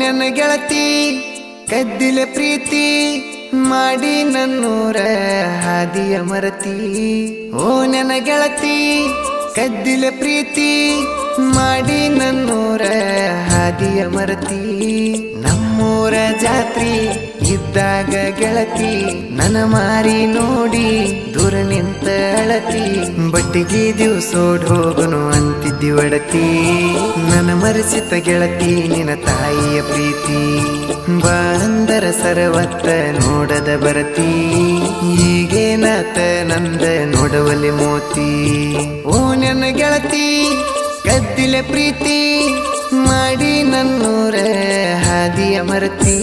ನನ್ನ ಗೆಳತಿ ಕದ್ದಿಲೆ ಪ್ರೀತಿ ಮಾಡಿ ನನ್ನೂರ ಹಾದಿಯ ಮರತಿ. ಓ ನನ್ನ ಗೆಳತಿ ಕದ್ದಿಲೆ ಪ್ರೀತಿ ಮಾಡಿ ನನ್ನೂರ ಹಾದಿಯ ಮರತಿ. ನಮ್ಮೂರ ಜಾತ್ರಿ ಇದ್ದಾಗ ಗೆಳತಿ ನನ್ನ ಮಾರಿ ನೋಡಿ ದೂರ ನಿಂತ ಅಳತಿ. ಬಟ್ಟಿಗೆ ದಿವ್ಸೋಡ್ ಹೋಗನು ಅಂತಿದ್ದಿ ಒಡತಿ. ನನ್ನ ಮರೆಸಿತ ಗೆಳತಿ ನಿನ್ನ ತಾಯಿಯ ಪ್ರೀತಿ. ಬಾಂದರ ಸರವತ್ತ ನೋಡದ ಬರತಿ. ಈಗೇನಾತ ನಂದ ನೋಡವಲ್ಲಿ ಮೋತಿ. ಓ ನನ್ನ ಗೆಳತಿ ಕದ್ದಿಲೆ ಪ್ರೀತಿ ಮಾಡಿ ನನ್ನೂರ ಹಾದಿಯ ಮರತಿ.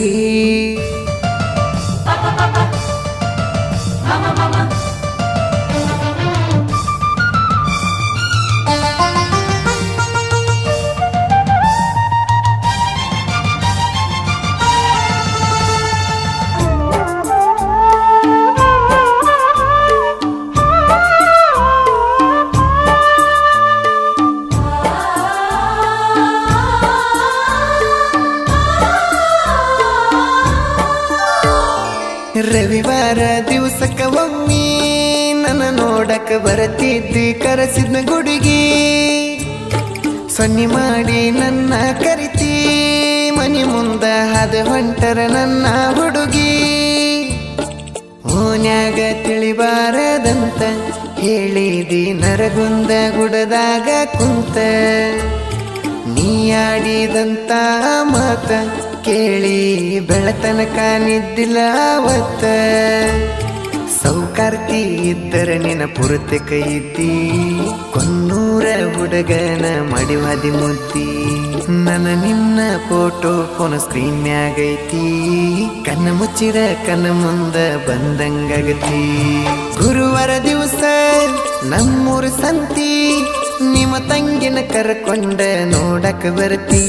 ರವಿವಾರ ದಿವಸಕ್ಕ ಒಮ್ಮಿ ನನ್ನ ನೋಡಕ ಬರತಿದ್ದಿ ಕರೆಸಿದ್ನ ಗುಡುಗಿ. ಸೊನ್ನಿ ಮಾಡಿ ನನ್ನ ಕರಿತಿ ಮನಿ ಮುಂದ ಹಾದ ಹೊಂಟರ ನನ್ನ ಹುಡುಗಿ. ಓನ್ಯಾಗ ತಿಳಿಬಾರದಂತ ಹೇಳಿದಿ ನರಗುಂದ ಗುಡದಾಗ ಕುಂತ. ನೀ ಆಡಿದಂತ ಮಾತ ಕೇಳಿ ಬೆಳತನಕ ನಿದ್ದಿಲ್ಲ ಅವತ್ತ. ಸೌಕಾರ್ತಿ ಇದ್ದರ ನಿನ್ನ ಪುರತೆ ಕೈ ಇದ್ದಿ. ಕೊನ್ನೂರ ಹುಡುಗನ ಮಡಿವಾದಿ ಮುದ್ದಿ. ನನ್ನ ನಿನ್ನ ಫೋಟೋ ಫೋನ್ ಸ್ಕ್ರೀನ್ ಮ್ಯಾಗೈತಿ. ಕಣ್ಣ ಮುಚ್ಚಿರ ಕಣ್ಣ ಮುಂದ ಬಂದಂಗಾಗತಿ. ಗುರುವಾರ ದಿವಸ ನಮ್ಮೂರು ಸಂತಿ ನಿಮ್ಮ ತಂಗಿನ ಕರ್ಕೊಂಡ ನೋಡಕ ಬರ್ತಿ.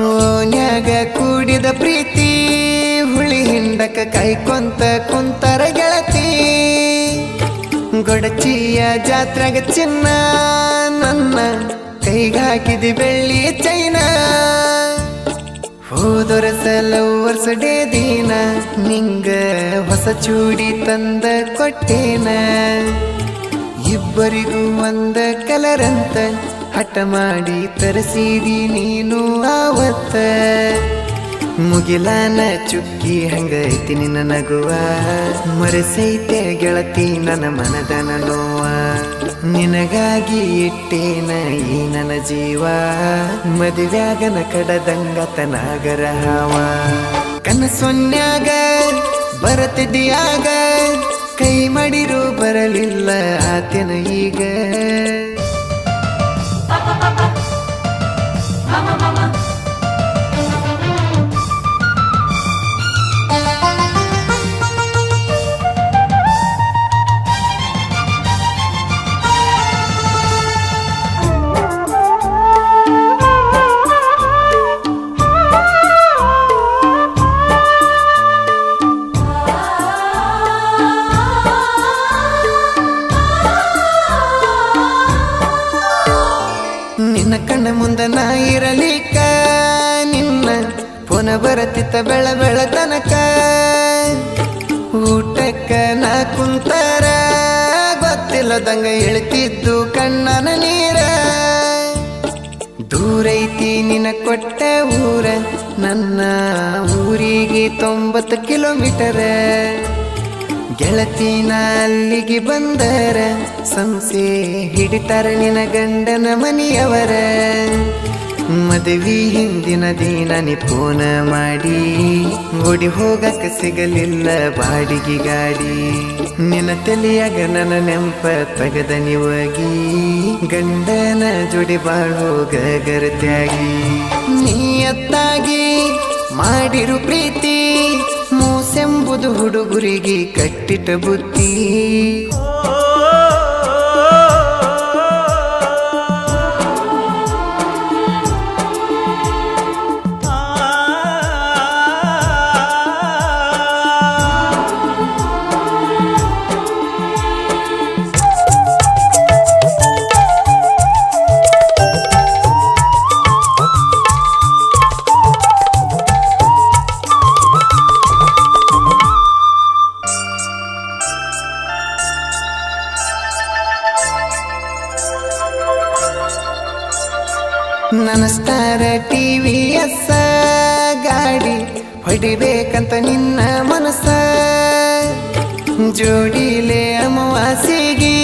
ಓನ್ಯಾಗ ಕೂಡಿದ ಪ್ರೀತಿ ಹುಳಿ ಹಿಂಡಕ ಕೈಕೊಂತ ಕುಂತರ ಗೆಳತಿ. ಗೊಡಚಿಯ ಜಾತ್ರೆಗ ಚಿನ್ನ ನನ್ನ ಕೈಗಾಕಿದಿ ಬೆಳ್ಳಿ ಚೈನ. ಹೋದೊರಸ ಲವ್ವರ್ಸ್ ಡೇ ದಿನ ನಿಂಗ ಹೊಸ ಚೂಡಿ ತಂದ ಕೊಟ್ಟೇನ. ಇಬ್ಬರಿಗೂ ಒಂದ ಕಲರ್ ಅಂತ ಹಠ ಮಾಡಿ ತರಿಸಿದಿ ನೀನು ಆವತ್ತ. ಮುಗಿಲಾನ ಚುಕ್ಕಿ ಹಂಗೈತಿ ನಿನ್ನ ನಗುವ. ಮರೆಸೈತೆ ಗೆಳತಿ ನನ್ನ ಮನದನ ನೋವ. ನಿನಗಾಗಿ ಇಟ್ಟೇನ ಈ ನನ್ನ ಜೀವ. ಮದುವ್ಯಾಗನ ಕಡದಂಗತ ನಾಗರ ಹಾವ. ಕನಸೊನ್ಯಾಗ ಬರತಿದ್ಯಾಗ ಕೈ ಮಾಡಿರು ಬರಲಿಲ್ಲ ಆತನ ಈಗ. ನಿನ್ನ ಕಣ್ಣ ಮುಂದ ನಾ ಇರಲಿಕ್ಕ ನಿನ್ನ ಪುನ ಬರತಿತ್ತ ಬೆಳ ಬೆಳತನಕ. ಊಟಕ್ಕ ನಾ ಕುಂತರ ಗೊತ್ತಿಲ್ಲದಂಗ ಇಳ್ತಿದ್ದು ಕಣ್ಣನ ನೀರ. ದೂರೈತಿ ನಿನ್ನ ಕೊಟ್ಟ ಊರ ನನ್ನ ಊರಿಗೆ 90 ಕಿಲೋಮೀಟರ್. ಗೆಳತಿನ ಅಲ್ಲಿಗೆ ಬಂದರ ಸಂಸೆ ಹಿಡಿತಾರ ನಿನ್ನ ಗಂಡನ ಮನೆಯವರ. ಮದುವೆ ಹಿಂದಿನ ದಿನ ನೀ ಫೋನ ಮಾಡಿ ಓಡಿ ಹೋಗಕ ಸಿಗಲಿಲ್ಲ ಬಾಡಿಗೆ ಗಾಡಿ ನಿನ್ನ ತಲೆಯಾಗ ನನ್ನ ನೆಂಪ ತಗದ ನೀವಾಗಿ ಗಂಡನ ಜೋಡಿ ಬಾಳೋಗ ಗರತ್ಯಾಗಿ ನೀಯತ್ತಾಗಿ ಮಾಡಿರು ಪ್ರೀತಿ ಮೂಸೆಂಬುದು ಹುಡುಗುರಿಗೆ ಕಟ್ಟಿಟ ಬುದ್ಧಿ ನನ್ನ ಸ್ಟಾರ TVS ಗಾಡಿ ಹೊಡಿಬೇಕಂತ ನಿನ್ನ ಮನಸ್ಸ ಜೋಡಿಲೆ ಅಮಾವಾಸ್ಯೆಗೆ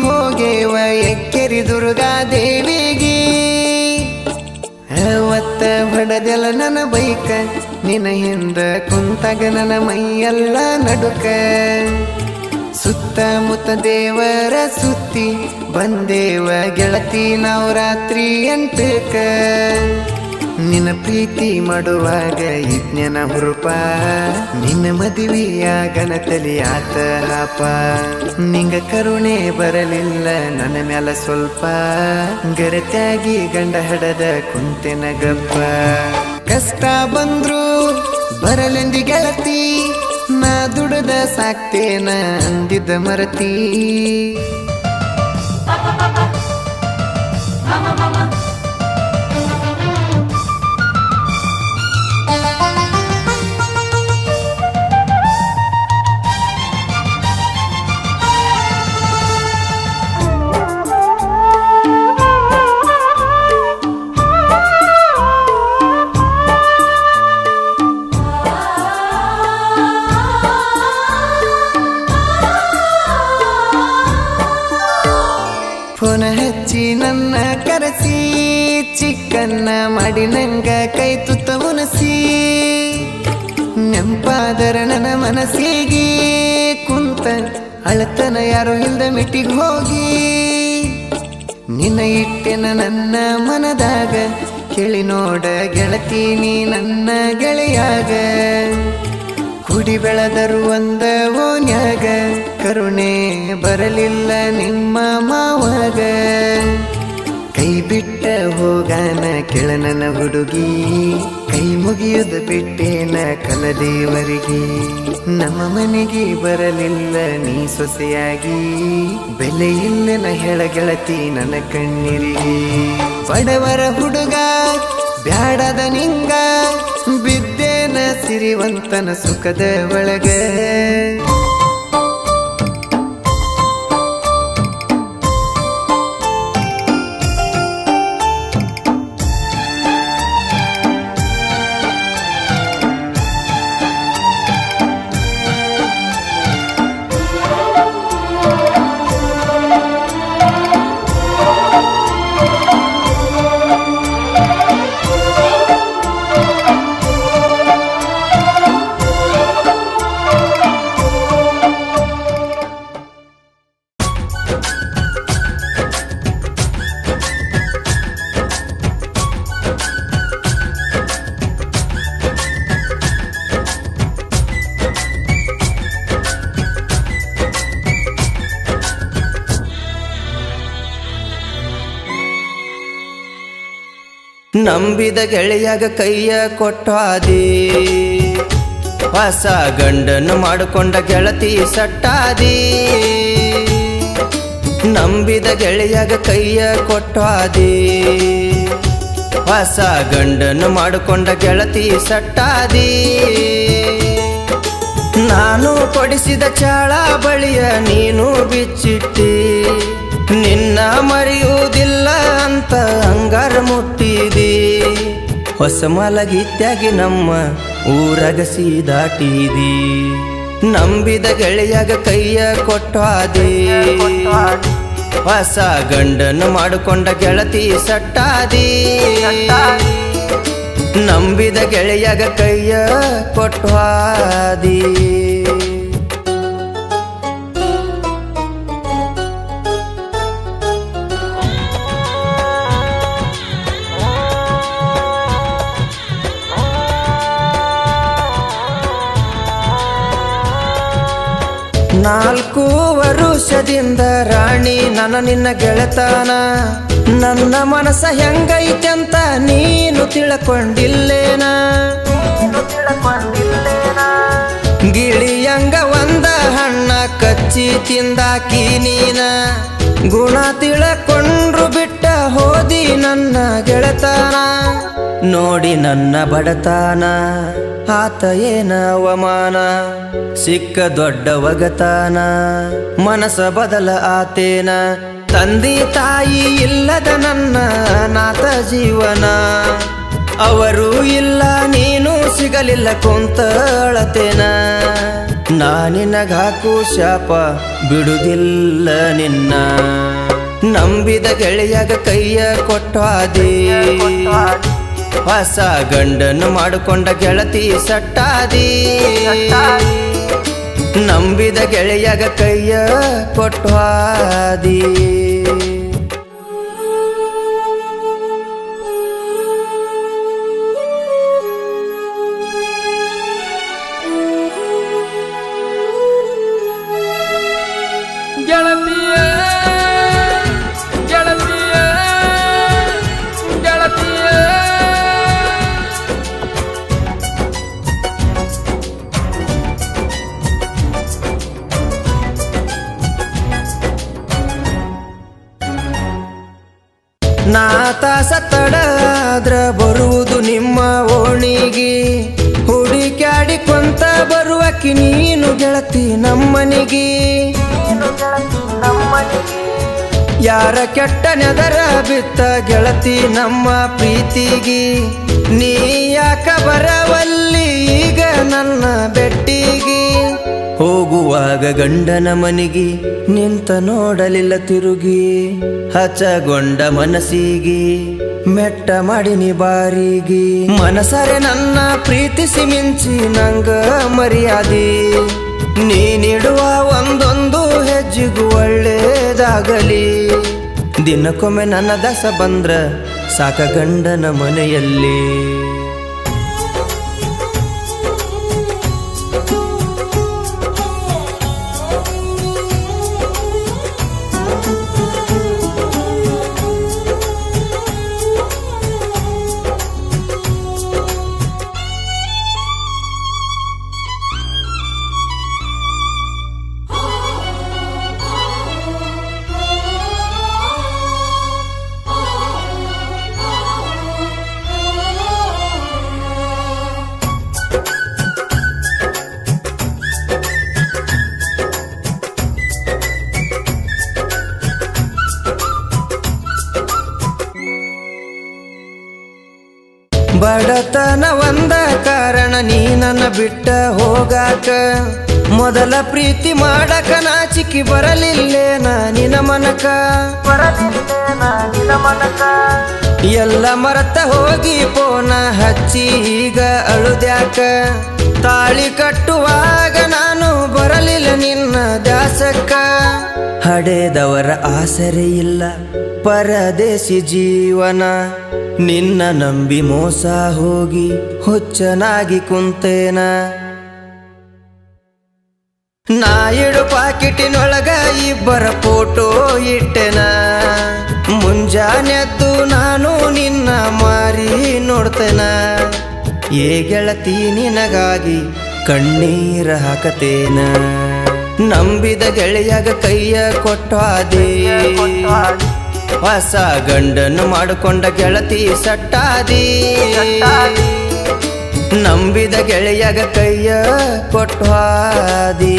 ಹೋಗೇವ ಎಕ್ಕೆರಿ ದುರ್ಗಾದೇವಿಗೆ ಅವತ್ತ ಹೊಡೆದೆಲ್ಲ ನನ್ನ ಬೈಕ ನಿನ್ನ ಹಿಂದ ಕುಂತಾಗ ನನ್ನ ಮೈಯೆಲ್ಲ ನಡುಕ ಸುತ್ತಮುತ್ತ ದೇವರ ಸುತ್ತಿ ಬಂದೇವ ಗೆಳತಿ ನಾವು ರಾತ್ರಿ 8ಕ್ಕ ನಿನ್ನ ಪ್ರೀತಿ ಮಾಡುವಾಗ ಇಜ್ಞಾನ ಹುರುಪ ನಿನ್ನ ಮದುವೆಯಾಗನ ತಲಿ ಆತ ಹಾಪ ನಿಂಗ ಕರುಣೆ ಬರಲಿಲ್ಲ ನನ್ನ ಮ್ಯಾಲ ಸ್ವಲ್ಪ ಗರತ್ಯಾಗಿ ಗಂಡ ಹಡದ ಕುಂತೆನ ಗಪ್ಪ ಕಷ್ಟ ಬಂದ್ರು ಬರಲೆಂದಿ ಗೆಳತಿ ನಾ ದುಡದ ಸಾಕ್ತೇನ ಅಂದಿದ್ದ ಮರತಿ ಫೋನ ಹಚ್ಚಿ ನನ್ನ ಕರೆಸಿ ಚಿಕ್ಕನ್ನ ಮಾಡಿ ನಂಗ ಕೈ ತುತ್ತ ಉನಸಿ ನೆಂಪಾದರ ನನ್ನ ಮನಸ್ಸಿಗೆ ಕುಂತ ಅಳತನ ಯಾರೋ ಇಲ್ದ ಮೆಟ್ಟಿಗೆ ಹೋಗಿ ನಿನ್ನ ಇಟ್ಟೆನ ನನ್ನ ಮನದಾಗ ಕೇಳಿ ನೋಡ ಗೆಳತಿ ನೀ ನನ್ನ ಗೆಳೆಯಾಗ ಕುಡಿ ಬೆಳೆದರು ಒಂದ ಓನ್ಯಾಗ ಕರುಣೆ ಬರಲಿಲ್ಲ ನಿಮ್ಮ ಮಾವಾಗ ಕೈ ಬಿಟ್ಟ ಹೋಗಾನ ಕೆಳನನ ಹುಡುಗಿ ಕೈ ಮುಗಿಯುದು ಬಿಟ್ಟೇನ ಕಲದೇವರಿಗೆ ನಮ್ಮ ಮನೆಗೆ ಬರಲಿಲ್ಲ ನೀ ಸೊಸೆಯಾಗಿ ಬೆಲೆ ಇಲ್ಲನ ಹೇಳ ಗೆಳತಿ ನನ್ನ ಕಣ್ಣೀರಿಗೆ ಬಡವರ ಹುಡುಗ ಬ್ಯಾಡದ ನಿಂಗ ಬಿದ್ದೇನ ಸಿರಿವಂತನ ಸುಖದ ಒಳಗ ನಂಬಿದ ಗೆಳೆಯಾಗ ಕೈಯ ಕೊಟ್ಟಾದಿ ಹೊಸ ಗಂಡನ್ನು ಮಾಡಿಕೊಂಡ ಗೆಳತಿ ಸಟ್ಟಾದಿ ನಂಬಿದ ಗೆಳೆಯಾಗ ಕೈಯ ಕೊಟ್ಟಾದಿ ಹೊಸ ಗಂಡನ್ನು ಮಾಡಿಕೊಂಡ ಗೆಳತಿ ಸಟ್ಟಾದಿ ನಾನು ಕೊಡಿಸಿದ ಚಾಳ ಬಳಿಯ ನೀನು ಬಿಚ್ಚಿಟ್ಟಿ ನಿನ್ನ ಮರೆಯುವುದಿಲ್ಲ ಅಂತ ಅಂಗಾರ ಮುಟ್ಟಿದಿ ಹೊಸ ಮಲಗಿತ್ಯಾಗಿ ನಮ್ಮ ಊರಗಸಿ ದಾಟಿದಿ ನಂಬಿದ ಗೆಳೆಯಾಗ ಕೈಯ ಕೊಟ್ಟಾದಿ ಹೊಸ ಗಂಡನು ಮಾಡಿಕೊಂಡ ಗೆಳತಿ ಸಟ್ಟಾದಿ ನಂಬಿದ ಗೆಳೆಯಗ ಕೈಯ ಕೊಟ್ಟು ಹಾದಿ ನಾಲ್ಕು ವರುಷದಿಂದ ರಾಣಿ ನನ್ನ ನಿನ್ನ ಗೆಳತಾನ ನನ್ನ ಮನಸ್ಸ ಹೆಂಗೈತೆಂತ ನೀನು ತಿಳ್ಕೊಂಡಿಲ್ಲೇನ ಗಿಳಿಯಂಗ ಒಂದ ಹಣ್ಣ ಕಚ್ಚಿ ತಿಂದಾಕಿ ನೀನ ಗುಣ ತಿಳ್ಕೊಂಡ್ರು ಬಿಟ್ಟ ಹೋದಿ ನನ್ನ ಗೆಳತಾನ ನೋಡಿ ನನ್ನ ಬಡತಾನ ಆತ ಏನ ಅವಮಾನ ಸಿಕ್ಕ ದೊಡ್ಡ ಒಗತಾನ ಮನಸ ಬದಲ ಆತೇನ ತಂದೆ ತಾಯಿ ಇಲ್ಲದ ನನ್ನ ನಾಥ ಜೀವನ ಅವರು ಇಲ್ಲ ನೀನು ಸಿಗಲಿಲ್ಲ ಕುಂತಳತೇನ ನಾನಿನಗಾಕು ಶಾಪ ಬಿಡುದಿಲ್ಲ ನಿನ್ನ ನಂಬಿದ ಗೆಳೆಯಗ ಕೈಯ ಕೊಟ್ಟಾದಿ ಹೊಸ ಗಂಡನು ಮಾಡಿಕೊಂಡ ಗೆಳತಿ ಸಟ್ಟಾದಿ ನಂಬಿದ ಗೆಳೆಯಗ ಕೈಯ ಕೊಟ್ಟು ಹಾದಿ ಗೆಳತಿಯ ಗೆಳತಿಯ ಗೆಳತಿಯ ನಾ ತಾಸ ತಡಾದ್ರ ಬರುವುದು ನಿಮ್ಮ ಓಣಿಗೆ ಹುಡುಕ್ಯಾಡಿಕೊಂತ ಬರುವಕಿ ನೀನು ಗೆಳತಿ ನಮ್ಮನಿಗೆ ಯಾರ ಕೆಟ್ಟ ನೆದರ ಬಿತ್ತ ಗೆಳತಿ ನಮ್ಮ ಪ್ರೀತಿಗೆ ನೀ ಯಾಕ ಬರವಲ್ಲಿ ಈಗ ನನ್ನ ಬೆಟ್ಟಿಗೆ ಹೋಗುವಾಗ ಗಂಡನ ಮನಿಗೆ ನಿಂತ ನೋಡಲಿಲ್ಲ ತಿರುಗಿ ಹಚ್ಚಗೊಂಡ ಮನಸ್ಸಿಗೆ ಮೆಟ್ಟ ಮಾಡಿನಿ ಬಾರಿಗೆ ಮನಸರೆ ನನ್ನ ಪ್ರೀತಿಸಿ ಮಿಂಚಿ ನಂಗ ಮರ್ಯಾದೆ ನೀನಿಡುವ ಒಂದೊಂದು ಹೆಜ್ಜೆಗೂ ಒಳ್ಳೇದಾಗಲಿ ದಿನಕ್ಕೊಮ್ಮೆ ನನ್ನ ದಸ ಬಂದ್ರ ಸಾಕ ಗಂಡನ ಮನೆಯಲ್ಲಿ ಬಡತನ ಒಂದ ಕಾರಣ ನೀ ನನ್ನ ಬಿಟ್ಟ ಹೋಗಾಕ ಮೊದಲ ಪ್ರೀತಿ ಮಾಡಕ ನಾಚಿಕೆ ಬರಲಿಲ್ಲೇನ ನಿನ ಮನಕ ಎಲ್ಲ ಮರತ ಹೋಗಿ ಪೋನ ಹಚ್ಚಿ ಈಗ ಅಳುದ್ಯಾಕ ತಾಳಿ ಕಟ್ಟುವಾಗ ನಾನು ಬರಲಿಲ್ಲ ನಿನ್ನ ದಾಸಕ್ಕ ಹಡೆದವರ ಆಸರೆ ಇಲ್ಲ ಪರದೇಶಿ ಜೀವನ ನಿನ್ನ ನಂಬಿ ಮೋಸ ಹೋಗಿ ಹುಚ್ಚನಾಗಿ ಕುಂತೇನ ನಾ ಇಡು ಪಾಕಿಟಿನೊಳಗ ಇಬ್ಬರ ಫೋಟೋ ಇಟ್ಟೆನ ಮುಂಜಾನೆದ್ದು ನಾನು ನಿನ್ನ ಮಾರಿ ನೋಡ್ತೇನ ಏ ಗೆಳತಿ ನಿನಗಾಗಿ ಕಣ್ಣೀರ ಹಾಕತೇನ ನಂಬಿದ ಗೆಳೆಯಗ ಕೈಯ ಕೊಟ್ಟಾದೆ ಹೊಸ ಗಂಡನು ಮಾಡಿಕೊಂಡ ಗೆಳತಿ ಸಟ್ಟಾದಿ ನಂಬಿದ ಗೆಳೆಯಗ ಕೈಯ ಕೊಟ್ಟು ಹಾದಿ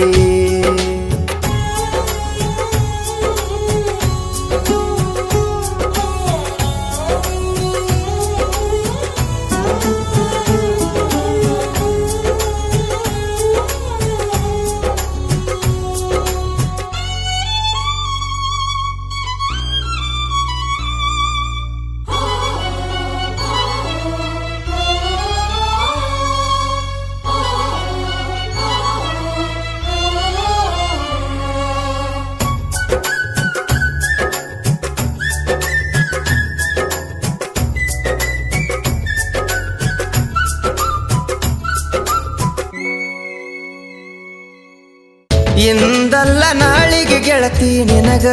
ಗೆಳತಿ ನಿನಗ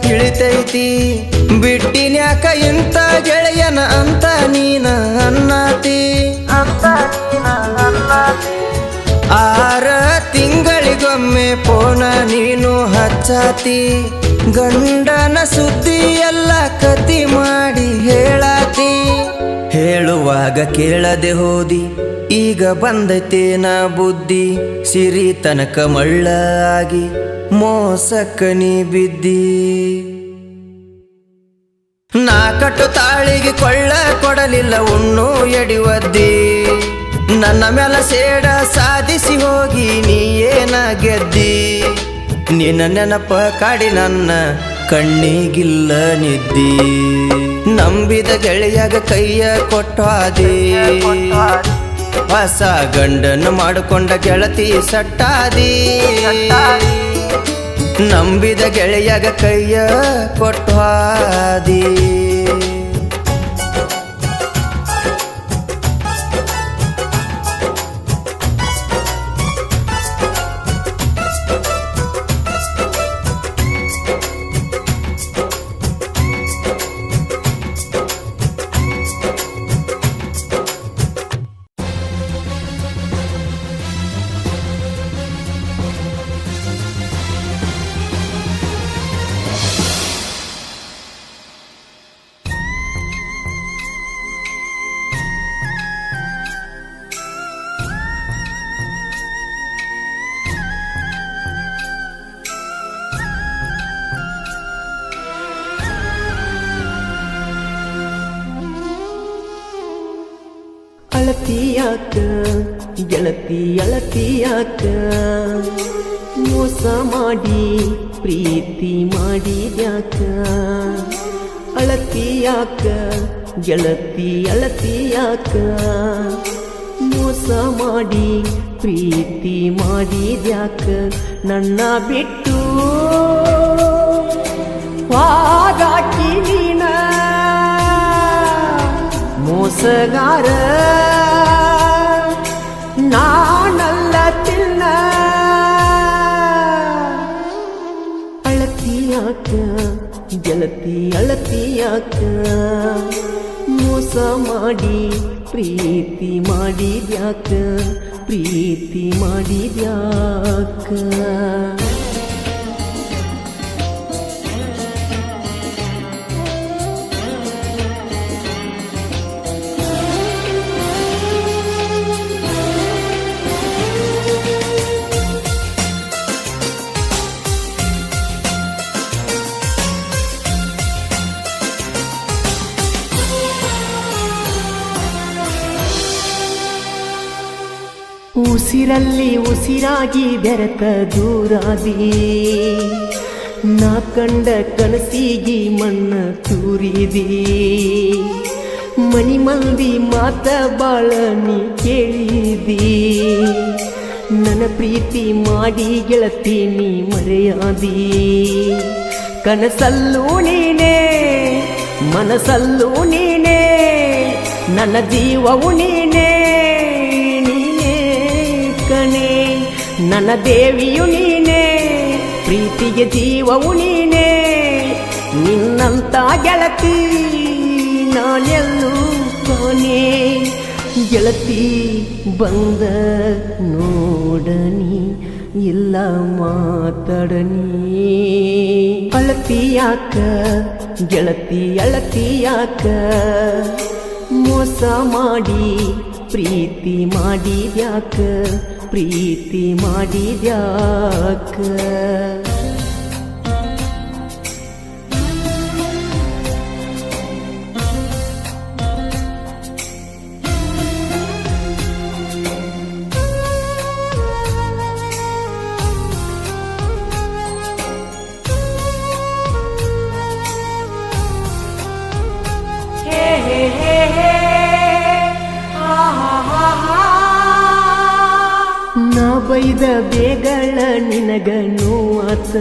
ತಿಳಿತೈತಿ ಬಿಟ್ಟಿನ್ಯಾಕ ಇಂತ ಗೆಳೆಯನ ಅಂತ ನೀನ ಅನ್ನತಿ 6 ತಿಂಗಳಿಗೊಮ್ಮೆ ಫೋನ ನೀನು ಹಚ್ಚಾತಿ ಗಂಡನ ಸುದ್ದಿ ಎಲ್ಲ ಕತಿ ಮಾಡಿ ಹೇಳಾತಿ ಹೇಳುವಾಗ ಕೇಳದೆ ಹೋದಿ ಈಗ ಬಂದೈತೇನ ಬುದ್ಧಿ ಸಿರಿ ತನಕ ಮಳ್ಳಾಗಿ ಮೋಸಕ್ಕ ನೀ ಬಿದ್ದಿ ನಾ ಕಟ್ಟು ತಾಳಿಗೆ ಕೊಳ್ಳ ಕೊಡಲಿಲ್ಲ ಉಣ್ಣು ಎಡಿವದ್ದಿ ನನ್ನ ಮ್ಯಾಲ ಸೇಡ ಸಾಧಿಸಿ ಹೋಗಿ ನೀ ಏನ ಗೆದ್ದಿ ನಿನ್ನ ನೆನಪ ಕಾಡಿ ನನ್ನ ಕಣ್ಣಿಗಿಲ್ಲ ನಿದ್ದಿ ನಂಬಿದ ಗೆಳೆಯಾಗ ಕೈಯ ಕೊಟ್ಟಾದಿ ಹೊಸ ಗಂಡನ ಮಾಡಿಕೊಂಡ ಗೆಳತಿ ಸಟ್ಟಾದಿ ನಂಬಿದ ಗೆಳೆಯಾಗ ಕೈಯ ಕೊಟ್ಟಾದಿ ಅಳತಿಯಾಕ ಗೆಳತಿ ಅಳತಿಯಾಕ ಮೋಸ ಮಾಡಿ ಪ್ರೀತಿ ಮಾಡಿದ್ಯಾಕ ಅಳತಿಯಾಕ ಗೆಳತಿ ಅಳತಿಯಾಕ ಮೋಸ ಮಾಡಿ ಪ್ರೀತಿ ಮಾಡಿದ್ಯಾಕ ನನ್ನ ಬಿಟ್ಟು ವಾದಾಕಿ ನೀನ ಮೋಸಗಾರ ನಾನಲ್ಲ ತಿನ್ನ ಅಳತಿಯಾಕ ಗೆಳತಿ ಅಳತಿಯಾಕ ಮೋಸ ಮಾಡಿ ಪ್ರೀತಿ ಮಾಡಿದ್ಯಾಕ ಪ್ರೀತಿ ಮಾಡಿದ್ಯಾಕ ಉಸಿರಲ್ಲಿ ಉಸಿರಾಗಿ ಬೆರೆತ ದೂರಾದಿ ನಾ ಕಂಡ ಕನಸಿಗಿ ಮಣ್ಣ ತೂರಿದಿ ಮನಿ ಮಂದಿ ಮಾತ ಬಾಳ ನೀ ಕೇಳಿದಿ ನನ್ನ ಪ್ರೀತಿ ಮಾಡಿ ಗೆಳತಿ ನೀ ಮರೆಯಾದಿ ಕನಸಲ್ಲೂ ನೀನೇ ಮನಸಲ್ಲೂ ನೀನೇ ನನ್ನ ಜೀವವು ನೀನೇ ನನ್ನ ದೇವಿಯು ನೀನೇ ಪ್ರೀತಿಗೆ ಜೀವವು ನೀನೇ ನಿನ್ನಂತ ಗೆಳತಿ ನಾನೆಲ್ಲೂ ಕಾಣೆ ಗೆಳತಿ ಬಂದ ನೋಡನಿ ಇಲ್ಲ ಮಾತಾಡನಿ ಅಳತಿಯಾಕ ಗೆಳತಿ ಅಳತಿಯಾಕ ಮೋಸ ಮಾಡಿ ಪ್ರೀತಿ ಮಾಡಿದ್ಯಾಕ ಪ್ರೀತಿ ಮಾಡಿದ್ಯಾಕ ನಾ ಬೈದ ಬೇಗಳ ನಿನಗ ನೋವಾತ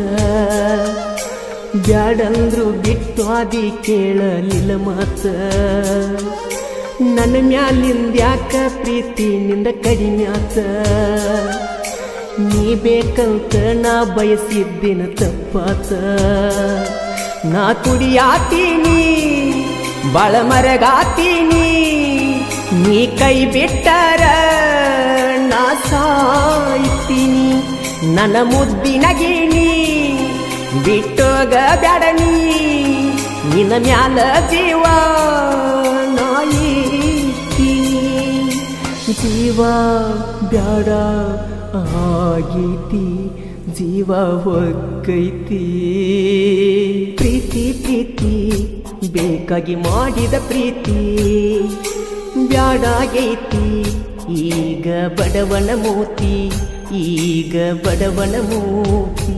ಬ್ಯಾಡಂದ್ರು ಬಿಟ್ಟು ಆದಿ ಕೇಳಲಿಲ್ಲ ಮಾತ ನನ್ನ ಮ್ಯಾಲಿಂದ ಯಾಕ ಪ್ರೀತಿ ನಿಂದ ಕಡಿಮೆ ಆತ ನೀ ಬೇಕಂತ ನಾ ಬಯಸಿದ್ದೇನ ತಪ್ಪಾತ ನಾ ಕುಡಿಯಾತೀನಿ ಬಾಳ ಮರಗಾತೀನಿ ನೀ ಕೈ ಬಿಟ್ಟರ ನಾ ಸಾಯ್ತೀನಿ ನನ್ನ ಮುದ್ದಿನ ಗಿಣಿ ಬಿಟ್ಟೋಗ ಬ್ಯಾಡನಿ ನಿನ್ನ ಮ್ಯಾಲ ಜೀವ ನಾಯಿತೀನಿ ಜೀವ ಬ್ಯಾಡ ಆಗೈತಿ ಜೀವ ಹೊಕ್ಕೈತಿ ಪ್ರೀತಿ ಪ್ರೀತಿ ಬೇಕಾಗಿ ಮಾಡಿದ ಪ್ರೀತಿ ಬ್ಯಾಡಾಗೈತಿ ಈಗ ಬಡವನ ಮೂತಿ ಈಗ ಬಡವನ ಮೂತಿ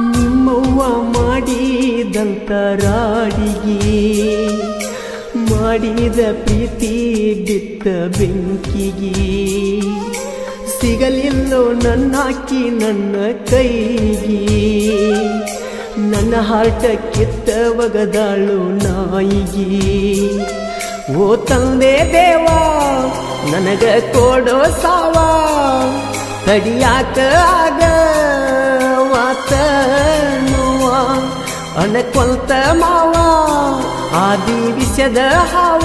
ನಿಮ್ಮವ್ವ ಮಾಡಿದಂತ ರಾಡಿಗೆ ಮಾಡಿದ ಪ್ರೀತಿ ಬಿತ್ತ ಬೆಂಕಿಗೆ ಸಿಗಲಿಲ್ಲೋ ನನ್ನಾಕಿ ನನ್ನ ಕೈಗೆ ನನ್ನ ಹಾರ್ಟ ಕಿತ್ತ ಒಗದಾಳು ನಾಯಿಗೆ ಓ ತಂದೆ ದೇವ ನನಗ ಕೊಡೋ ಸಾವ ತಡಿಯಾಕ ಆಗ ವಾತ ನೋವ ಅಣಕೊಂತ ಮಾವ ಆದಿ ವಿಷದ ಹಾವ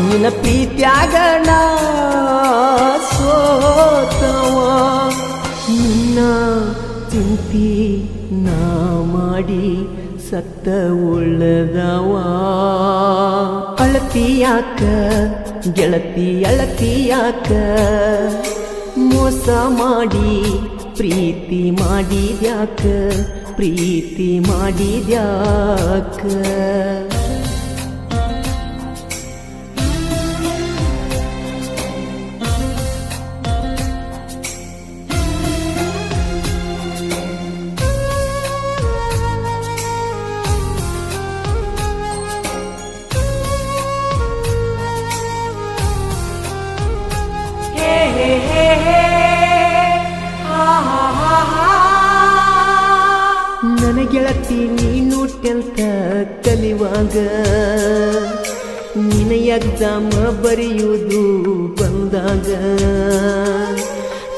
ನಿನ್ನ ಪ್ರೀತ್ಯಾಗ ನಾ ಸೋತವ ನಿನ್ನ ಚಿಂತಿ ನಾ ಮಾಡಿ ಸತ್ತ ಉಳ್ಳದವ ಅಳತಿಯಾಕ ಗೆಳತಿ ಅಳತಿಯಾಕ ಮೋಸ ಮಾಡಿ ಪ್ರೀತಿ ಮಾಡಿದ್ಯಾಕ ಪ್ರೀತಿ ಮಾಡಿದ್ಯಾಕ ನನ್ನ ಗೆಳತಿ ನೀನು ಟೆಂತ ಕಲಿವಾಗ ನಿನ್ನ ಎಕ್ಸಾಮ್ ಬರೆಯುವುದು ಬಂದಾಗ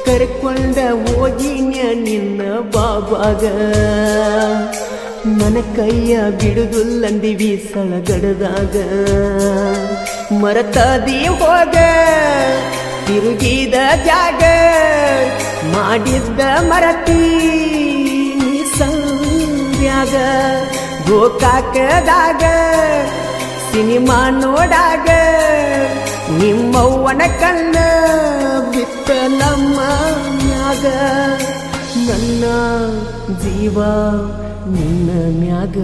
ಕರ್ಕೊಂಡ ಹೋಗಿನ್ಯ ನಿನ್ನ ಬಾಬಾಗ ನನ್ನ ಕೈಯ ಬಿಡುದುಲ್ಲಂದಿವಿ ಸಳಗಡದಾಗ ಮರತದಿ ಹೋಗ ತಿರುಗಿದ ಜಾಗ ಮಾಡಿದ್ದ ಮರತಿ ಸಂಧ್ಯಾಗ ಗೋಕಾಕದಾಗ ಸಿನಿಮಾ ನೋಡಾಗ ನಿಮ್ಮವ್ವನ ಕಣ್ಣ ಬಿತ್ತ ನಮ್ಮ ಮ್ಯಾಗ ನನ್ನ ಜೀವ ನಿನ್ನ ಮ್ಯಾಗ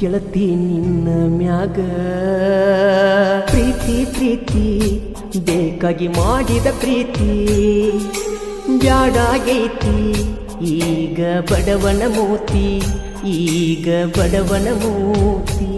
ಗೆಳತಿ ನಿನ್ನ ಮ್ಯಾಗ ಪ್ರೀತಿ ಪ್ರೀತಿ ಬೇಕಾಗಿ ಮಾಡಿದ ಪ್ರೀತಿ ಬ್ಯಾಡಾಗೈತಿ ಈಗ ಬಡವನ ಮೂತಿ ಈಗ ಬಡವನ ಮೂತಿ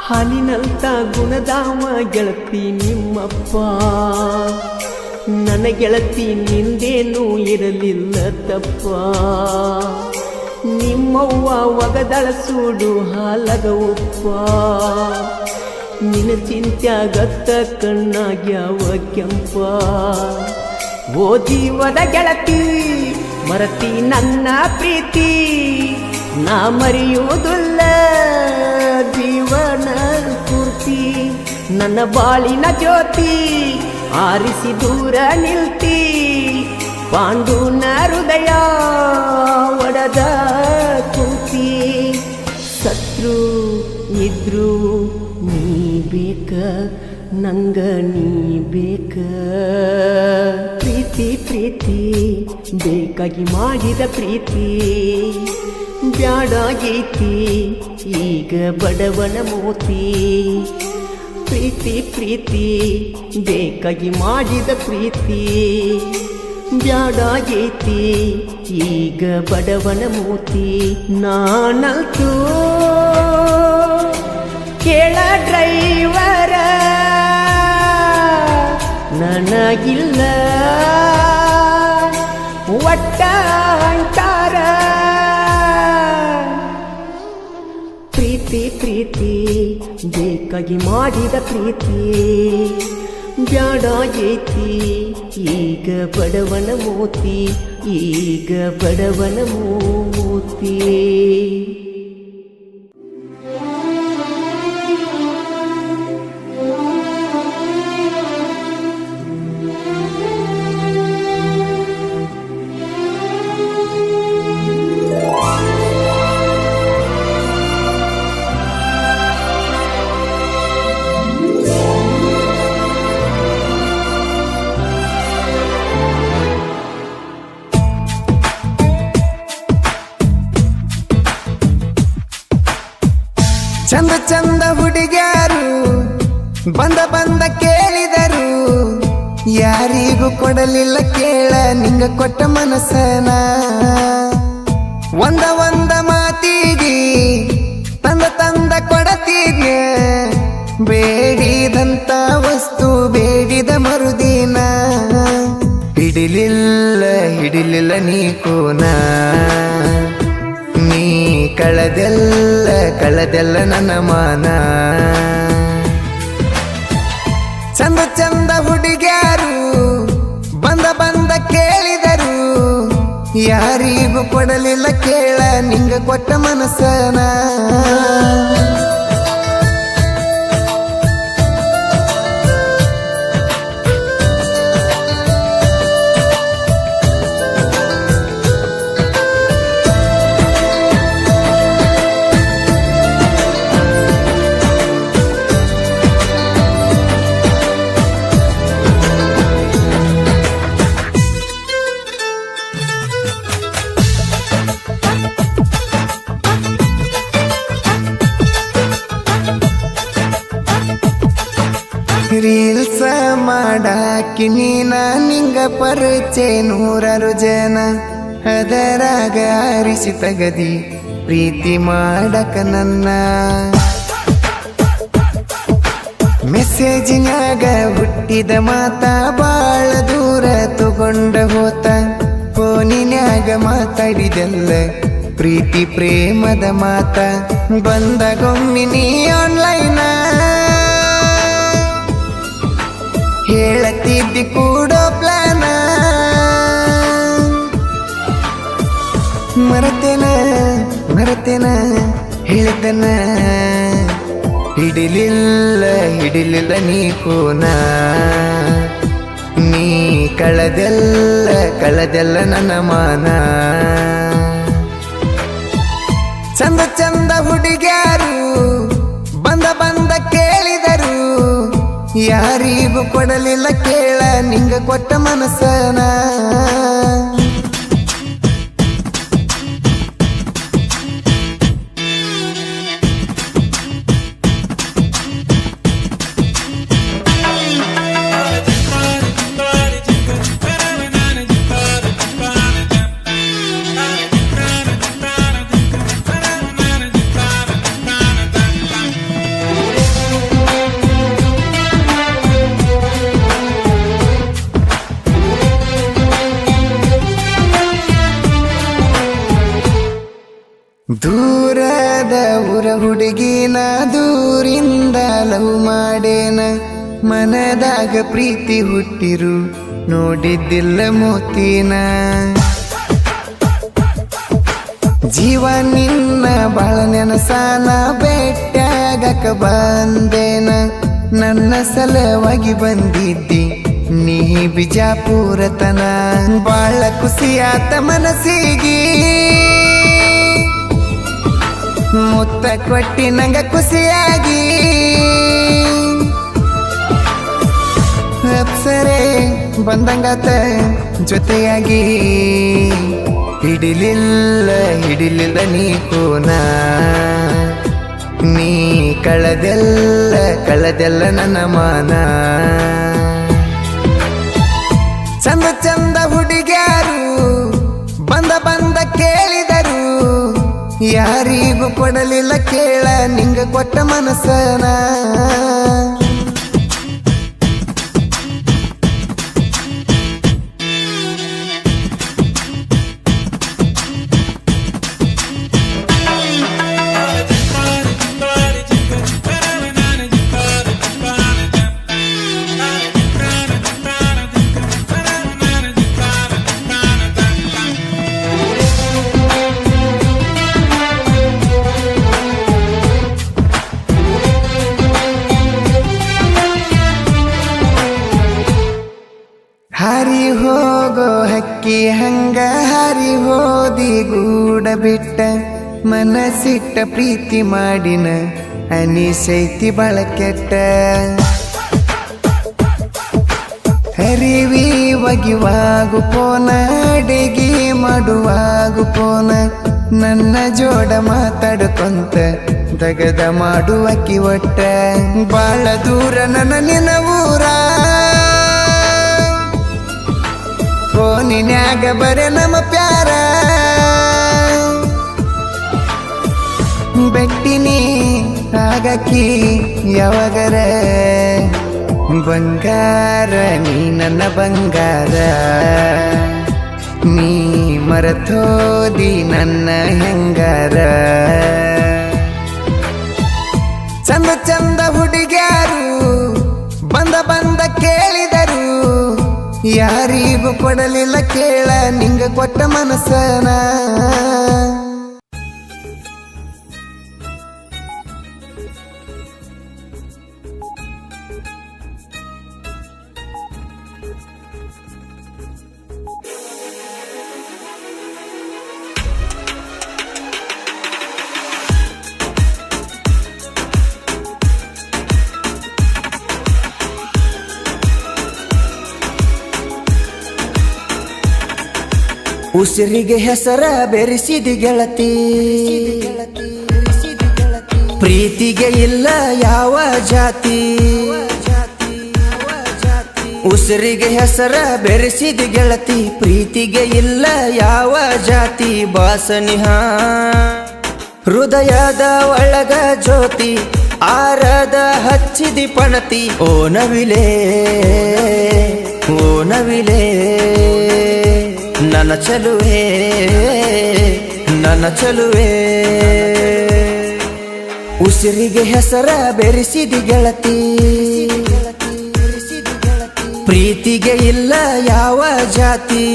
ಹಾಲಿನಂತ ಗುಣದಾವ ಗೆಳತಿ ನಿಮ್ಮಪ್ಪ ನನ್ನ ಗೆಳತಿ ನಿಂದೇನೂ ಇರಲಿಲ್ಲ ತಪ್ಪ ನಿಮ್ಮವ್ವ ಒಗದಳ ಸೂಡು ಹಾಲಗ ಉಪ್ಪ ನಿನ್ನ ಚಿಂತ್ಯಾಗತ್ತ ಕಣ್ಣಾಗ್ಯಾವ ಕೆಂಪ ಓ ಜೀವದ ಗೆಳತಿ ಮರತಿ ನನ್ನ ಪ್ರೀತಿ ನಾ ಮರೆಯುವುದಿಲ್ಲ ಜೀವನ ಪೂರ್ತಿ ನನ್ನ ಬಾಳಿನ ಜ್ಯೋತಿ ಆರಿಸಿ ದೂರ ನಿಲ್ತಿ ಪಾಂಡುನ ಹೃದಯ ಒಡದ ಕುಂತಿ ಸತ್ರು ಇದ್ರು ನೀ ಬೇಕ ನಂಗ ನೀ ಬೇಕ ಪ್ರೀತಿ ಪ್ರೀತಿ ಬೇಕಾಗಿ ಮಾಡಿದ ಪ್ರೀತಿ ಬ್ಯಾಡಾಗೈತಿ ಈಗ ಬಡವನ ಮೋತಿ ಪ್ರೀತಿ ಪ್ರೀತಿ ಬೇಕಾಗಿ ಮಾಡಿದ ಪ್ರೀತಿ ಬ್ಯಾಡಾಗೈತಿ ಈಗ ಬಡವನ ಮೋತಿ ನಾನಂತೂ ಕೇಳ ಡ್ರೈವರ ನನಗಿಲ್ಲ ಒಟ್ಟ ಅಂತಾರ ಪ್ರೀತಿ ಪ್ರೀತಿ ಬೇಕಾಗಿ ಮಾಡಿದ ಪ್ರೀತಿ ಬ್ಯಾಡಾಗೈತಿ ಈಗ ಬಡವನ ಮೋತಿ ಈಗ ಬಡವನ ಮೋತಿ ಚಂದ ಚಂದ ಹುಡುಗ್ಯಾರು ಬಂದ ಬಂದ ಕೇಳಿದರು ಯಾರಿಗೂ ಕೊಡಲಿಲ್ಲ ಕೇಳ ನಿಂಗ ಕೊಟ್ಟ ಮನಸ್ಸನ ಒಂದ ಮಾತಿಗೆ ತಂದ ತಂದ ಕೊಡತಿದ್ಯ ಬೇಡಿದಂತ ವಸ್ತು ಬೇಡಿದ ಮರುದಿನ ಹಿಡಿಲಿಲ್ಲ ನೀ ಕೂನ ನೀ ಕಳದೆಲ್ಲ ನನ್ನ ಮಾನ ಚಂದ ಚಂದ ಹುಡುಗ್ಯಾರು ಬಂದ ಬಂದ ಕೇಳಿದರು ಯಾರಿಗೂ ಕೊಡಲಿಲ್ಲ ಕೇಳ ನಿಂಗ ಕೊಟ್ಟ ಮನಸ್ಸನ ರೀಲ್ಸ ಮಾಡಾಕಿ ನೀನ ನಿಂಗ ಪರಿಚಯ 100 ಜನ ಅದರಾಗ ಆರಿಸಿ ತಗದಿ ಪ್ರೀತಿ ಮಾಡಕ ನನ್ನ ಮೆಸೇಜಿನಾಗ ಹುಟ್ಟಿದ ಮಾತ ಬಾಳ ದೂರ ತಗೊಂಡ ಹೋತ ಫೋನಿನ್ಯಾಗ ಮಾತಾಡಿದೆಲ್ಲ ಪ್ರೀತಿ ಪ್ರೇಮದ ಮಾತ ಬಂದಗೊಮ್ಮೆ ನೀ ಆನ್ಲೈನ ಹೇಳತಿದ್ದಿ ಕೂಡೋ ಪ್ಲಾನ ಮರತೇನ ಹೇಳ್ತನ ಹಿಡಿಲಿಲ್ಲ ನೀ ಕೂನ ನೀ ಕಳದೆಲ್ಲ ನನ್ನ ಮಾನ ಚಂದ ಚಂದ ಹುಡುಗ್ಯಾರು ಬಂದ ಬಂದ ಕೇಳಿದರು ಯಾರಿಗೂ ಕೊಡಲಿಲ್ಲ ಕೇಳ ನಿಂಗ ಕೊಟ್ಟ ಮನಸ್ಸನ ದೂರದ ಊರ ಹುಡುಗಿನ ದೂರಿಂದ ಲವ್ ಮಾಡೇನ ಮನದಾಗ ಪ್ರೀತಿ ಹುಟ್ಟಿರು ನೋಡಿದ್ದಿಲ್ಲ ಮೋತಿನ ಜೀವ ನಿನ್ನ ಬಾಳ ನೆನಸಾನ ಬೆಟ್ಟಾಗಕ ಬಂದೇನ ನನ್ನ ಸಲವಾಗಿ ಬಂದಿದ್ದಿ ನೀ ಬಿಜಾಪುರತನ ಬಾಳ ಖುಷಿಯಾತ ಮನಸ್ಸಿಗೆ ಮುತ್ತ ಕೊಟ್ಟಿ ನಂಗ ಖುಷಿಯಾಗಿ ಅಪ್ಸರೆ ಬಂದಂಗಾತ ಜೊತೆಯಾಗಿ ಹಿಡಿಲಿಲ್ಲ ನೀ ಕೂನ ನೀ ಕಳದೆಲ್ಲ ನನ್ನ ಮಾನ ಚಂದ ಹುಡುಗ್ಯಾರು ಬಂದ ಕೇಳಿದರು ಯಾರಿಗೂ ಕೊಡಲಿಲ್ಲ ಕೇಳ ನಿಂಗ ಕೊಟ್ಟ ಮನಸ್ಸನ ಹಾರಿ ಹೋಗೋ ಹಕ್ಕಿ ಹಂಗ ಹಾರಿ ಹೋದಿ ಗೂಡ ಬಿಟ್ಟ ಮನಸ್ಸಿಟ್ಟ ಪ್ರೀತಿ ಮಾಡಿನ ಅನಿಸೈತಿ ಬಾಳ ಕೆಟ್ಟ ಹರಿವಿ ಒಗಿವಾಗು ಪೋನ ಅಡಿಗೆ ಮಾಡುವಾಗು ಪೋನ ನನ್ನ ಜೋಡ ಮಾತಾಡ್ಕೊಂತ ದಗದ ಮಾಡುವಕ್ಕಿ ಒಟ್ಟ ಬಾಳ ದೂರ ನನ್ನ ನಿನ್ನ ಊರ ಫೋನಿನ್ಯಾಗ ಬರೆ ನಮ್ಮ ಪ್ಯಾರ ಬೆಟ್ಟಿನಿ ಆಗಕ್ಕಿ ಯಾವಾಗರ ಬಂಗಾರ ನೀ ನನ್ನ ಬಂಗಾರ ನೀ ಮರತೋದಿ ನನ್ನ ಹೆಂಗಾರ ಚಂದ ಹುಡುಗ್ಯಾರು ಬಂದ ಕೇಳಿದರು ಯಾರಿಗೂ ಕೊಡಲಿಲ್ಲ ಕೇಳ ನಿಂಗ ಕೊಟ್ಟ ಮನಸ್ಸನ ಉಸಿರಿಗೆ ಹೆಸರ ಬೆರೆಸಿದಿ ಗೆಳತಿ ಪ್ರೀತಿಗೆ ಇಲ್ಲ ಯಾವ ಜಾತಿ ಉಸಿರಿಗೆ ಹೆಸರ ಬೆರೆಸಿದಿ ಗೆಳತಿ ಪ್ರೀತಿಗೆ ಇಲ್ಲ ಯಾವ ಜಾತಿ ಬಾಸನಿಹ ಹೃದಯದ ಒಳಗ ಜ್ಯೋತಿ ಆರದ ಹಚ್ಚಿದಿ ಪಣತಿ ಓ ನವಿಲೇ ನನ್ನ ಚಲುವೆ ಉಸಿರಿಗೆ ಹೆಸರ ಬೆರೆಸಿದಿ ಗೆಳತಿ ಪ್ರೀತಿಗೆ ಇಲ್ಲ ಯಾವ ಜಾತಿ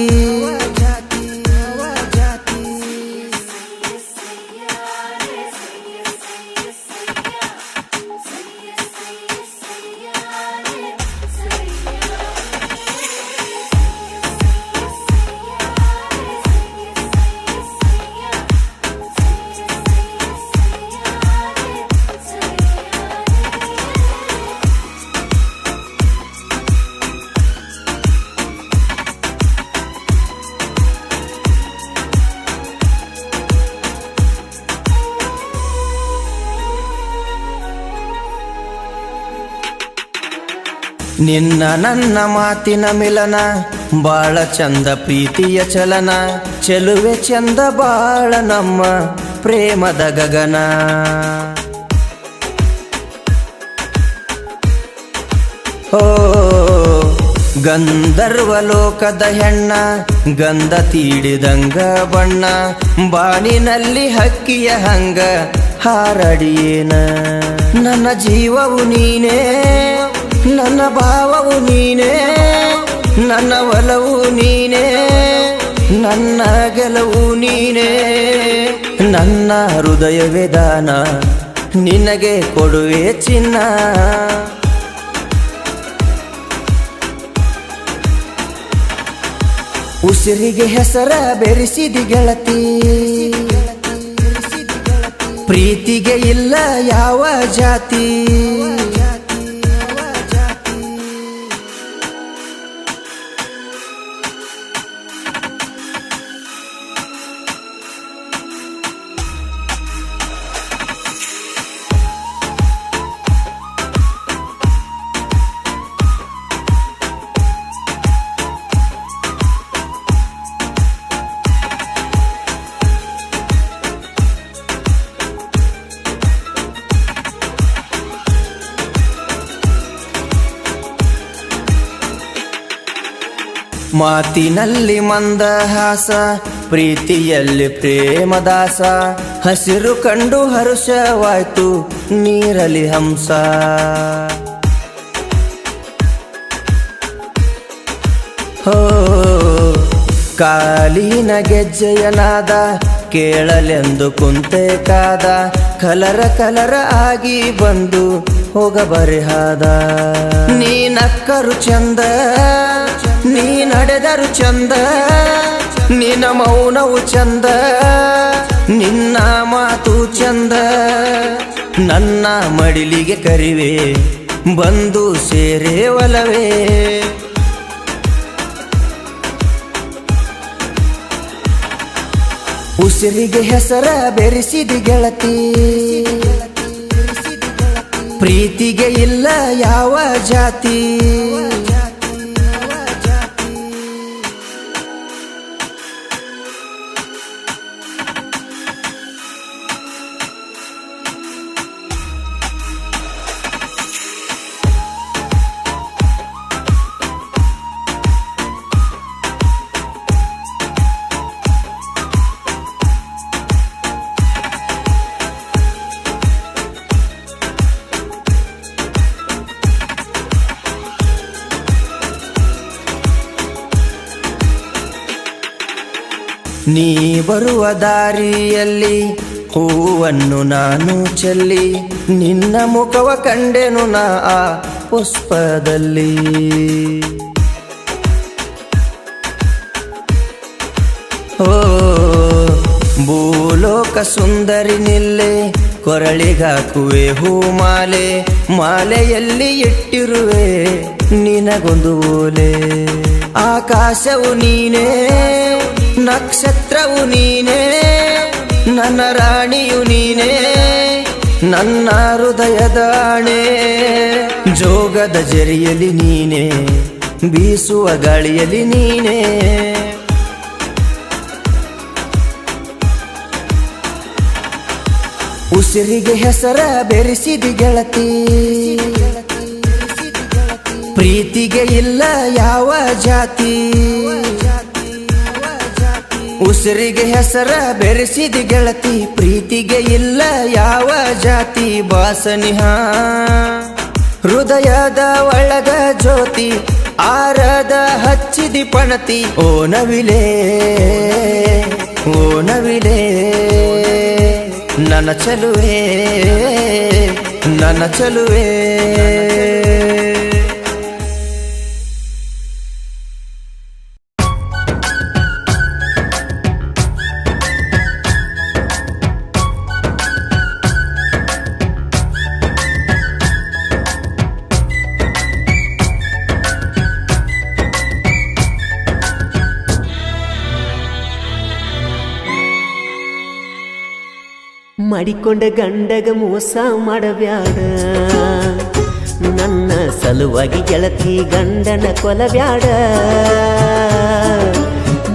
ನಿನ್ನ ನನ್ನ ಮಾತಿನ ಮಿಲನ ಬಾಳ ಚಂದ ಪ್ರೀತಿಯ ಚಲನ ಚೆಲುವೆ ಚಂದ ಬಾಳ ನಮ್ಮ ಪ್ರೇಮದ ಗಗನ ಓ ಗಂಧರ್ವ ಲೋಕದ ಹೆಣ್ಣ ಗಂಧ ತೀಡಿದಂಗ ಬಣ್ಣ ಬಾನಿನಲ್ಲಿ ಹಕ್ಕಿಯ ಹಂಗ ಹಾರಡಿಯೇನ ನನ್ನ ಜೀವವು ನೀನೇ ನನ್ನ ಭಾವವು ನೀನೇ ನನ್ನ ಒಲವು ನೀನೇ ನನ್ನ ಗೆಲುವು ನೀನೇ ನನ್ನ ಹೃದಯವೇ ದಾನ ನಿನಗೆ ಕೊಡುವೆ ಚಿನ್ನ ಉಸಿರಿಗೆ ಹೆಸರ ಬೆರೆಸಿದಿ ಗೆಳತಿ ಪ್ರೀತಿಗೆ ಇಲ್ಲ ಯಾವ ಜಾತಿ. ಮಾತಿನಲ್ಲಿ ಮಂದಹಾಸ, ಪ್ರೀತಿಯಲ್ಲಿ ಪ್ರೇಮದಾಸ, ಹಸಿರು ಕಂಡು ಹರುಷವಾಯ್ತು ನೀರಲಿ ಹಂಸ. ಹೋ ಕಾಲಿನ ಗೆಜ್ಜೆಯನಾದ ಕೇಳಲೆಂದು ಕುಂತೆ ಕಾದ, ಕಲರ ಕಲರ ಆಗಿ ಬಂದು ಹೋಗಬರಿಹಾದ. ನೀ ನಕ್ಕರು ಚಂದ, ನೀ ನಡೆದರು ಚಂದ, ನಿನ್ನ ಮೌನವು ಚಂದ, ನಿನ್ನ ಮಾತು ಚಂದ. ನನ್ನ ಮಡಿಲಿಗೆ ಕರಿವೆ ಬಂದು ಸೇರೆ ಒಲವೇ. ಉಸಿರಿಗೆ ಹೆಸರ ಬೆರೆಸಿದಿ ಗೆಳತಿ, ಪ್ರೀತಿಗೆ ಇಲ್ಲ ಯಾವ ಜಾತಿ. ನೀ ಬರುವ ದಾರಿಯಲ್ಲಿ ಹೂವನ್ನು ನಾನು ಚೆಲ್ಲಿ, ನಿನ್ನ ಮುಖವ ಕಂಡೆನು ನಾ ಆ ಪುಷ್ಪದಲ್ಲಿ. ಓ ಭೂಲೋಕ ಸುಂದರಿ ನಿಲ್ಲೆ, ಕೊರಳಿಗಾಕುವೆ ಹೂಮಾಲೆ, ಮಾಲೆಯಲ್ಲಿ ಇಟ್ಟಿರುವೆ ನಿನಗೊಂದು ಓಲೆ. ಆಕಾಶವು ನೀನೇ, ನಕ್ಷತ್ರವು ನೀನೇ, ನನ್ನ ರಾಣಿಯು ನೀನೇ, ನನ್ನ ಹೃದಯದ ಆಣೆ. ಜೋಗದ ಜರಿಯಲಿ ನೀನೇ, ಬೀಸುವ ಗಾಳಿಯಲ್ಲಿ ನೀನೇ. ಉಸಿರಿಗೆ ಹೆಸರ ಬೆರೆಸಿದಿ ಗೆಳತಿ, ಪ್ರೀತಿಗೆ ಇಲ್ಲ ಯಾವ ಜಾತಿ. ಉಸಿರಿಗೆ ಹೆಸರ ಬೆರೆಸಿದಿ ಗೆಳತಿ, ಪ್ರೀತಿಗೆ ಇಲ್ಲ ಯಾವ ಜಾತಿ. ಬಾಸನಿಹ ಹೃದಯದ ಒಳಗ ಜ್ಯೋತಿ, ಆರದ ಹಚ್ಚಿದಿ ಪಣತಿ. ಓ ನವಿಲೆ, ಓ ನವಿಲೆ, ನನ್ನ ಚಲುವೆ, ನನ್ನ ಚಲುವೆ. ಮಾಡಿಕೊಂಡ ಗಂಡಗ ಮೋಸ ಮಾಡಬ್ಯಾಡ, ನನ್ನ ಸಲುವಾಗಿ ಗೆಳತಿ ಗಂಡನ ಕೊಲಬ್ಯಾಡ.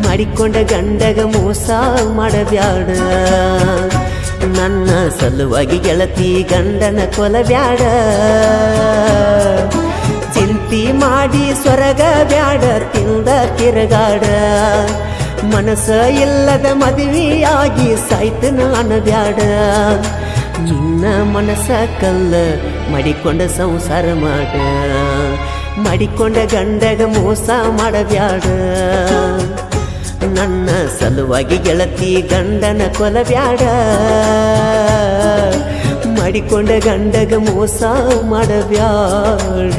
ಮಾಡಿಕೊಂಡ ಗಂಡಗ ಮೋಸ ಮಾಡಬ್ಯಾಡ, ನನ್ನ ಸಲುವಾಗಿ ಗೆಳತಿ ಗಂಡನ ಕೊಲಬ್ಯಾಡ. ಚಿಂತಿ ಮಾಡಿ ಸ್ವರ್ಗ ಬ್ಯಾಡ, ತಿಂದ ತಿರುಗಾಡ. ಮನಸ್ಸ ಇಲ್ಲದ ಮದುವೆಯಾಗಿ ಸಾಯ್ತನ ಅನ್ನಬ್ಯಾಡ. ನಿನ್ನ ಮನಸ್ಸ ಕಲ್ಲ ಮಾಡಿಕೊಂಡ ಸಂಸಾರ ಮಾಡ, ಮಾಡಿಕೊಂಡ ಗಂಡಗ ಮೋಸ ಮಾಡಬ್ಯಾಡ. ನನ್ನ ಸಲುವಾಗಿ ಗೆಳತಿ ಗಂಡನ ಕೊಲಬ್ಯಾಡ, ಮಾಡಿಕೊಂಡ ಗಂಡಗ ಮೋಸ ಮಾಡಬ್ಯಾಡ.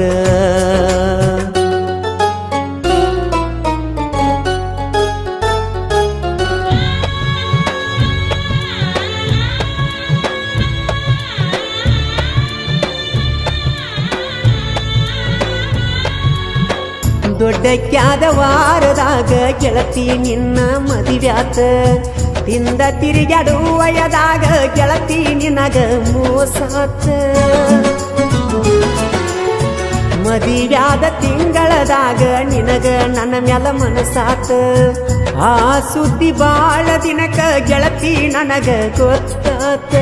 ದೊಡ್ಡಕ್ಯಾದ ವಾರದಾಗ ಗೆಳತಿ ನಿನ್ನ ಮದುವ್ಯಾತ ತಿಂದ ತಿರುಗಾಡು ವಯದಾಗ ಗೆಳತಿ ನಿನಗ ಮೋಸಾತ ಮದುವ್ಯಾದ ತಿಂಗಳದಾಗ ನಿನಗ ನನ್ನ ಮ್ಯಾಲ ಮನಸಾತ ಆ ಸುದ್ದಿ ಬಾಳ ದಿನಕ ಗೆಳತಿ ನನಗ ಗೊತ್ತಾತ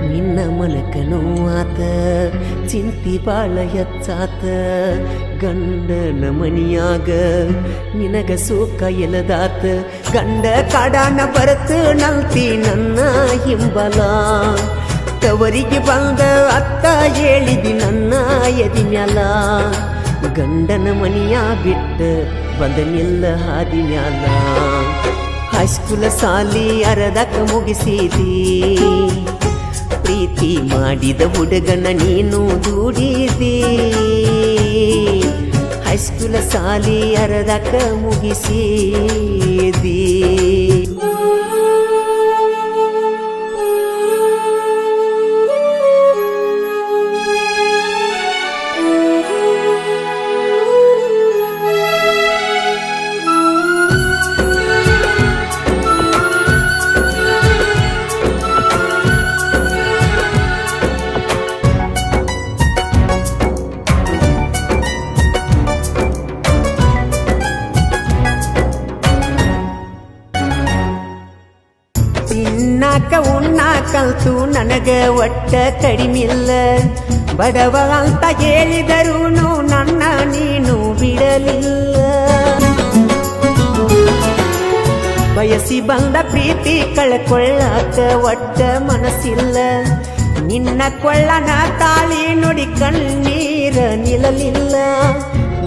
ನಿನ್ನ ಮನಕ ನೋವಾತ ಚಿಂತಿ ಬಾಳ ಹೆಚ್ಚಾತ ಗಂಡನ ಮನಿಯಾಗ ನಿನಗ ಸುಖ ಎಲದಾತ ಗಂಡ ಕಾಡಾನ ಬರತ ನಲ್ತಿ ನನ್ನ ಹಿಂಬಲ ತವರಿಗೆ ಬಂದ ಅತ್ತ ಹೇಳಿದಿ ನನ್ನ ಎದಿ ಮ್ಯಾಲ ಗಂಡನ ಮನಿಯ ಬಿಟ್ಟ ಬಂದ ನಿಲ್ಲ ಹಾದಿ ಮ್ಯಾಲ ಹೈಸ್ಕೂಲ ಸಾಲಿ ಅರದಕ ಮುಗಿಸಿದಿ ಪ್ರೀತಿ ಮಾಡಿದ ಹುಡುಗನ ನೀನು ದೂಡಿದಿ ಹೈಸ್ಕೂಲ ಸಾಲಿ ಅರದಕ ಮುಗಿಸಿದಿ ತಿನ್ನಾಕ ಉಣ್ಣಾಕಲ್ತು ನನಗ ಒಟ್ಟ ಕಡಿಮಿಲ್ಲ ಬಡವ ಅಂತ ಹೇಳಿದರೂನು ನನ್ನ ನೀನು ಬಿಡಲಿಲ್ಲ ಬಯಸಿ ಬಂದ ಪ್ರೀತಿ ಕಳ್ಕೊಳ್ಳಾಕ ಒಟ್ಟ ಮನಸ್ಸಿಲ್ಲ ನಿನ್ನ ಕೊಳ್ಳನ ತಾಳಿ ನುಡಿ ಕಣ್ಣೀರ ನಿಲ್ಲಲಿಲ್ಲ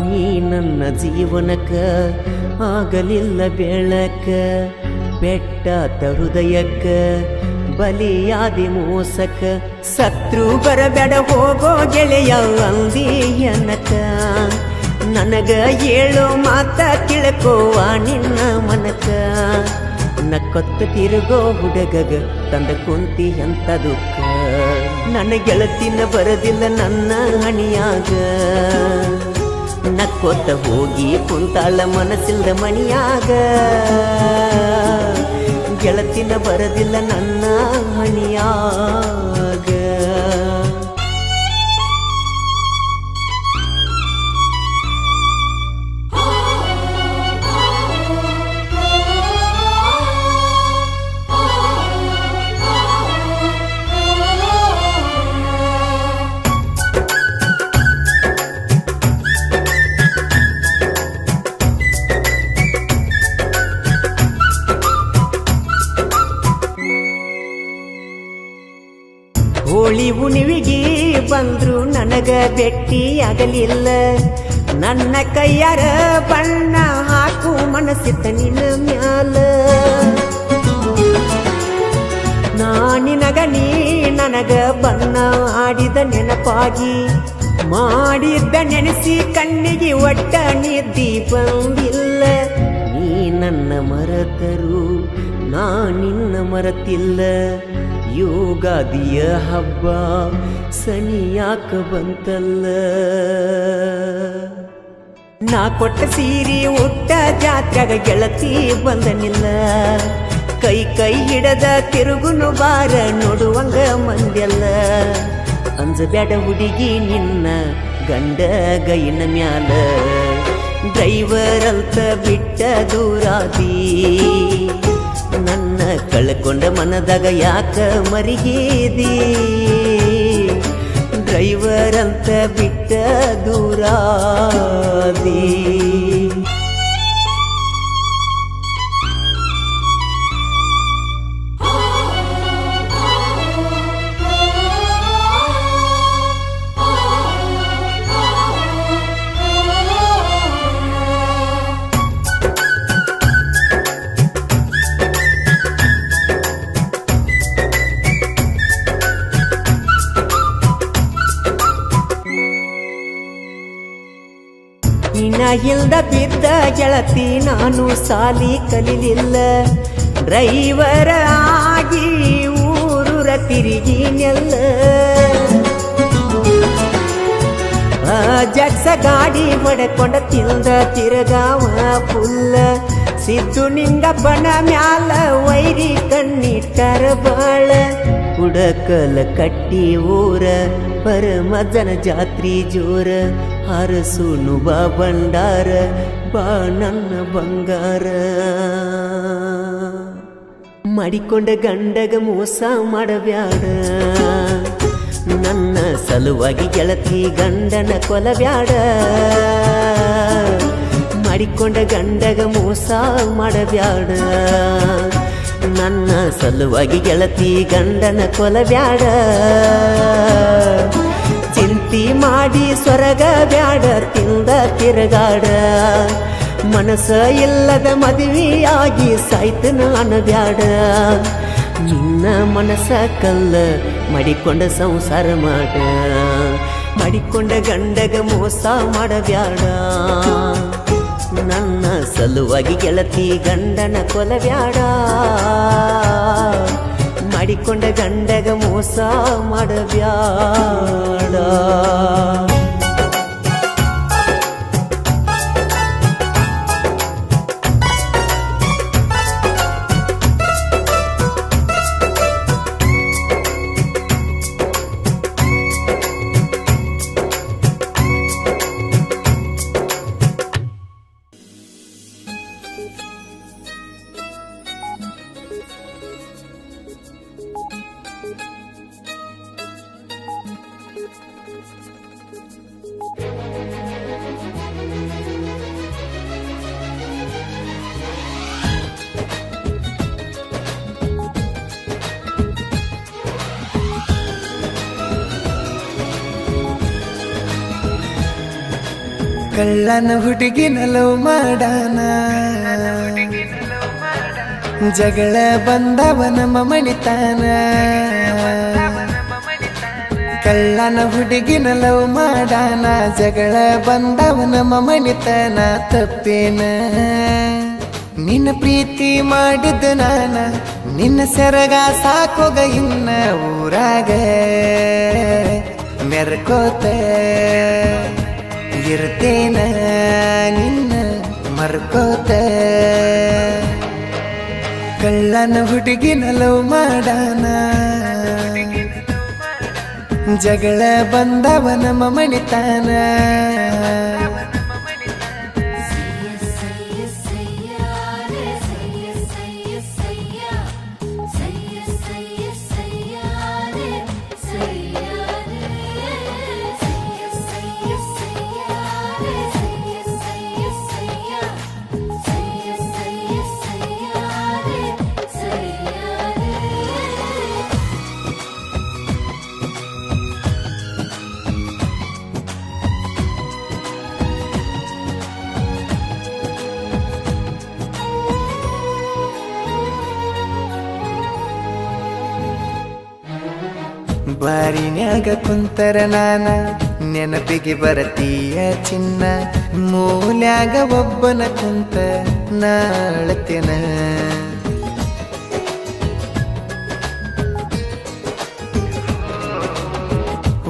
ನೀ ನನ್ನ ಜೀವನಕ ಆಗಲಿಲ್ಲ ಬೆಳಕ ಬೆಟ್ಟಾತ ಹೃದಯಕ್ಕ ಬಲಿಯಾದಿ ಮೋಸಕ ಸತ್ರು ಬರಬೇಡ ಹೋಗೋ ಗೆಳೆಯ ಅಂದಿ ಎನ್ನಕ ನನಗ ಹೇಳೋ ಮಾತ ತಿಳ್ಕೋವ ನಿನ್ನ ಮನಕ ನಕ್ಕೊತ್ತ ತಿರುಗೋ ಹುಡುಗಗ ತಂದ ಕುಂತಿ ಎಂತ ದುಃಖ ನನ್ನ ಗೆಳತಿನ ಬರದಿಲ್ಲ ನನ್ನ ಹಣಿಯಾಗ ನಕ್ಕೊತ್ತ ಹೋಗಿ ಕುಂತಾಳ ಮನಸ್ಸಿಲ್ದ ಮಣಿಯಾಗ ಗೆಳತಿನ ಬರದಿಲ್ಲ ನನ್ನ ಹಣಿಯಾಗ ಹೋಳಿ ಹುಣ್ಣಿವಿಗೆ ಬಂದ್ರು ನನಗ ಭೇಟಿ ಆಗಲಿಲ್ಲ ನನ್ನ ಕೈಯಾರ ಬಣ್ಣ ಹಾಕು ಮನಸ್ಸಿತ್ತ ನಿನ್ನ ಮ್ಯಾಲ ನಾ ನಿನಗ ನೀ ನನಗ ಬಣ್ಣ ಆಡಿದ ನೆನಪಾಗಿ ಮಾಡಿದ್ದ ನೆನೆಸಿ ಕಣ್ಣಿಗೆ ಒಟ್ಟ ನಿದ್ದಿ ಬಂದಿಲ್ಲ ನೀ ನನ್ನ ಮರೆತರು ನಾ ನಿನ್ನ ಮರೆತಿಲ್ಲ ಯೋಗಾದಿಯ ಹಬ್ಬ ಸನಿಯಾಕ ಬಂತಲ್ಲ ನಾ ಕೊಟ್ಟ ಸೀರೆ ಉಟ್ಟ ಜಾತ್ರೆಗ ಗೆಳತಿ ಬಂದನಿಲ್ಲ ಕೈ ಕೈ ಹಿಡದ ತಿರುಗುನು ಬಾರ ನೋಡುವಂಗ ಮಂದ್ಯಲ್ಲ ಅಂಜಬ್ಯಾಡ ಹುಡುಗಿ ನಿನ್ನ ಗಂಡ ಗೈನ ಮ್ಯಾಲ ಡ್ರೈವರ್ ಅಂತ ಬಿಟ್ಟ ದೂರಾದಿ ನನ್ನ ಕಳ್ಕೊಂಡ ಮನದಾಗ ಯಾಕ ಮರಿಗೇದಿ ಡ್ರೈವರ್ ಅಂತ ಬಿಟ್ಟ ದೂರಾದಿ ನಿನ್ನ ಇಲ್ದ ಬಿದ್ದ ಗೆಳತಿ ನಾನು ಸಾಲಿ ಕಲಿಲಿಲ್ಲ ಡ್ರೈವರ್ ಆಗಿ ಊರೂರ ತಿರುಗಿನೆಲ್ಲ ಜಡ್ಸ ಗಾಡಿ ಹೊಡೆಕೊಂಡ ತಿಂದ ತಿರುಗಾವ ಪುಲ್ಲ ಸಿದ್ದು ನಿಂಗಪ್ಪನ ಮ್ಯಾಲ ವೈರಿ ಕಣ್ಣಿಟ್ಟರ ಬಾಳ ಹುಡಕಲ ಕಟ್ಟಿ ಊರ ಪರಮಜನ ಜಾತ್ರಿ ಜೋರ ಹರಸುನು ಬಾ ಬಂಡಾರ ಬಾ ನನ್ನ ಬಂಗಾರ ಮಾಡಿಕೊಂಡ ಗಂಡಗ ಮೋಸ ಮಾಡಬ್ಯಾಡ ನನ್ನ ಸಲುವಾಗಿ ಗೆಳತಿ ಗಂಡನ ಕೊಲಬ್ಯಾಡ ಮಾಡಿಕೊಂಡ ಗಂಡಗ ಮೋಸ ಮಾಡಬ್ಯಾಡ ನನ್ನ ಸಲುವಾಗಿ ಗೆಳತಿ ಗಂಡನ ಕೊಲಬ್ಯಾಡ ಚಿಂತಿ ಮಾಡಿ ಸ್ವರ್ಗ ಬ್ಯಾಡ ತಿಂದ ತಿರುಗಾಡ ಮನಸ್ಸ ಇಲ್ಲದ ಮದುವೆಯಾಗಿ ಸಾಯ್ತು ನಾನು ಬ್ಯಾಡ ನಿನ್ನ ಮನಸ್ಸ ಕಲ್ಲ ಮಾಡಿಕೊಂಡ ಸಂಸಾರ ಮಾಡ ಮಾಡಿಕೊಂಡ ಗಂಡಗ ಮೋಸ ಮಾಡಬ್ಯಾಡ ನನ್ನ ಸಲುವಾಗಿ ಗೆಳತಿ ಗಂಡನ ಕೊಲಬ್ಯಾಡ ಮಾಡಿಕೊಂಡ ಗಂಡಗ ಮೋಸ ಮಾಡಬ್ಯಾಡ ಕಳ್ಳನ ಹುಡುಗಿನ ಲವ್ ಮಾಡಾನ ಜಗಳ ಬಂದವ ನಮ್ಮ ಮಣಿತಾನ ಕಳ್ಳನ ಹುಡುಗಿನ ಲವ್ ಮಾಡಾನ ಜಗಳ ಬಂದವ ನಮ್ಮ ಮಣಿತಾನ ತಪ್ಪೇನ ನಿನ್ನ ಪ್ರೀತಿ ಮಾಡಿದ ನಾನ ನಿನ್ನ ಸೆರಗ ಸಾಕೋಗ ಇನ್ನ ಊರಾಗ ಮೆರ್ಕೋತ ಇರ್ತೇನ ನಿನ್ನ ಮರ್ಕೋತ ಕಳ್ಳನ ಹುಡುಗಿನ ಲವ್ ಮಾಡಾನ ಜಗಳ ಬಂದವ ನಮ್ಮ ಮಣಿತಾನ ಬಾರಿನ್ಯಾಗ ಕುಂತರ ನಾನ ನೆನಪಿಗೆ ಬರತೀಯ ಚಿನ್ನ ಮೂಲ್ಯಾಗ ಒಬ್ಬನ ಕುಂತ ನಾಳತೆನ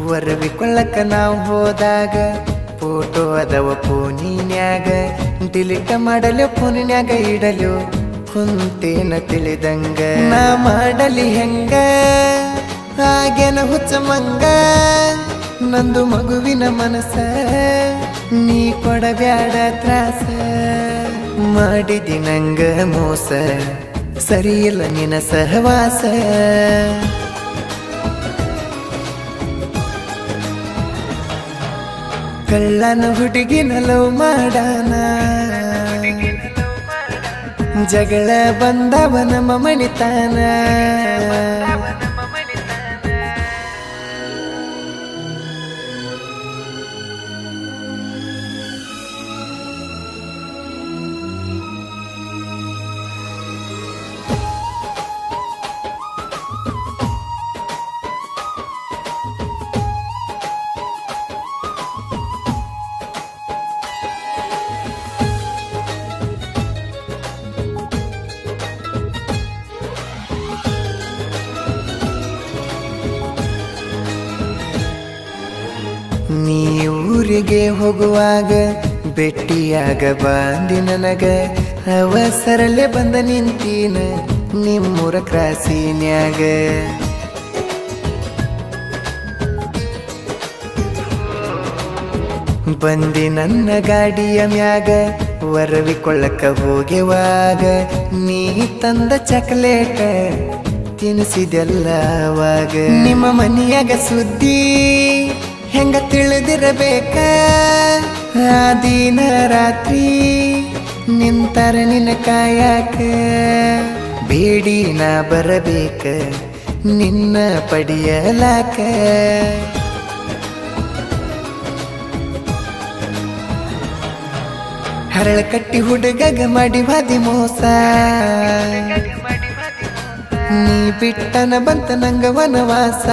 ವರವಿಕೊಳ್ಳಕ ನಾವು ಹೋದಾಗ ಫೋಟೋ ಅದವ ಫೋನಿನ್ಯಾಗ ಡಿಲೀಟ್ ಮಾಡಲು ಫೋನಿನ್ಯಾಗ ಇಡಲು ಕುಂತೇನ ತಿಳಿದಂಗ ನಾ ಮಾಡಲಿ ಹೆಂಗ ಹಾಗೇನ ಹುಚ್ಚ ಮಂಗ ನಂದು ಮಗುವಿನ ಮನಸ್ಸ ನೀ ಕೊಡಬ್ಯಾಡ ತ್ರಾಸ ಮಾಡಿದಿ ನಂಗ ಮೋಸ ಸರಿಯಿಲ್ಲ ನಿನ್ನ ಸಹವಾಸ ಕಳ್ಳನ ಹುಡುಗಿನ ಲವ್ ಮಾಡಾನ ಜಗಳ ಬಂದವ ನಮ್ಮ ಮಣಿತಾನ ಊರಿಗೆ ಹೋಗುವಾಗ ಭೇಟಿಯಾಗ ಬಂದಿ ನನಗ ಅವಸರಲ್ಲೇ ಬಂದ ನಿಂತೀನ ನಿಮ್ಮೂರ ಕ್ರಾಸಿನ್ಯಾಗ ಬಂದಿ ನನ್ನ ಗಾಡಿಯ ಮ್ಯಾಗ ವರವಿಕೊಳ್ಳಕ ಹೋಗೆವಾಗ ನೀ ತಂದ ಚಾಕ್ಲೇಟ ತಿನಿಸಿದೆಲ್ಲ ಅವಾಗ ನಿಮ್ಮ ಮನೆಯಾಗ ಸುದ್ದಿ ಹೆಂಗ ತಿಳಿದಿರಬೇಕ ಆ ದಿನ ರಾತ್ರಿ ನಿಂತರ ನಿನ್ನ ಕಾಯಕ ಬೇಡಿ ನಾ ಬರಬೇಕ ನಿನ್ನ ಪಡಿಯಲಾಕ ಹರಳ ಕಟ್ಟಿ ಹುಡುಗಗ ಮಾಡಿ ಬಾದಿ ಮೋಸ ನೀ ಬಿಟ್ಟನ ಬಂತ ನಂಗ ವನವಾಸ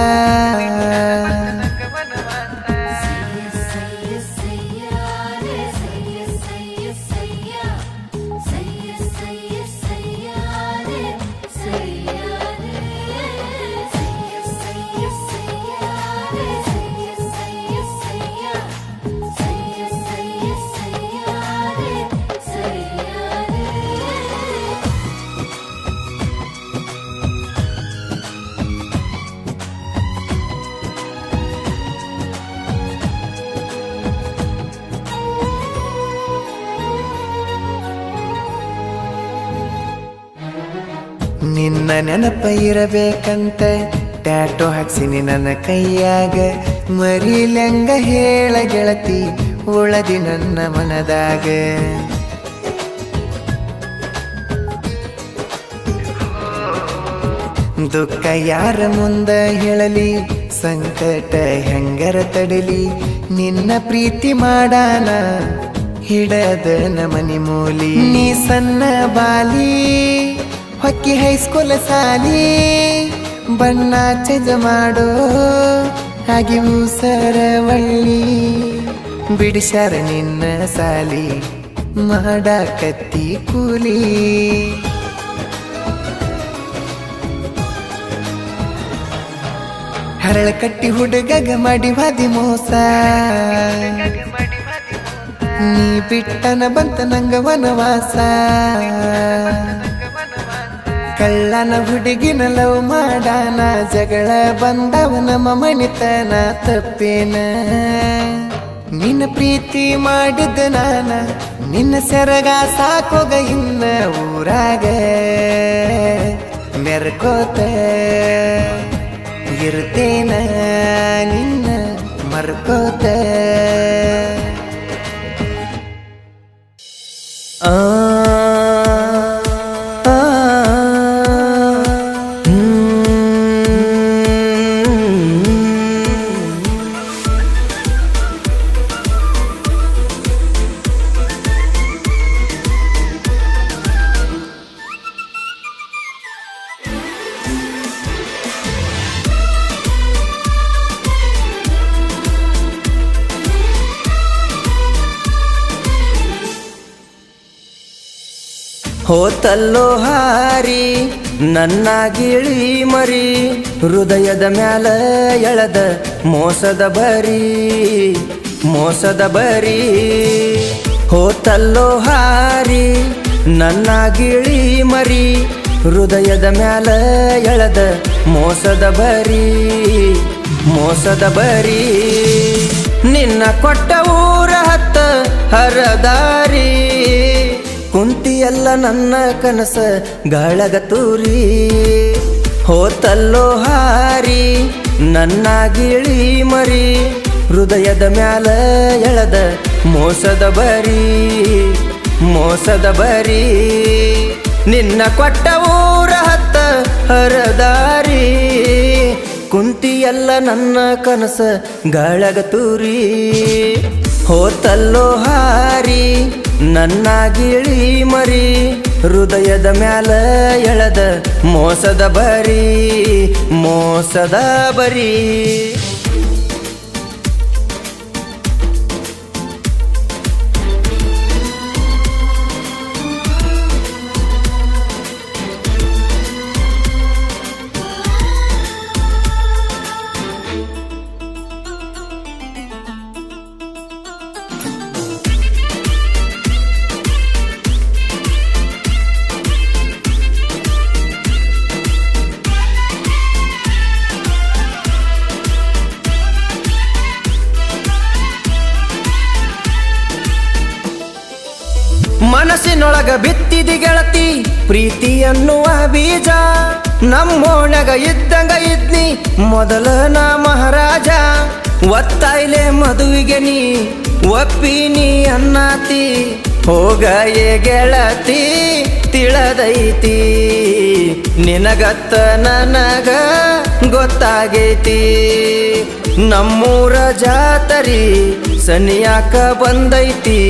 ನಿನ್ನ ನೆನಪ ಇರಬೇಕಂತ ಟ್ಯಾಟೋ ಹಾಕ್ಸಿನಿ ನನ್ನ ಕೈಯಾಗ ಮರಿಲೆಂಗ ಹೇಳ ಗೆಳತಿ ಉಳದಿ ನನ್ನ ಮನದಾಗ ದುಃಖ ಯಾರ ಮುಂದ ಹೇಳಲಿ ಸಂಕಟ ಹೆಂಗರ ತಡಲಿ ನಿನ್ನ ಪ್ರೀತಿ ಮಾಡಾನ ಹಿಡದ ನಮನಿ ಮೂಲಿ ನೀ ಸಣ್ಣ ಬಾಲಿ ಹೊಕ್ಕಿ ಹೈಸ್ಕೂಲ್ ಸಾಲಿ ಬಣ್ಣ ಚೇಂಜ್ ಮಾಡೋ ಹಾಗೆ ಸರವಳ್ಳಿ ಬಿಡಿಸ್ಯಾರ ನಿನ್ನ ಸಾಲಿ ಮಾಡಾಕತ್ತಿ ಕೂಲಿ ಹರಳ ಕಟ್ಟಿ ಹುಡುಗಗ ಮಾಡಿ ಬಾದಿ ಮೋಸ ನೀ ಬಿಟ್ಟನ ಬಂತ ನಂಗ ವನವಾಸ ಕಳ್ಳನ ಹುಡುಗಿನ ಲವ್ ಮಾಡಾನ ಜಗಳ ಬಂದವ ನಮ್ಮ ಮಣಿತನ ತಪ್ಪೇನ ನಿನ್ನ ಪ್ರೀತಿ ಮಾಡಿದ್ದ ನಾನ ನಿನ್ನ ಸೆರಗ ಸಾಕೋಗ ಇನ್ನ ಊರಾಗ ಮೆರ್ಕೋತ ಇರ್ತೇನ ನಿನ್ನ ಮರ್ಕೋತ ಹೋತಲ್ಲೋ ಹಾರಿ ನನ್ನ ಗಿಳಿ ಮರಿ ಹೃದಯದ ಮ್ಯಾಲ ಎಳದ ಮೋಸದ ಬರಿ ಹೋತಲ್ಲೋ ಹಾರಿ ನನ್ನ ಗಿಳಿ ಮರಿ ಹೃದಯದ ಮ್ಯಾಲ ಎಳದ ಮೋಸದ ಬರಿ ನಿನ್ನ ಕೊಟ್ಟ ಊರ ಹತ್ತ ಹರದಾರಿ ಕುಂತಿಯಲ್ಲ ನನ್ನ ಕನಸ ಗಾಳಗ ತೂರಿ ಹೋತಲ್ಲೋ ಹಾರಿ ನನ್ನ ಗಿಳಿ ಮರಿ ಹೃದಯದ ಮ್ಯಾಲ ಎಳದ ಮೋಸದ ಬರಿ ನಿನ್ನ ಕೊಟ್ಟ ಊರ ಹತ್ತ ಹರದಾರಿ ಕುಂತಿಯಲ್ಲ ನನ್ನ ಕನಸ ಗಾಳಗ ತೂರಿ ಹೋತಲ್ಲೋ ಹಾರಿ ನನ್ನ ಗಿಳಿ ಮರಿ ಹೃದಯದ ಮ್ಯಾಲ ಎಳದ ಮೋಸದ ಬರಿ ಮನಸ್ಸಿನೊಳಗ ಬಿತ್ತಿದಿ ಗೆಳತಿ ಪ್ರೀತಿ ಎನ್ನುವ ಬೀಜ ನಮ್ಮೋಣಗ ಇದ್ದಂಗ ಇದ್ನಿ ಮೊದಲ ನಾ ಮಹಾರಾಜ ಒತ್ತಾಯ್ಲೆ ಮದುವಿಗೆ ನೀ ಒಪ್ಪಿನಿ ಅನ್ನಾತಿ ಹೋಗ ಏ ಗೆಳತಿ ತಿಳದೈತಿ ನಿನಗತ್ತ ನನಗ ಗೊತ್ತಾಗೈತಿ ನಮ್ಮೂರ ಜಾತರಿ ಸನಿಯಾಕ ಬಂದೈತಿ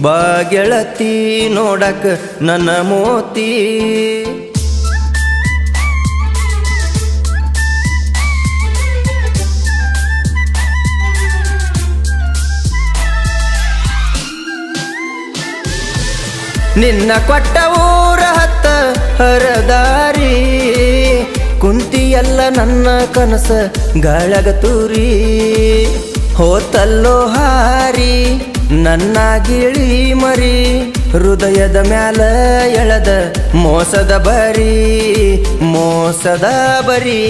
ಬಾ ಗೆಳತಿ ನೋಡಕ ನನ್ನ ಮೋತಿ ನಿನ್ನ ಕೊಟ್ಟ ಊರ ಹತ್ತ ಹರದಾರಿ ಕುಂತಿಯಲ್ಲ ನನ್ನ ಕನಸ ಗಾಳಗ ತೂರಿ ಹೋತಲ್ಲೋ ಹಾರಿ ನನ್ನ ಗಿಳಿ ಮರಿ ಹೃದಯದ ಮ್ಯಾಲ ಎಳದ ಮೋಸದ ಬರಿ ಮೋಸದ ಬರಿ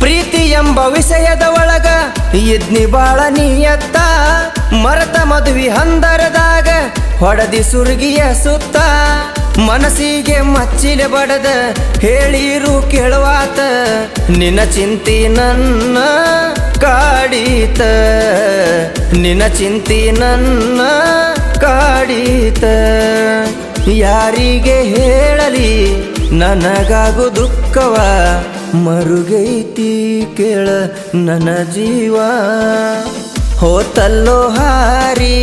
ಪ್ರೀತಿ ಎಂಬ ವಿಷಯದ ಒಳಗ ಇದ್ನಿ ಬಾಳ ನೀಯತ್ತ ಮರತ ಮದುವೆ ಹಂದರದಾಗ ಹೊಡೆದಿ ಸುರುಗಿಯ ಸುತ್ತ ಮನಸ್ಸಿಗೆ ಮಚ್ಚಿಲೆ ಬಡದ ಹೇಳಿರು ಕೇಳುವಾತ ನಿನ್ನ ಚಿಂತಿ ನನ್ನ ಕಾಡೀತ ನಿನ್ನ ಚಿಂತಿ ನನ್ನ ಕಾಡೀತ ಯಾರಿಗೆ ಹೇಳಲಿ ನನಗಾಗು ದುಃಖವ ಮರುಗೈತಿ ಕೇಳ ನನ್ನ ಜೀವ ಹೋತಲ್ಲೋ ಹಾರಿ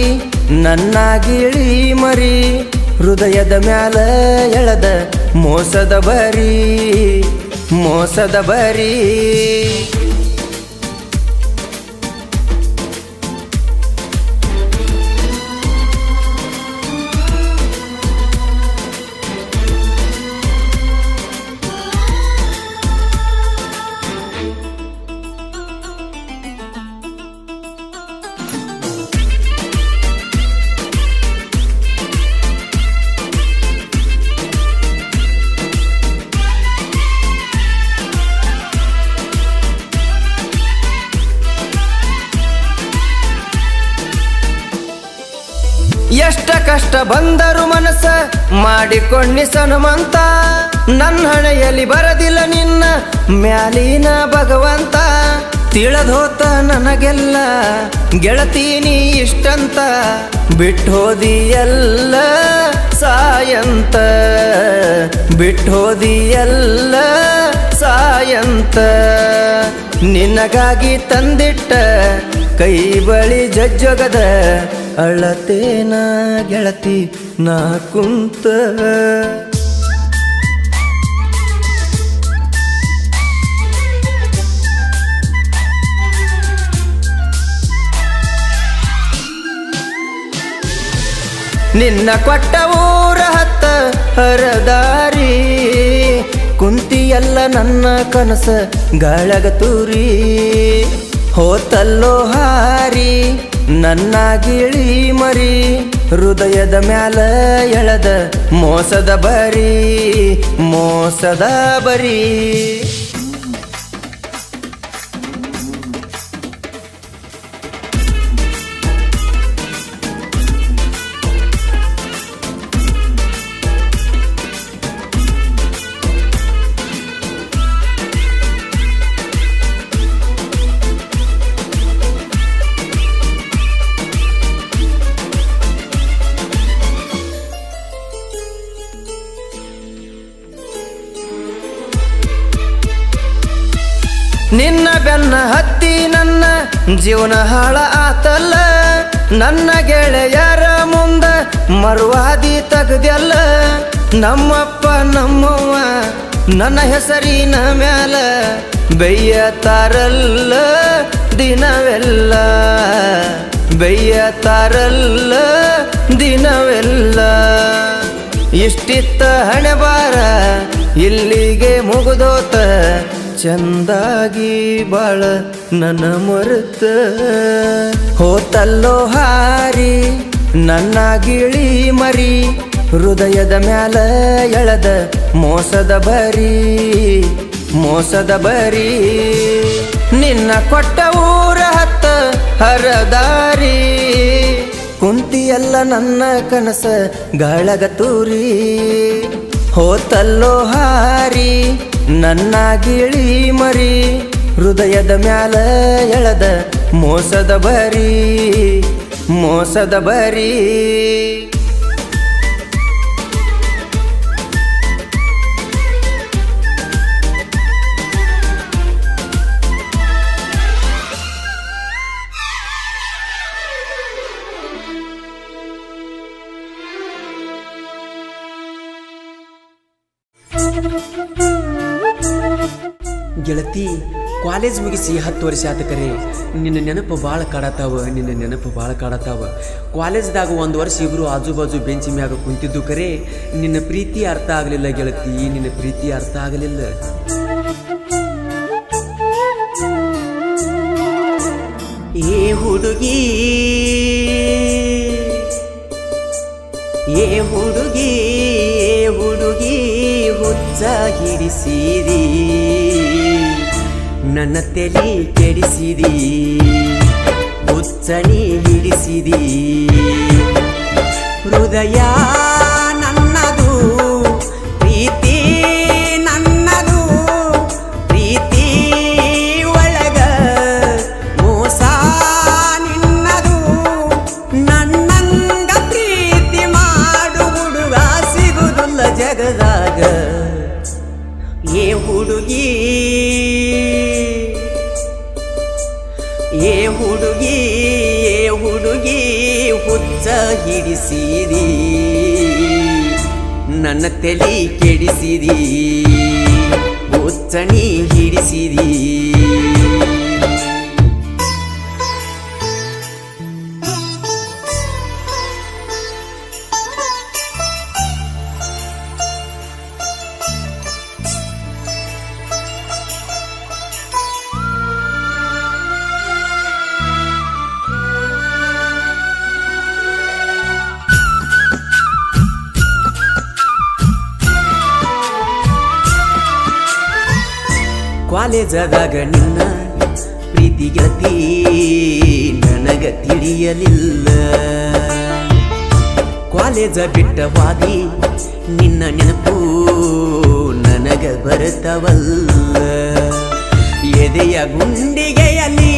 ನನ್ನ ಗಿಳಿ ಮರಿ ಹೃದಯದ ಮ್ಯಾಲ ಎಳದ ಮೋಸದ ಬರಿ ಮೋಸದ ಬರಿ ಎಷ್ಟ ಕಷ್ಟ ಬಂದರು ಮನಸ್ಸ ಮಾಡಿಕೊಂಡಿ ಸನುಮಂತ ನನ್ನ ಹಣೆಯಲ್ಲಿ ಬರದಿಲ್ಲ ನಿನ್ನ ಮ್ಯಾಲಿನ ಭಗವಂತ ತಿಳಿದೋತ ನನಗೆಲ್ಲ ಗೆಳತೀನಿ ಇಷ್ಟಂತ ಬಿಟ್ಟೋದಿ ಎಲ್ಲ ಸಾಯಂತ ಬಿಟ್ಟೋದಿ ಎಲ್ಲ ಸಾಯಂತ ನಿನಗಾಗಿ ತಂದಿಟ್ಟ ಕೈ ಬಳಿ ಜಜ್ಜೊಗದ ಅಳತೇನ ಗೆಳತಿ ನಾ ಕುಂತ ನಿನ್ನ ಕೊಟ್ಟ ಊರ ಹತ್ತ ಹರದಾರಿ ಕುಂತಿಯಲ್ಲ ನನ್ನ ಕನಸ ಗಾಳಗ ತೂರಿ ಹೋತಲ್ಲೋ ಹಾರಿ ನನ್ನ ಗಿಳಿ ಮರಿ ಹೃದಯದ ಮ್ಯಾಲ ಎಳದ ಮೋಸದ ಬರಿ ಮೋಸದ ಬರಿ ನಿನ್ನ ಬೆನ್ನ ಹತ್ತಿ ನನ್ನ ಜೀವನ ಹಾಳ ಆತಲ್ಲ ನನ್ನ ಗೆಳೆಯರ ಮುಂದ ಮರುವಾದಿ ತಗದೆಲ್ಲ ನಮ್ಮಪ್ಪ ನಮ್ಮವ್ವ ನನ್ನ ಹೆಸರಿನ ಮ್ಯಾಲ ಬೈಯತಾರಲ್ಲ ದಿನವೆಲ್ಲ ಬೈಯತಾರಲ್ಲ ದಿನವೆಲ್ಲ ಇಷ್ಟಿತ್ತ ಹಣೆಬಾರ ಇಲ್ಲಿಗೆ ಮುಗಿದೋತ ಚಂದಾಗಿ ಬಾಳ ನನ್ನ ಮರೆತ ಹೋತಲ್ಲೋ ಹಾರಿ ನನ್ನ ಗಿಳಿ ಮರಿ ಹೃದಯದ ಮ್ಯಾಲ ಎಳೆದ ಮೋಸದ ಬರಿ ನಿನ್ನ ಕೊಟ್ಟ ಊರ ಹತ್ತ ಹರದಾರಿ ಕುಂತಿಯಲ್ಲ ನನ್ನ ಕನಸ ಗಾಳಗ ತೂರಿ ಹೋತಲ್ಲೋ ಹಾರಿ ನನ್ನ ಗಿಳಿ ಮರಿ ಹೃದಯದ ಮ್ಯಾಲ ಎಳೆದ ಮೋಸದ ಬರಿ ಗೆಳತಿ ಕಾಲೇಜ್ ಮುಗಿಸಿ 10 ವರ್ಷ ಆತ ಕರೆ ನಿನ್ನ ನೆನಪು ಭಾಳ ಕಾಡತಾವ ಕಾಲೇಜ್ದಾಗ 1 ವರ್ಷ ಇಬ್ರು ಆಜು ಬಾಜು ಬೆಂಚಿ ಮ್ಯಾಗ ಕುಂತಿದ್ದು ಕರೆ ನಿನ್ನ ಪ್ರೀತಿ ಅರ್ಥ ಆಗಲಿಲ್ಲ ಗೆಳತಿ, ನಿನ್ನ ಪ್ರೀತಿ ಅರ್ಥ ಆಗಲಿಲ್ಲ. ಏ ಹುಡುಗಿ ಹುಚ್ಚ ಹಿಡಿಸಿದಿ ನನ್ನ ತಲೆ ಕೆಡಿಸಿದಿ, ಹುಚ್ಚನಿ ಹಿಡಿಸಿದಿ. ಹೃದಯ ನನ್ನದು ಪ್ರೀತಿ ನನ್ನದು, ಪ್ರೀತಿ ಒಳಗ ಮೋಸ ನಿನ್ನದು. ನನ್ನಂಗ ಪ್ರೀತಿ ಮಾಡು ಹುಡುಗ ಸಿಗುವುದಿಲ್ಲ ಜಗದಾಗ. ಏ ಹುಡುಗಿ ಹುಚ್ಚ ಹಿಡಿಸಿದಿ ನನ್ನ ತಲೆ ಕೆಡಿಸಿದಿ, ಹುಚ್ಚನಿ ಹಿಡಿಸಿದಿ. ಕಾಲೇಜದಾಗ ನಿನ್ನ ಪ್ರೀತಿ ಗೆಳತಿ ನನಗ ತಿಳಿಯಲಿಲ್ಲ. ಕಾಲೇಜ ಬಿಟ್ಟವಾದಿ ನಿನ್ನ ನೆನಪು ನನಗ ಬರುತ್ತವಲ್ಲ. ಎದೆಯ ಗುಂಡಿಗೆಯಲ್ಲಿ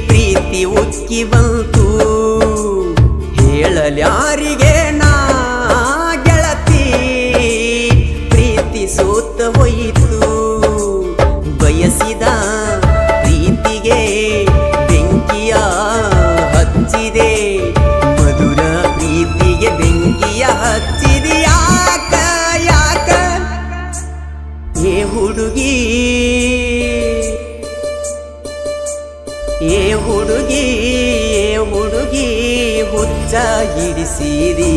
ಪ್ರೀತಿ ಉಕ್ಕಿ ಬಂತು, ಹೇಳಲ್ಯಾರಿಗೆ ನಾ ಗೆಳತಿ ಪ್ರೀತಿ ಸೋತ ಹೋಯಿತು. ಬಯಸಿದ ಪ್ರೀತಿಗೆ ಬೆಂಕಿಯ ಹಚ್ಚಿದೆ, ಮಧುರ ಪ್ರೀತಿಗೆ ಬೆಂಕಿಯ ಹಚ್ಚಿದೆ. ಯಾಕ ಏ ಹುಡುಗಿ ಹುಚ್ಚ ಹಿಡಿಸಿದಿ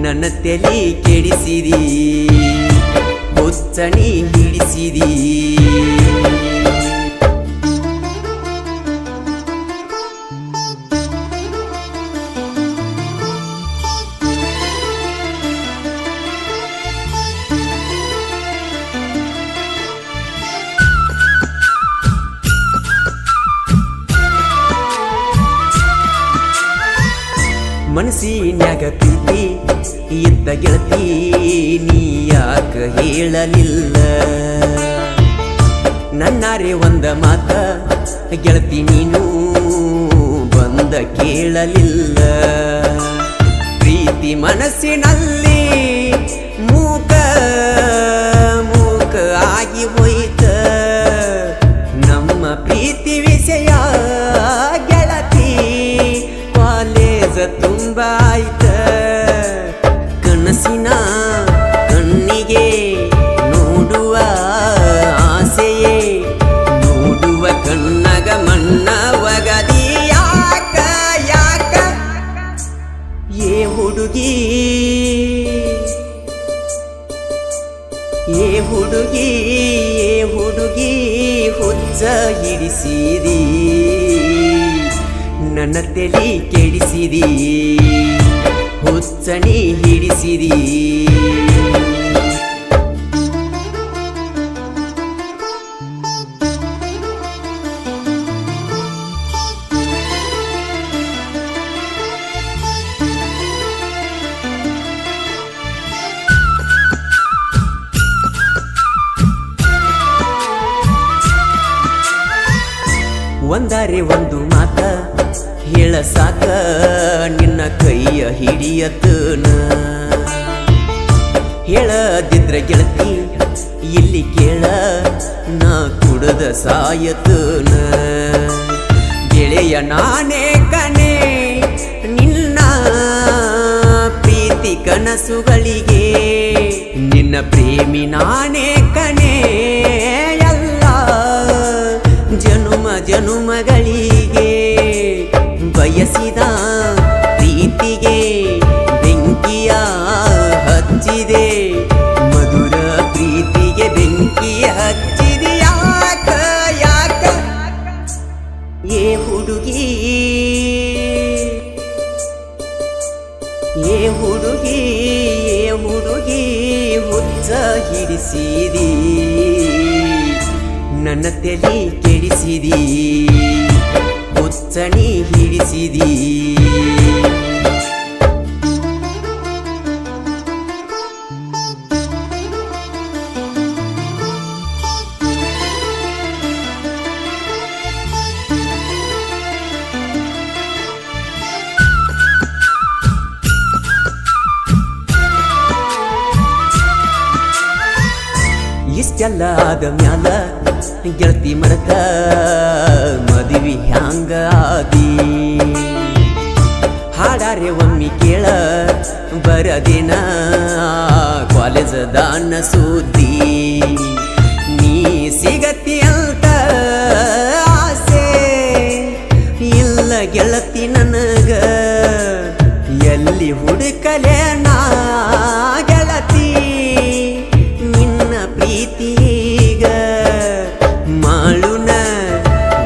ನನ್ನ ತಲೆ ಕೆಡಿಸಿದಿ, ಹುಚ್ಚನಿ ಹಿಡಿಸಿದಿ. ಮನಸ್ಸಿನ್ಯಾಗ ಪ್ರೀತಿ ಇದ್ದ ಗೆಳತಿ ನೀ ಯಾಕ ಹೇಳಲಿಲ್ಲ. ನನ್ನಾರೆ ಒಂದ ಮಾತ ಗೆಳತಿ ನೀನು ಬಂದ ಕೇಳಲಿಲ್ಲ. ಪ್ರೀತಿ ಮನಸ್ಸಿನಲ್ಲಿ ಮೂಕ ಆಗಿ ಹೋಯ್ತ ನಮ್ಮ ಪ್ರೀತಿ ವಿಷಯ ಗೆಳತಿ. ಕಾಲೇಜ ತುಂಬಾಯ್ತ ಕನಸಿನ ಕಣ್ಣಿಗೆ ನೋಡುವ ಆಸೆಯೇ, ನೋಡುವ ಕಣ್ಣಗ ಮಣ್ಣ ಒಗದಿ. ಯಾಕ ಹಿಡಿಸಿದಿ ನನ್ನ ತಲೆ ಕೆಡಿಸಿದಿ ಹುಚ್ಚನಿ ಹಿಡಿಸಿದಿ ಒಂದರೆ ಒಂದು ಮಾತ ಹೇಳ ಸಾಕ ನಿನ್ನ ಕೈಯ ಹಿಡಿಯತನ ಹೇಳದಿದ್ರ ಗೆಳತಿ ಇಲ್ಲಿ ಕೇಳ ನಾ ಕುಡದ ಸಾಯತನ ಗೆಳೆಯ ನಾನೇ ಕಣೆ ನಿನ್ನ ಪ್ರೀತಿ ಕನಸುಗಳಿಗೆ ನಿನ್ನ ಪ್ರೇಮಿ ನಾನೇ ಕಣೆ ಜನುಮಗಳಿಗೆ ಬಯಸಿದ ಪ್ರೀತಿಗೆ ಬೆಂಕಿಯ ಹಚ್ಚಿದೆ ಮಧುರ ಪ್ರೀತಿಗೆ ಬೆಂಕಿಯ ಹಚ್ಚಿದೆ ಯಾಕ ಯಾಕ ಏ ಹುಡುಗಿ ಏ ಹುಡುಗಿ ಏ ಹುಡುಗಿ ಹುಚ್ಚ ಹಿಡಿಸಿದಿ ನನ್ನ ತಲೆ ಕೆಡಿಸಿದಿ ಹುಚ್ಚನಿ ಹಿಡಿಸಿದಿ ಇಷ್ಟೆಲ್ಲ ಆದ ಮ್ಯಾಲ ಗೆಳತಿ ಮರತ ಮದುವೆ ಹ್ಯಾಂಗ ಆದಿ ಹಾಡಾರೆ ಒಮ್ಮಿ ಕೇಳ ಬರದಿನ ಕಾಲೇಜದಾನ ಸುದ್ದಿ ನೀ ಸಿಗತಿ ಅಂತ ಆಸೆ ಇಲ್ಲ ಗೆಳತಿ ನನಗ ಎಲ್ಲಿ ಹುಡುಕಲೆ ನಾ ಗೆಳತಿ ನಿನ್ನ ಪ್ರೀತಿಗ ಮಾಳುನ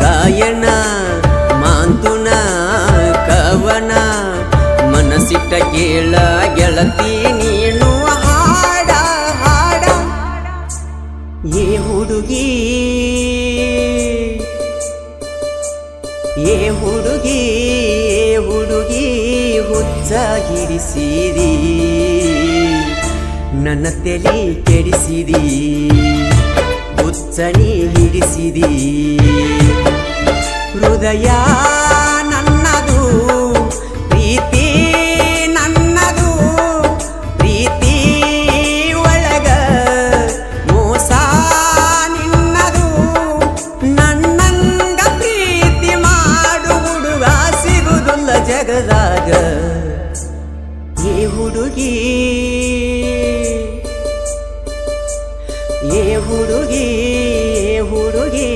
ಗಾಯನ ಮಾಂತುನ ಕವನ ಮನಸ್ಸಿಟ್ಟ ಕೇಳ ಗೆಳತಿ ನೀನು ಹಾಡ ಹಾಡ ಏ ಹುಡುಗಿ ಏ ಹುಡುಗಿ ಏ ಹುಡುಗಿ ಹುಚ್ಚ ಹಿಡಿಸಿದಿ ನನ್ನ ತಲೆ ಕೆಡಿಸಿದಿ ಹುಚ್ಚನಿ ಹಿಡಿಸಿದಿ ಹೃದಯ ನನ್ನದು ಪ್ರೀತಿ ನನ್ನದು ಪ್ರೀತಿ ಒಳಗ ಮೋಸ ನಿನ್ನದು ನನ್ನಂಗ ಪ್ರೀತಿ ಮಾಡು ಹುಡುಗ ಸಿಗುವುದಿಲ್ಲ ಜಗದಾಗ ಏ ಹುಡುಗಿ ಏ ಹುಡುಗಿ ಏ ಹುಡುಗಿ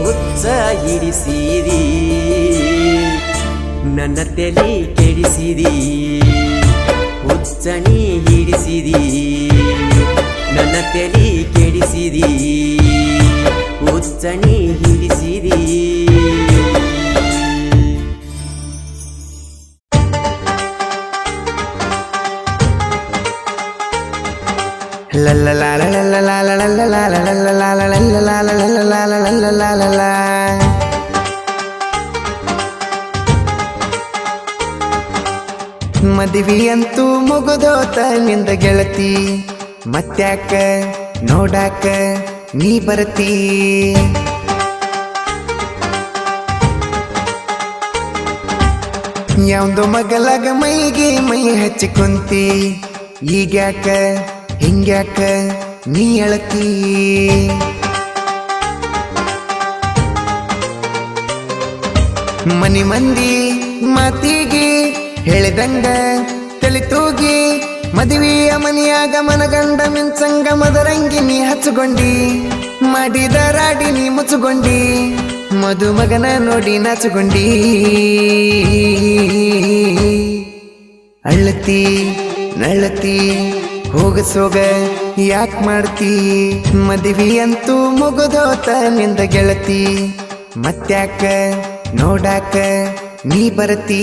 ಹುಚ್ಚ ಹಿಡಿಸಿದಿ ನನ್ನ ತಲೆ ಕೆಡಿಸಿದಿ ಹುಚ್ಚನಿ ಹಿಡಿಸಿದಿ ನನ್ನ ತಲೆ ಕೆಡಿಸಿದಿ ಹುಚ್ಚನಿ ಹಿಡಿಸಿದಿ ಮದುವೆಯಂತೂ ಮುಗಿದೋತ ನಿಂದ ಗೆಳತಿ ಮತ್ತ್ಯಾಕ ನೋಡಾಕ ನೀ ಬರ್ತೀ ಯಾವ್ದೋ ಮಗಲಾಗ ಮೈಗೆ ಮೈ ಹಚ್ಚಿ ಕುಂತಿ ಈಗ್ಯಾಕ ಹಿಂಗ್ಯಾಕ ನೀ ಅಳತಿ ಮನಿ ಮಂದಿ ಮಾತಿಗೆ ಹೇಳಿದಂಗ ತಿಳಿತೂಗಿ ಮದುವೆಯ ಮನಿಯಾಗ ಮನಗಂಡ ಮಿಂಚಂಗ ಮದರಂಗಿ ನೀ ಹಚ್ಚುಗೊಂಡಿ ಮಾಡಿದ ರಾಡಿ ನೀ ಮುಚ್ಚುಗೊಂಡಿ ಮದುಮಗನ ನೋಡಿ ನಾಚುಗೊಂಡಿ ಅಳ್ಳತಿ ನಳ್ಳತಿ ಹೋಗಸೋಗ ಯಾಕ್ ಮಾಡ್ತಿ ಮದುವೆಯಂತೂ ಮುಗಿದೋತ ನಿಂದ ಗೆಳತಿ ಮತ್ತ್ಯಾಕ ನೋಡಾಕ ನೀ ಬರ್ತೀ.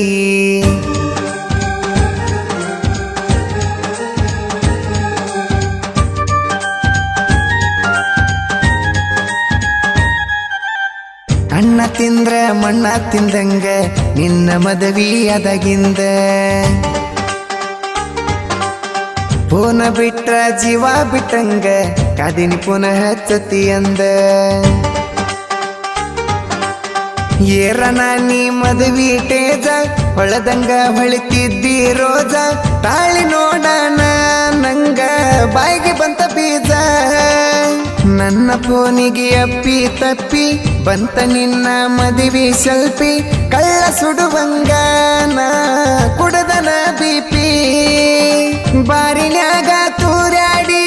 ಅಣ್ಣ ತಿಂದ್ರ ಮಣ್ಣ ತಿಂದಂಗ ನಿನ್ನ ಮದವಿ ಅದಾಗಿಂದ ಪುನ ಬಿಟ್ರ ಜೀವ ಬಿಟ್ಟಂಗ ಕಾದಿನಿ ಪುನಃ ಹಚ್ಚತಿ ಅಂದ. ಏರನ ನೀ ಮದವಿ ಟೇಜ ಹೊಳದಂಗ ಹೊಳಿತಿದ್ದಿ ರೋಜ ತಾಳಿ ನೋಡಣ ನಂಗ ಬಾಯಿಗೆ ಬಂತ ಬೀಜ. ನನ್ನ ಫೋನಿಗೆ ಅಪ್ಪಿ ತಪ್ಪಿ ಬಂತ ನಿನ್ನ ಮದುವೆ ಸೆಲ್ಫಿ ಕಳ್ಳ ಸುಡುವಂಗ ನಾ ಕುಡದನ ಬಿಪಿ ಬಾರಿನ್ಯಾಗ ತೂರಾಡಿ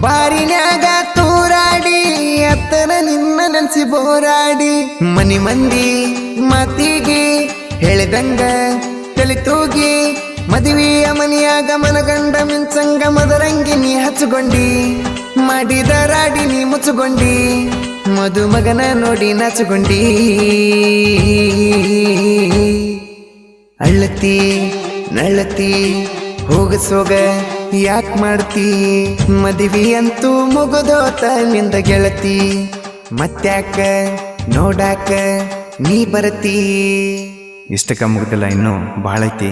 ಬಾರಿನ್ಯಾಗ ತೂರಾಡಿ ಅತ್ತನ ನಿನ್ನ ನೆನ್ಸಿ ಬೋರಾಡಿ. ಮನಿ ಮಂದಿ ಮಾತಿಗೆ ಹೇಳಿದಂಗ ತಲೆ ತೂಗಿ ಮದುವೆಯ ಮನಿಯಾಗ ಮನಗಂಡ ಮಿಂಚಂಗ ಮದರಂಗಿ ನೀ ಹಚ್ಚುಗೊಂಡಿ ಮಾಡಿದ ರಾಡಿ ನೀ ಮುಚ್ಚುಗೊಂಡಿ ಮದುಮಗನ ನೋಡಿ ನಾಚುಗೊಂಡಿ. ಅಳ್ಳತಿ ನಳ್ಳತಿ ಹೋಗಸೋಗ ಯಾಕ್ ಮಾಡ್ತಿ ಮದುವೆ ಅಂತೂ ಮುಗಿದೋತ ನಿಂದ ಗೆಳತಿ. ಮತ್ತ್ಯಾಕ ನೋಡಾಕ ನೀ ಬರ್ತೀ. ಇಷ್ಟಕ್ಕ ಮುಗ್ದಿಲ್ಲ, ಇನ್ನೂ ಭಾಳ ಐತಿ.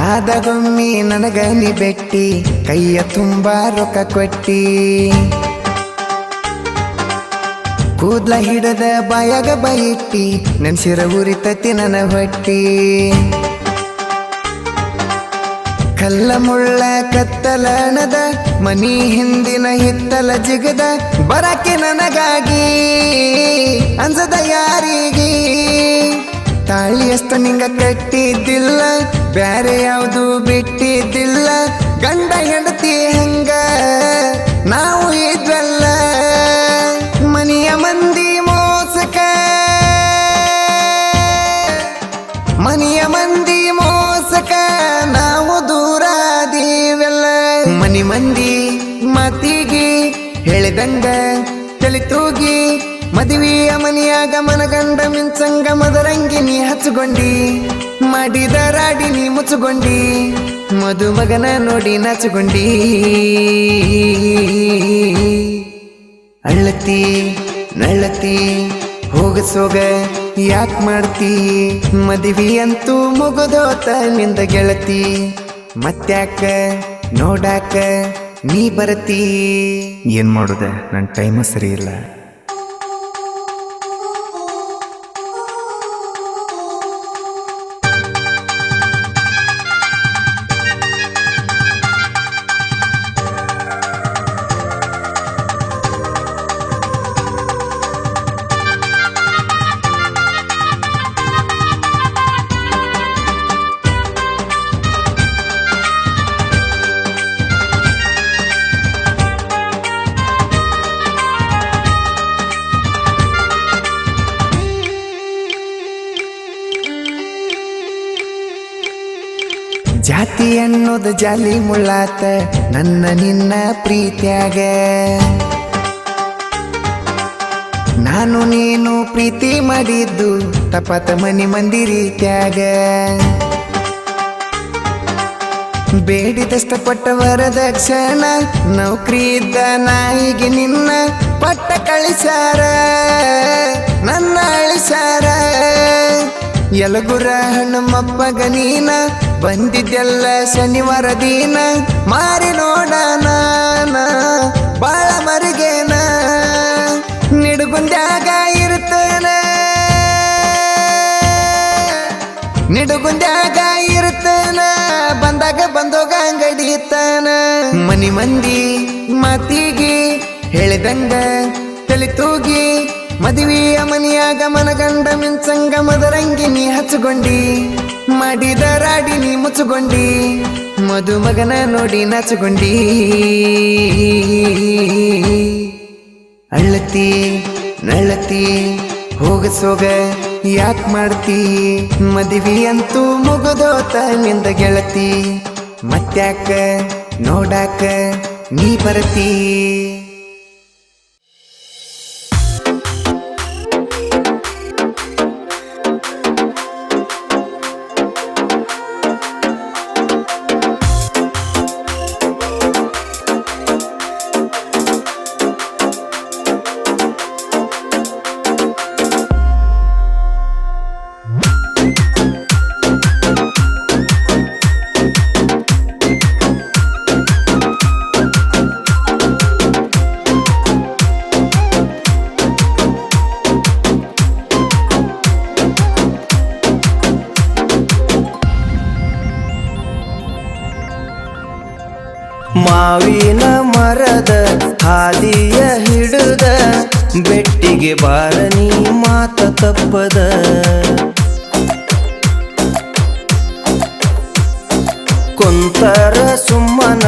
ಆದಗೊಮ್ಮಿ ನನಗ ನೀ ಬೆಟ್ಟಿ ಕೈಯ ತುಂಬ ರೊಕ್ಕ ಕೊಟ್ಟಿ ಕೂದ್ಲ ಹಿಡದ ಬಾಯಾಗ ಬೈಟ್ಟಿ ನೆನ್ಸಿರ ಉರಿತತಿ ನನ್ನ ಹೊಟ್ಟಿ. ಕಲ್ಲ ಮುಳ್ಳ ಕತ್ತಲಣದ ಮನಿ ಹಿಂದಿನ ಹಿತ್ತಲ ಜಿಗದ ಬರಕ್ಕೆ ನನಗಾಗಿ ಅಂಜದ ಯಾರಿಗೆ. ತಾಳಿಯಷ್ಟ ನಿಂಗ ಕಟ್ಟಿದ್ದಿಲ್ಲ ಬ್ಯಾರೆ ಯಾವುದು ಬಿಟ್ಟಿದ್ದಿಲ್ಲ ಗಂಡ ಹೆಂಡತಿ ಹಂಗ ನಾವು ಇದ್ವಲ್ಲ. ಮನಿಯ ಮಂದಿ ಮೋಸಕ ಮನಿಯ ಮಂದಿ ಮೋಸಕ ನಾವು ದೂರಾದೀವೆಲ್ಲ. ಮನಿ ಮಂದಿ ಮಾತಿಗೆ ಹೇಳಿದಂಗ ತಲೆ ತೂಗಿ ಮದುವೆಯ ಮನಿಯಾಗ ಮನಗಂಡ ಮಿಂಚಂಗ ಮದರಂಗಿ ನೀ ಹಚ್ಚುಗೊಂಡಿ ಮಾಡಿದ ರಾಡಿ ನೀ ಮುಚ್ಚುಗೊಂಡಿ ಮದುಮಗನ ನೋಡಿ ನಾಚುಗೊಂಡಿ. ಅಳ್ಳತಿ ನಳ್ಳತಿ ಹೋಗಸೋಗ ಯಾಕ್ ಮಾಡ್ತಿ ಮದುವೆ ಅಂತೂ ಮುಗಿದೋತ ನಿಂದ ಗೆಳತಿ. ಮತ್ತ್ಯಾಕ ನೋಡಾಕ ನೀ ಬರ್ತೀ. ಏನ್ ಮಾಡುದ, ನನ್ನ ಟೈಮ ಸರಿ ಇಲ್ಲ. ಜಾತಿ ಅನ್ನೋದು ಜಾಲಿ ಮುಳ್ಳಾತ ನನ್ನ ನಿನ್ನ ಪ್ರೀತ್ಯಾಗ. ನಾನು ನೀನು ಪ್ರೀತಿ ಮಾಡಿದ್ದು ತಪತ ಮನಿ ಮಂದಿ ರೀತ್ಯಾಗ. ಬೇಡಿದಷ್ಟ ಪಟ್ಟ ವರದಕ್ಷಣ ನೌಕರಿ ಇದ್ದ ನಾಯಿಗೆ ನಿನ್ನ ಪಟ್ಟ ಕಳಿಸಾರ ನನ್ನ ಅಳಿಸಾರ. ಯಲಗುರ ಹಣ್ಣಮ್ಮಪ್ಪಗ ನೀನ ಬಂದಿದ್ದೆಲ್ಲ ಶನಿವಾರ ದಿನ ಮಾರಿ ನೋಡಣ ಬಾಳ ಮರಿಗೇನ ನಿಡುಗುಂದ್ಯಾಗ ಇರ್ತೇನ ನಿಡುಗುಂದ್ಯಾಗ ಇರ್ತೇನ ಗಡಿತಾನ ಮನಿ ಮಂದಿ ಮಾತಿಗೆ ಹೇಳಿದಂಗ ತಲೆ ತೂಗಿ ಮದುವೆಯ ಮನಿಯಾಗ ಮನಗಂಡ ಮಿಂಚಂಗ ಮದರಂಗಿ ನೀ ಹಚ್ಚುಗೊಂಡಿ ಮಾಡಿದ ರಾಡಿ ನೀ ಮುಚ್ಚುಗೊಂಡಿ ಮದುಮಗನ ನೋಡಿ ನಾಚುಗೊಂಡಿ ಅಳ್ಳತಿ ನಳ್ಳತಿ ಹೋಗಸೋಗ ಯಾಕ್ ಮಾಡ್ತಿ ಮದುವೆ ಅಂತೂ ಮುಗಿದೋತ ನಿಂದ ಗೆಳತಿ ಮತ್ತ್ಯಾಕ ನೋಡಾಕ ನೀ ಬರತಿ ಮಾವಿನ ಮರದ ಹಾದಿಯ ಹಿಡಿದ ಬೆಟ್ಟಿಗೆ ಬಾರ ನೀ ಮಾತ ತಪ್ಪದ ಕುಂತರ ಸುಮ್ಮನ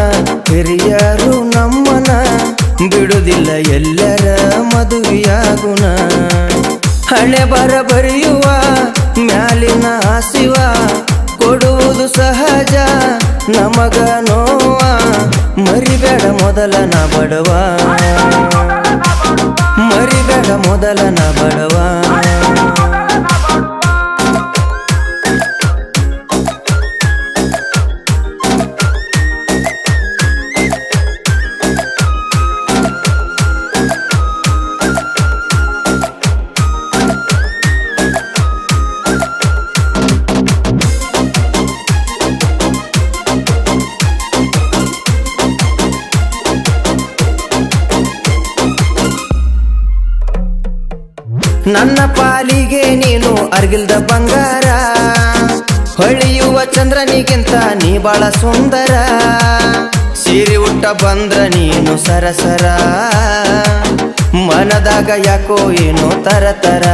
ಹಿರಿಯರು ನಮ್ಮನ ಬಿಡುದಿಲ್ಲ ಎಲ್ಲರ ಮದುವೆಯಾಗುನ ಹಣೆ ಬರ ಬರೆಯುವ ಮ್ಯಾಲಿನ ಆಸಿವ ಕೊಡುವುದು ಸಹಜ ನಮಗ ನೋವ ಮರಿಬೇಡ ಮೊದಲ ನ ಬಡವ ಮರಿಬೇಡ ಮೊದಲ ನ ಬಡವ ನನ್ನ ಪಾಲಿಗೆ ನೀನು ಅರ್ಗಿಲ್ದ ಬಂಗಾರ ಹೊಳೆಯುವ ಚಂದ್ರನಿಗಿಂತ ನೀ ಬಾಳ ಸುಂದರ ಸೀರೆ ಉಟ್ಟ ಬಂದ್ರ ನೀನು ಸರಸರ ಮನದಾಗ ಯಾಕೋ ಏನು ತರತರ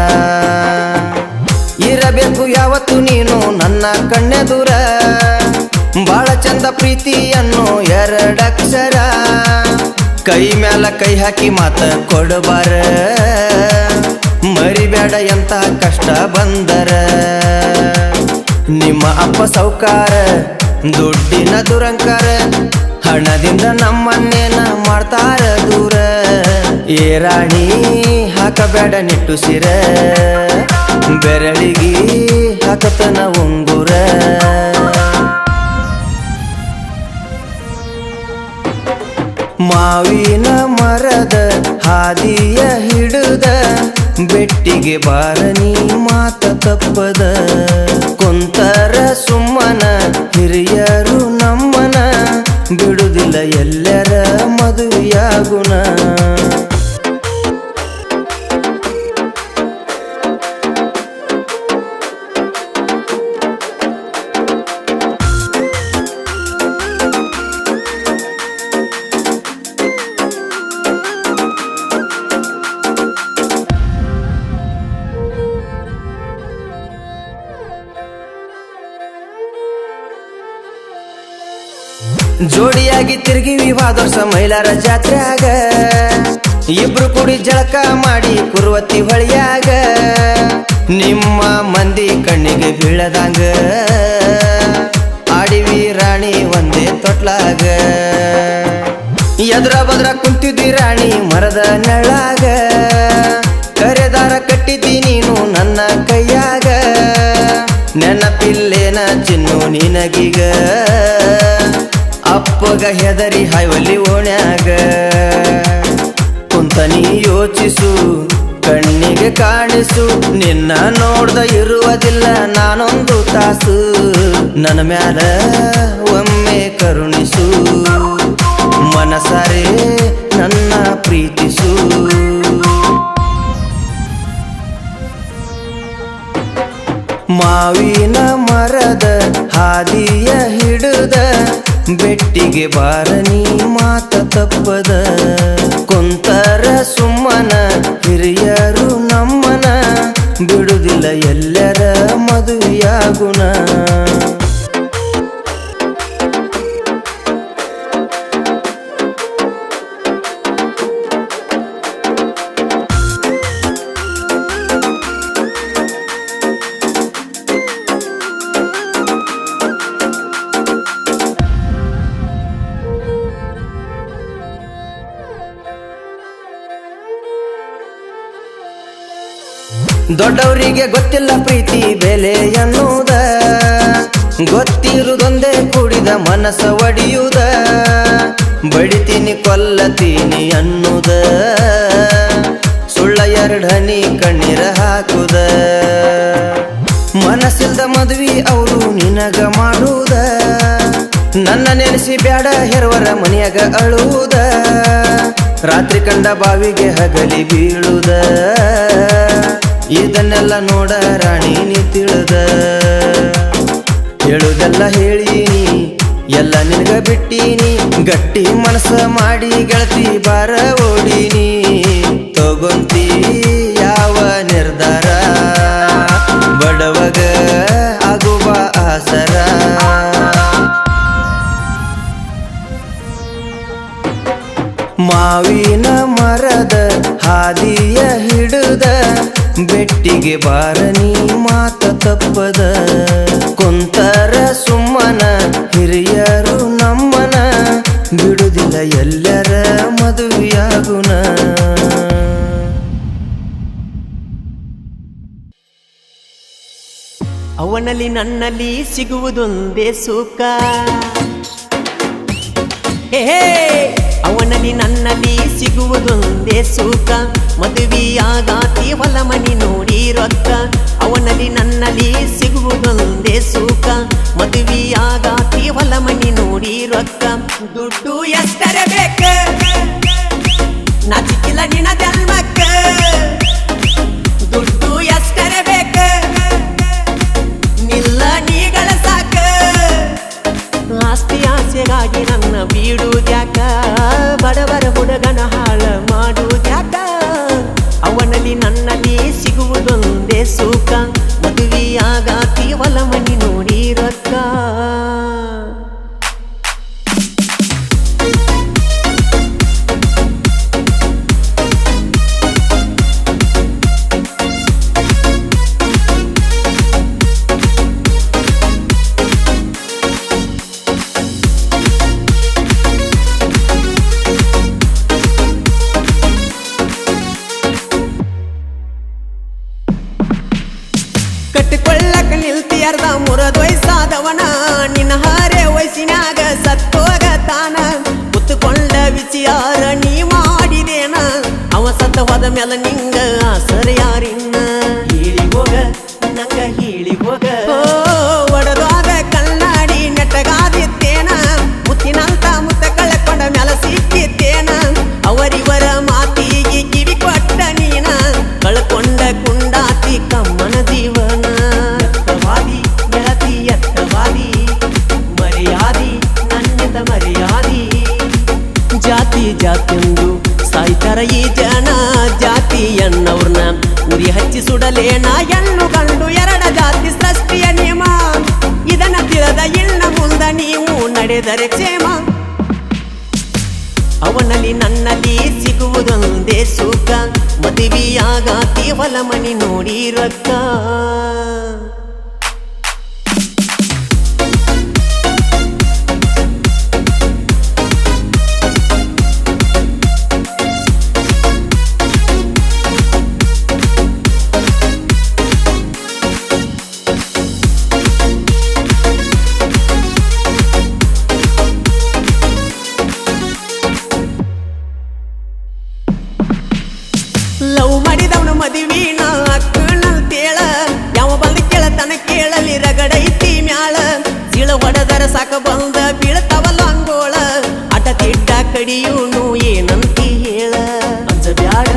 ಇರಬೇಕು ಯಾವತ್ತು ನೀನು ನನ್ನ ಕಣ್ಣೆದುರ ಬಾಳ ಚಂದ ಪ್ರೀತಿಯನ್ನು ಎರಡಕ್ಷರ ಕೈ ಮ್ಯಾಲ ಕೈ ಹಾಕಿ ಮಾತ ಕೊಡಬಾರ ಮರಿಬೇಡ ಎಂತ ಕಷ್ಟ ಬಂದರ ನಿಮ್ಮ ಅಪ್ಪ ಸೌಕಾರ ದುಡ್ಡಿನ ದುರಂಕಾರ ಹಣದಿಂದ ನಮ್ಮನ್ನೇನ ಮಾಡ್ತಾರ ದೂರ ಏ ರಾಣಿ ಹಾಕಬೇಡ ನಿಟ್ಟುಸಿರ ಬೆರಳಿಗಿ ಹಾಕತನ ಉಂಗುರ ಮಾವಿನ ಮರದ ಹಾದಿಯ ಹಿಡಿದ ಬೆಟ್ಟಿಗೆ ಬಾರ ನೀ ಮಾತ ತಪ್ಪದ ಕುಂತರ ಸುಮ್ಮನ ಹಿರಿಯರು ನಮ್ಮನ ಬಿಡುದಿಲ್ಲ ಎಲ್ಲರ ಮದುವೆಯಾಗುನ ಜೋಡಿಯಾಗಿ ತಿರುಗಿ ವಿವಾದರ್ಸ ಮೈಲಾರ ಜಾತ್ರೆಯಾಗ ಇಬ್ರು ಕೂಡಿ ಜಳಕ ಮಾಡಿ ಕುರುವತ್ತಿ ಹೊಳಿಯಾಗ ನಿಮ್ಮ ಮಂದಿ ಕಣ್ಣಿಗೆ ಬೀಳದಂಗ ಆಡಿವಿ ರಾಣಿ ಒಂದೇ ತೊಟ್ಲಾಗ ಎದ್ರ ಬದ್ರ ಕುಂತಿದ್ದಿ ರಾಣಿ ಮರದ ನೆಳ್ಳಾಗ ಕರೆದಾರ ಕಟ್ಟಿದ್ದಿ ನೀನು ನನ್ನ ಕೈಯಾಗ ನೆನಪಿಲ್ಲೇನ ಚಿನ್ನು ನಿನಗೀಗ ಅಪ್ಪಗ ಹೆದರಿ ಹಾಯ್ವಲ್ಲಿ ಓಣ್ಯಾಗ ಕುಂತ ನೀ ಯೋಚಿಸು ಕಣ್ಣಿಗೆ ಕಾಣಿಸು ನಿನ್ನ ನೋಡ್ದ ಇರುವುದಿಲ್ಲ ನಾನೊಂದು ತಾಸು ನನ್ನ ಮ್ಯಾಲ ಒಮ್ಮೆ ಕರುಣಿಸು ಮನಸಾರೆ ನನ್ನ ಪ್ರೀತಿಸು ಮಾವಿನ ಮರದ ಹಾದಿಯ ಹಿಡಿದ ಬೆಟ್ಟಿಗೆ ಬಾರ ನೀ ಮಾತ ತಪ್ಪದ ಕುಂತರ ಸುಮ್ಮನ ಹಿರಿಯರು ನಮ್ಮನ ಬಿಡುದಿಲ್ಲ ಎಲ್ಲರ ಮದುವೆಯಾಗುಣ ದೊಡ್ಡವರಿಗೆ ಗೊತ್ತಿಲ್ಲ ಪ್ರೀತಿ ಬೆಲೆ ಎನ್ನುವುದ ಗೊತ್ತಿರುವುದೊಂದೇ ಕೂಡಿದ ಮನಸ್ಸ ಒಡೆಯುವುದ ಬಡಿತೀನಿ ಕೊಲ್ಲತೀನಿ ಅನ್ನುದ ಸುಳ್ಳ ಎರಡನಿ ಕಣ್ಣೀರ ಹಾಕುದ ಮನಸ್ಸಿಲ್ದ ಮದುವೆ ಅವರು ನಿನಗ ಮಾಡುವುದ ನನ್ನ ನೆನೆಸಿ ಬ್ಯಾಡ ಹೆರವರ ಮನೆಯಾಗ ಅಳುವುದ ರಾತ್ರಿ ಕಂಡ ಬಾವಿಗೆ ಹಗಲಿ ಬೀಳುದ ಇದನ್ನೆಲ್ಲ ನೋಡ ರಾಣಿ ನೀ ತಿಳಿದ ಹೇಳುದೆಲ್ಲ ಹೇಳೀನಿ ಎಲ್ಲ ನಿನಗ ಬಿಟ್ಟೀನಿ ಗಟ್ಟಿ ಮನಸ್ಸ ಮಾಡಿ ಗೆಳತಿ ಬಾರ ಓಡೀನಿ ತಗೊಂತಿ ಯಾವ ನಿರ್ಧಾರ ಬಡವಗ ಆಗುವ ಆಸರ ಮಾವಿನ ಮರದ ಹಾದಿಯ ಹಿಡಿದ ಬೆಟ್ಟಿಗೆ ಬಾರ ನೀ ಮಾತ ತಪ್ಪದ ಕುಂತರ ಸುಮ್ಮನ ಹಿರಿಯರು ನಮ್ಮನ ಬಿಡುದಿಲ್ಲ ಎಲ್ಲರ ಮದುವೆಯಾಗುಣ ಅವನಲ್ಲಿ ನನ್ನಲ್ಲಿ ಸಿಗುವುದೊಂದೇ ಸುಖ ಹೇ ಅವನಲ್ಲಿ ನನ್ನಲ್ಲಿ ಸಿಗುವುದೊಂದೇ ಸುಖ ಮದುವೆಯಾಗಾತಿ ಹೊಲ ಮನಿ ನೋಡಿ ರೊಕ್ಕ ಅವನಲ್ಲಿ ನನ್ನಲ್ಲಿ ಸಿಗುವುದೊಂದೇ ಸುಖ ಮದುವೆಯಾಗಾತಿ ಹೊಲ ಮನಿ ನೋಡಿ ರೊಕ್ಕ ದುಡ್ಡು ಎಷ್ಟರ ಬೇಕ ನಾಚಿಕಿಲ್ಲ ನಿನ ಜನ್ಮಕ್ಕ ದುಡ್ಡು ಎಷ್ಟರ ಬೇಕ ನಿಲ್ಲ ನೀಗಳ ಸಾಕ ಆಸ್ತಿ ಆಸೆಗಾಗಿ ನನ್ನ ಬೀಡುದ್ಯಾಕ ಬಡವರ ಹುಡುಗನ ಹಾಳ ಮಾಡುವುದ್ಯಾಕ ಅವನಲ್ಲಿ ನನ್ನಲ್ಲಿ ಸಿಗುವುದೊಂದೇ ಸುಖ ಮದುವೆಯಾಗಾತಿ ಹೊಲ ಮನಿ ನೋಡಿ ರೊಕ್ಕ ಕಟ್ಟಿಕೊಳ್ಳಕ ನಿಲ್ತಿಯರ್ದ ಮುರದ ವಯಸ್ಸಾದವನ ನಿನ್ನ ಹಾರೆ ವಯಸ್ಸಿನಾಗ ಸತ್ತೋಗ ತಾನ ಕುತ್ತುಕೊಂಡ ವಿಚಾರ ನೀ ಮಾಡಿದೇನ ಅವ ಸತ್ತ ಹೋದ ಮೇಲೆ ನಿಂಗ ಆಸರ ಯಾರಿನ್ನ ಹೇಳಿ ಹೋಗ ನಂಗ ಹೇಳಿ ಹೋಗ ಒಡದಾದ ಕಲ್ನಾಡಿ ನೆಟ್ಟಗಾದಿತ್ತೇನ ಮುತ್ತಿನಂತ ಮುತ್ತ ಕಳ್ಕೊಂಡ ಮೇಲೆ ಸಿಕ್ಕಿತ್ತೇನ ಅವರಿವರ ಮಾತಿಗೆ ಕಿವಿ ಕೊಟ್ಟ ನೀನ ಕಳ್ಕೊಂಡ ಕುಂಡಾತಿ ಕಮ್ಮನ ಜೀವನ ಎತ್ತವಾದಿ ಗೆಳತಿ ಎತ್ತವಾದಿ ಮರ್ಯಾದಿ ನನ್ನಿಂದ ಮರ್ಯಾದಿ ಜಾತಿ ಜಾತಿಯೊಂದು ಸಾಯ್ತರ ಈ ಜನ ಜಾತಿ ಎನ್ನವ್ರನ್ನ ಉರಿ ಹಚ್ಚಿ ಸುಡಲೇನ ಹೆಣ್ಣು ಗಂಡು ಎರಡ ಜಾತಿ ಸೃಷ್ಟಿಯ ನಿಯಮ ಇದನ್ನ ತಿಳಿದ ಇನ್ನ ಮುಂದ ನೀವು ನಡೆದರೆ ಕ್ಷೇಮ ಅವನಲ್ಲಿ ನನ್ನಲ್ಲಿ ಸಿಗುವುದೊಂದೇ ಸುಖ ಮದುವೆಯಾಗಾತಿ ಹೊಲ ಮನಿ ನೋಡಿ ರೊಕ್ಕ ಲವ್ ಮಾಡಿದವನು ಮದುವಿನ ಅಕ್ಕನಂತೇಳ ಯಾವ ಬಂದ ಕೇಳತನ ಕೇಳಲಿ ರಗಡೈತಿ ಮ್ಯಾಳ ಸಿಳ ಹೊಡೆದರ ಸಾಕ ಬಂದ ಬೀಳ್ತಾವಲ್ಲ ಅಂಗೋಳ ಅಟ ತಿಡ್ಡ ಕಡಿಯೂನು ಏನಂತಿ ಹೇಳ ಅಂಜಬ್ಯಾಡ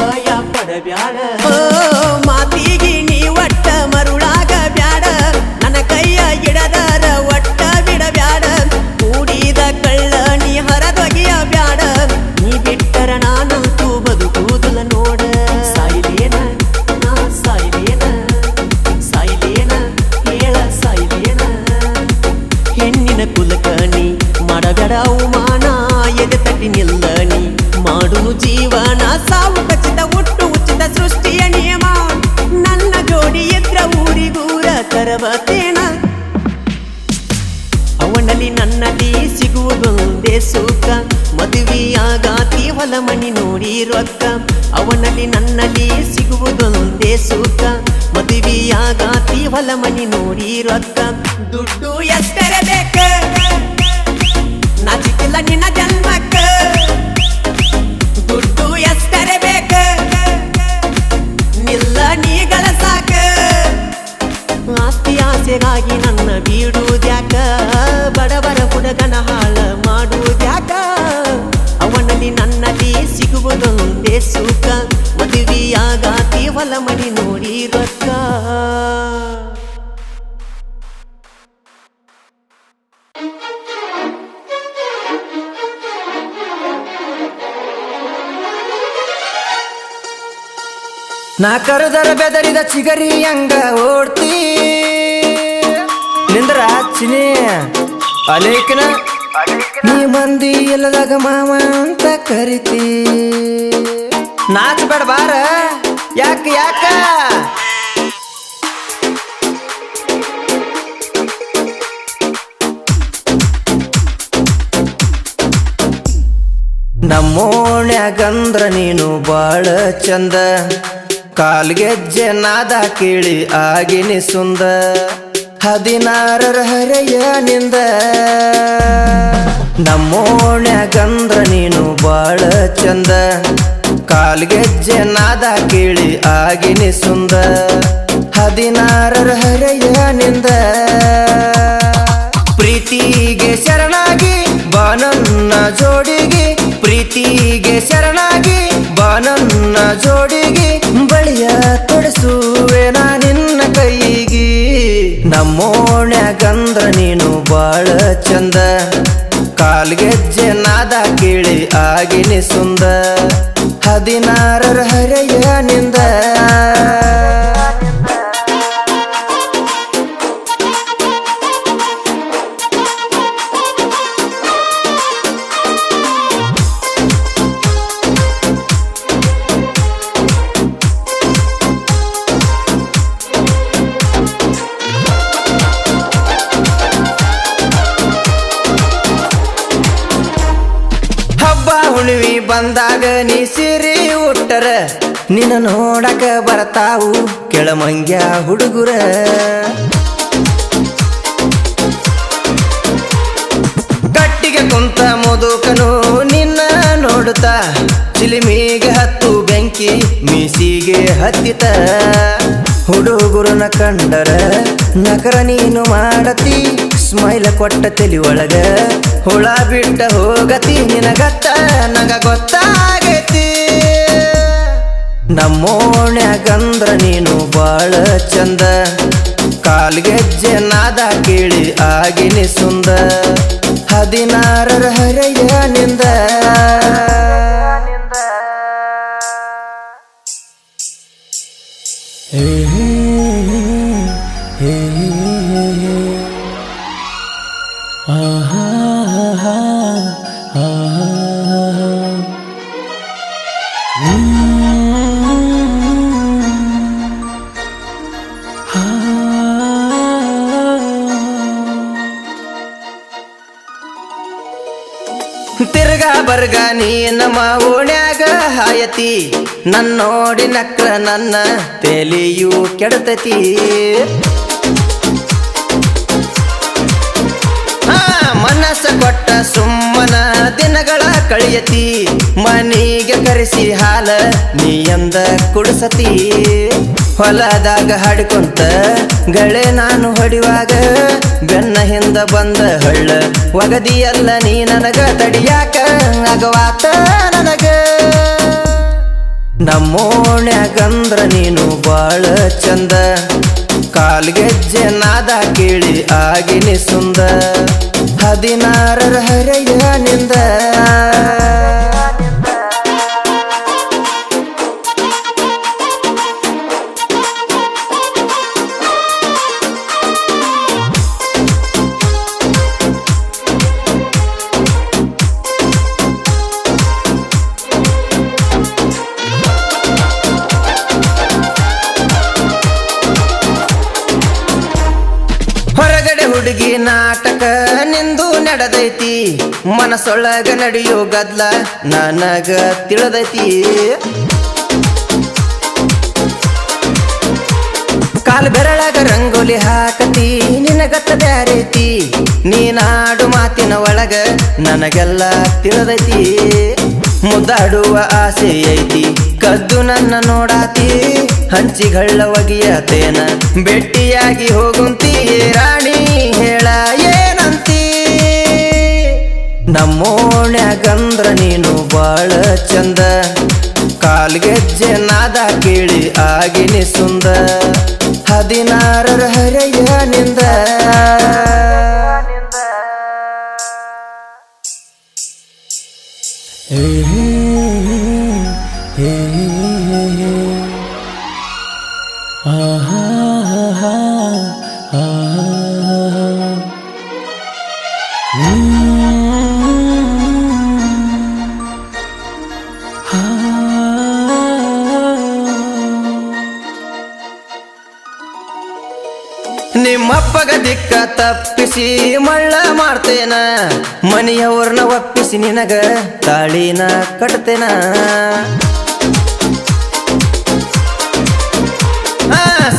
ಭಯ ಪಡಬ್ಯಾಡ ಮಾತಿಗೆ ನೀ ಒಟ್ಟ ಮರುಳಾಗ ಬ್ಯಾಡ ನನ್ನ ಕೈಯ ಗಿಡದರ ಒಟ್ಟ ಬಿಡಬ್ಯಾಡ ಕೂಡಿದ ಬ್ಯಾಡ ಅವಮಾನ ಎದೆ ತಟ್ಟಿ ನಿಲ್ಲಣಿ ಮಾಡುನು ಜೀವನ ಸಾವು ಖಚಿತ ಹುಟ್ಟು ಉಚಿತ ಸೃಷ್ಟಿಯ ನಿಯಮ ನನ್ನ ಜೋಡಿ ಎದ್ರ ಊರಿಗೂರ ತರಬತೇನ ಅವನಲ್ಲಿ ನನ್ನಲ್ಲಿ ಸಿಗುವುದೊಂದೇ ಸುಖ ಮದುವೆಯಾಗಾತಿ ಹೊಲ ಮನಿ ನೋಡಿ ರೊಕ್ಕ ಅವನಲ್ಲಿ ನನ್ನಲ್ಲಿ ಸಿಗುವುದೊಂದೇ ಸುಖ ಮದುವೆಯಾಗಾತಿ ಹೊಲ ಮನಿ ನೋಡಿ ರೊಕ್ಕ ದುಡ್ಡು ಎಷ್ಟರೆ ಬೇಕ ನಾಚಿಕಿಲ್ಲ ನಿನ್ನ ಜನ್ಮಕ್ಕ ದುಡ್ಡು ಎಷ್ಟರೆ ಬೇಕ ನಿಲ್ಲ ನೀ ಗಳಸಾಕ ಆಸ್ತಿ ಆಸೆಗಾಗಿ ನನ್ನ ಬೀಡುವುದ್ಯಾಕ ಬಡವರ ಹುಡುಗನ ಹಾಳ ಮಾಡುವುದ್ಯಾಕ ಅವನಲ್ಲಿ ನನ್ನಲ್ಲಿ ಸಿಗುವುದೊಂದೇ ಸುಖ ಮದುವೆಯಾಗಾತಿ ಹೊಲ ಮನಿ ನೋಡಿ ರೊಕ್ಕ ನಾ ಕರುದರ ಬೆದರಿದ ಚಿಗರಿ ಹಂಗ ಓಡ್ತಿ ನಿಂದ್ರ ಚಿನಿ ಅಲೇಕನ ನೀ ಮಂದಿ ಇಲ್ಲದಾಗ ಮಾವ ಅಂತ ಕರಿತಿ ನಾಚಬೇಡ ಬಾರ ಯಾಕ ಯಾಕ ನಮ್ಮೋಣ್ಯಾಗಂದ್ರ ನೀನು ಬಾಳ ಚಂದ ಕಾಲ್ಗೆಜ್ಜೆ ನಾದ ಕೇಳಿ ಆಗಿನಿ ಸುಂದ 16 ಹರೆಯನಿಂದ ನಮ್ಮೋಣ್ಯಾಗಂದ್ರ ನೀನು ಬಾಳ ಚಂದ ಕಾಲ್ಗೆಜ್ಜೆ ನಾದ ಕೇಳಿ ಆಗಿನಿ ಸುಂದ 16 ಹರೆಯನಿಂದ ಪ್ರೀತಿಗೆ ಶರಣಾಗಿ ಬಾನನ್ನ ಜೋಡಿಗೆ ಪ್ರೀತಿಗೆ ಶರಣಾಗಿ ಬಾನನ್ನ ಜೋಡಿಗೆ ಬಳಿಯ ತೊಡಸುವೆ ನಾ ನಿನ್ನ ಕೈಗಿ ನಮ್ಮೋಣ್ಯಾಗಂದ್ರ ನೀನು ಬಾಳ ಚಂದ ಕಾಲ್ಗೆಜ್ಜೆ ನಾದ ಕೇಳಿ ಆಗಿನಿ ಸುಂದ 16 ಹರೆಯನಿಂದ ಹುಣ್ಣಿವಿ ಬಂದಾಗ ನೀ ಸೀರೆ ಉಟ್ಟರ ನಿನ್ನ ನೋಡಕ ಬರ್ತಾವು ಕೆಳಮಂಗ್ಯ ಹುಡುಗುರ ಕಟ್ಟಿಗೆ ಕುಂತ ಮುದುಕನು ನಿನ್ನ ನೋಡುತ್ತಾ ಚಿಲಿಮಿಗೆ ಹತ್ತು ಬೆಂಕಿ ಮೀಸಿಗೆ ಹತ್ತಿತ ಹುಡುಗುರನ ಕಂಡರ ನಕರ ನೀನು ಮಾಡತಿ ಸ್ಮೈಲ ಕೊಟ್ಟ ತಲಿ ಒಳಗ ಹುಳ ಬಿಟ್ಟ ಹೋಗತಿ ನಿನಗತ್ತ ನಗ ಗೊತ್ತಾಗೈತಿ ನಮ್ಮೋಣ್ಯಾಗಂದ್ರ ನೀನು ಬಾಳ ಚಂದ ಕಾಲ್ಗೆಜ್ಜೆ ನಾದ ಕೇಳಿ ಆಗಿನಿ ಸುಂದ 16 ಹರೆಯನಿಂದ ತಿರ್ಗಾ ಬರ್ಗ ನೀ ನಮ್ಮ ಓಣ್ಯಾಗ ಹಾಯತಿ ನನ್ನೋಡಿ ನಕ್ರ ನನ್ನ ತೆಲಿಯು ಕೆಡತತಿ ಮನಸ್ಸ ಕೊಟ್ಟ ಸುಮ್ಮನ ದಿನಗಳ ಕಳಿಯತಿ ಮನಿಗೆ ಕರೆಸಿ ಹಾಲ ನೀ ಎಂದ ಕುಡಿಸತಿ ಹೊಲದಾಗ ಹಾಡಿಕೊಂತ ಗಳೆ ನಾನು ಹೊಡಿವಾಗ ಬೆನ್ನ ಹಿಂದ ಬಂದ ಹಳ್ಳ ಒಗದಿಯಲ್ಲ ನೀ ನನಗ ತಡಿಯಾಕ ಅಗವಾತ ನನಗ ನಮ್ಮೋಣ್ಯಾಗಂದ್ರ ನೀನು ಬಾಳ ಚಂದ ಕಾಲ್ಗೆಜ್ಜೆ ನಾದ ಕೇಳಿ ಆಗಿನಿ ಸುಂದ 16 ಹರೆಯನಿಂದ ಹುಡುಗಿ ನಾಟಕ ನಿಂದು ನಡೆದೈತಿ ಮನಸೊಳಗ ನಡೆಯೋ ಗದ್ಲ ನನಗ ತಿಳಿದೈತಿ ಕಾಲ್ ಬೆರಳಾಗ ರಂಗೋಲಿ ಹಾಕತಿ ನಿನಗತ್ತ ಬ್ಯಾರೇತಿ ನೀನಾಡು ಮಾತಿನ ಒಳಗ ನನಗೆಲ್ಲ ತಿಳಿದೈತಿ ಮುದ್ದಾಡುವ ಆಸೆ ಐತಿ ಕದ್ದು ನನ್ನ ನೋಡಾತಿ ಹಂಚಿಗಳ ಒಗಿಯತೇನ ಭೇಟಿಯಾಗಿ ಹೋಗುಂತಿ ರಾಣಿ ಹೇಳ ಏನಂತಿ ನಮ್ಮೋಣ್ಯಾಗಂದ್ರ ನೀನು ಬಾಳ ಚಂದ ಕಾಲ್ಗೆಜ್ಜೆ ನಾದ ಕೇಳಿ ಆಗಿನಿ ಸುಂದ 16ರ ಹರೆಯನಿಂದ ನಿಮ್ಮಪ್ಪಗ ದಿಕ್ಕ ತಪ್ಪಿಸಿ ಮಳ್ಳ ಮಾಡ್ತೇನ ಮನೆಯವ್ರನ್ನ ಒಪ್ಪಿಸಿ ನಿನಗ ತಾಳಿನ ಕಟ್ತೇನ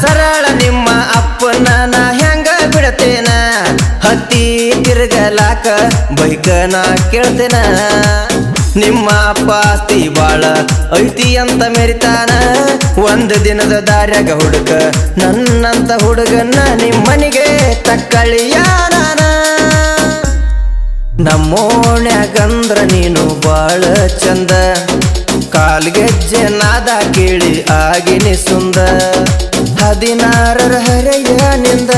ಸರಳ ನಿಮ್ಮ ಅಪ್ಪನ ನಾ ಹೆಂಗ ಬಿಡತೇನ ಹತ್ತಿ ತಿರುಗಲಾಕ ಬೈಕನ ಕೇಳ್ತೇನ ನಿಮ್ಮ ಅಪ್ಪ ಆಸ್ತಿ ಬಾಳ ಐತಿ ಅಂತ ಮೆರಿತಾನ ಒಂದು ದಿನದ ದಾರ್ಯಾಗ ಹುಡುಕ ನನ್ನಂತ ಹುಡುಗನ್ನ ನಿಮ್ಮನಿಗೆ ತಕ್ಕಳಿಯಾನ ನಮ್ಮೋಣ್ಯಾಗಂದ್ರ ನೀನು ಬಾಳ ಚಂದ ಕಾಲ್ಗೆಜ್ಜೆ ನಾದ ಕೇಳಿ ಆಗಿನಿ ಸುಂದ 16ರ ಹರೆಯನಿಂದ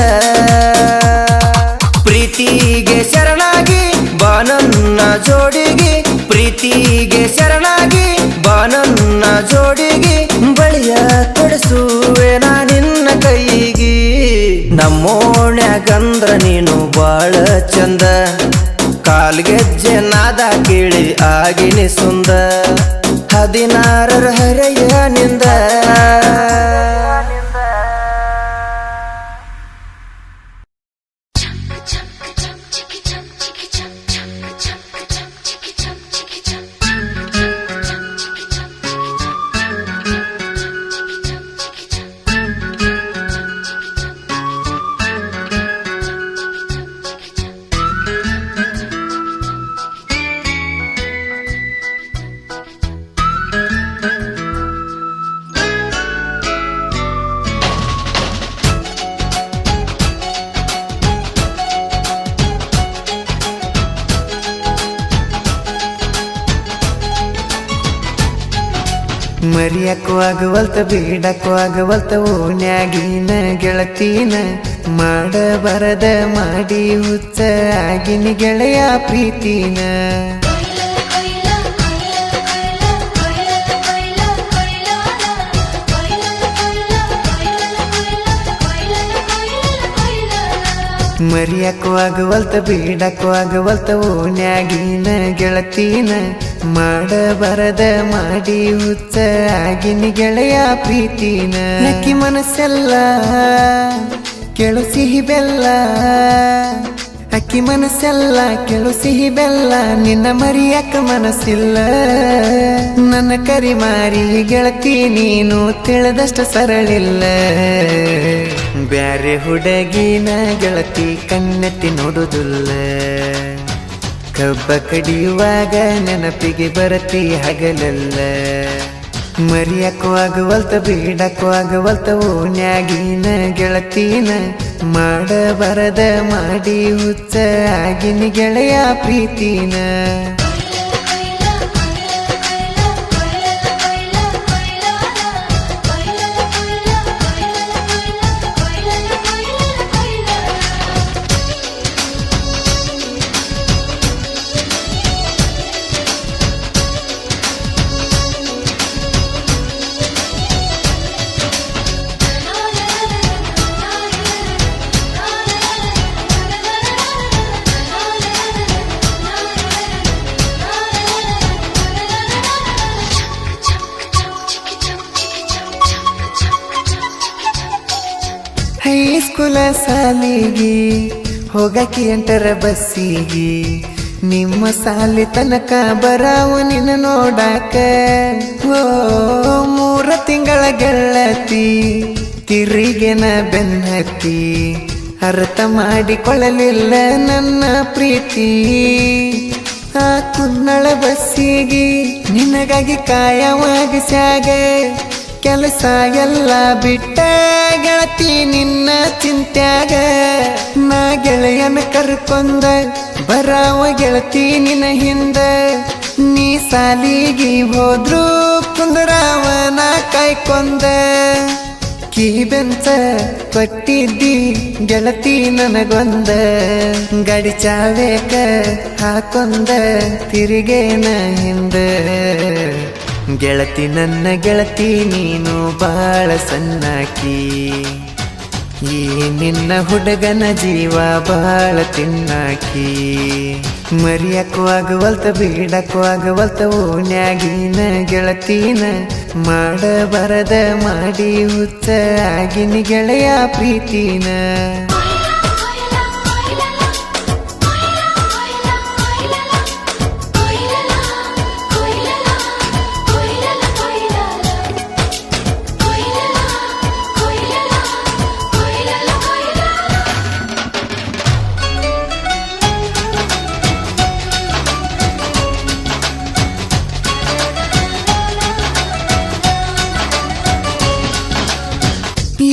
ಪ್ರೀತಿಗೆ ಶರಣಾಗಿ ಬಾನನ್ನ ಜೋಡಿಗೆ ಪ್ರೀತಿಗೆ ಶರಣಾಗಿ ಬಾನನ್ನ ಜೋಡಿಗೆ ಬಳಿಯ ಕೊಡಿಸುವೆ ನಾ ನಿನ್ನ ಕೈಗೆ ನಮ್ಮೋಣ್ಯಾಗಂದ್ರ ನೀನು ಬಾಳ ಚಂದ ಕಾಲ್ಗೆಜ್ಜೆ ನಾದ ಕೇಳಿ ಆಗಿನಿ ಸುಂದ 16ರ ಹರೆಯನಿಂದ ಮರಿಯಕ್ಕೂ ಆಗವಲ್ತ ಬೀಡಕ್ಕೂ ಆಗವಲ್ತ ಓನ್ಯಾಗಿನ ಗೆಳತೀನ ಮಾಡಬಾರದ ಮಾಡಿ ಹುಚ್ಚ ಆಗಿನಿ ಗೆಳೆಯ ಪ್ರೀತಿನ ಮರಿಯಕ್ಕೂ ಆಗವಲ್ತ ಬೀಡಕ್ಕೂ ಆಗವಲ್ತ ಓನ್ಯಾಗಿನ ಗೆಳತೀನ ಮಾಡಬಾರದ ಮಾಡಿ ಹುಚ್ಚ ಆಗಿನಿ ಗೆಳೆಯ ಪ್ರೀತಿನ ನಕ್ಕಿ ಮನಸ್ಸೆಲ್ಲ ಕೆಳು ಸಿಹಿ ಬೆಲ್ಲ ಅಕ್ಕಿ ಮನಸ್ಸೆಲ್ಲ ಕೆಳು ಸಿಹಿ ಬೆಲ್ಲ ನಿನ್ನ ಮರಿಯಕ್ಕ ಮನಸ್ಸಿಲ್ಲ ನನ್ನ ಕರಿ ಮಾರಿ ಗೆಳತಿ ನೀನು ತಿಳಿದಷ್ಟ ಸರಳಿಲ್ಲ ಬ್ಯಾರೆ ಹುಡುಗಿನ ಗೆಳತಿ ಕಣ್ಣೆತ್ತಿ ನೋಡುದಿಲ್ಲ ಕಬ್ಬ ಕಡಿಯುವಾಗ ನೆನಪಿಗೆ ಬರತಿ ಹಗಲಲ್ಲ ಮರಿಯಕ್ಕೂ ಆಗವಲ್ತ ಬೀಡಕ್ಕೂ ಆಗವಲ್ತ ಓನ್ಯಾಗಿನ ಗೆಳತೀನ ಮಾಡಬಾರದ ಮಾಡಿ ಹುಚ್ಚ ಆಗಿನಿ ಗೆಳೆಯ ಪ್ರೀತಿನ ಹೈಸ್ಕೂಲ ಸಾಲಿಗೆ ಹೋಗಕಿ ಎಂಟರ ಬಸ್ಸಿಗೆ ನಿಮ್ಮ ಸಾಲಿ ತನಕ ಬರಾವ ನಿನ್ನ ನೋಡಾಕ ಓ 3 ತಿಂಗಳ ಗೆಳತಿ ತಿರಿಗೆನ ಬೆನ್ನತ್ತಿ ಅರ್ಥ ಮಾಡಿಕೊಳ್ಳಲಿಲ್ಲ ನನ್ನ ಪ್ರೀತಿ ಆ ಕುನ್ನಳ ಬಸ್ಸಿಗೆ ನಿನಗಾಗಿ ಕಾಯವಾಗಿಸ್ಯಾಗ ಕೆಲಸ ಎಲ್ಲ ಬಿಟ್ಟ ಗೆಳತಿ ನಿನ್ನ ಚಿಂತ್ಯಾಗ ನಾ ಗೆಳೆಯನ ಕರ್ಕೊಂಡ ಬರಾವ ಗೆಳತಿ ನಿನ್ನ ಹಿಂದ ನೀ ಸಾಲಿಗೆ ಹೋದ್ರು ಕುಂದರಾವನ ಕಾಯ್ಕೊಂಡ ಕೀ ಬೆಂಚ ಕೊಟ್ಟಿದ್ದಿ ಗೆಳತಿ ನನಗೊಂದ ಗಾಡಿ ಚಾವೇಕ ಹಾಕೊಂದ ತಿರುಗೇನ ಹಿಂದ ಗೆಳತಿ ನನ್ನ ಗೆಳತಿ ನೀನು ಬಾಳ ಸಣ್ಣಾಕಿ ಈ ನಿನ್ನ ಹುಡುಗನ ಜೀವ ಬಾಳ ತಿನ್ನಾಕಿ ಮರಿಯಕ್ಕೂ ಆಗವಲ್ತ ಬಿಡಕ್ಕೂ ಆಗವಲ್ತ ಓನ್ಯಾಗಿನ ಗೆಳತಿನ ಮಾಡಬಾರದ ಮಾಡಿ ಹುಚ್ಚ ಆಗಿನಿ ಗೆಳೆಯ ಪ್ರೀತಿನ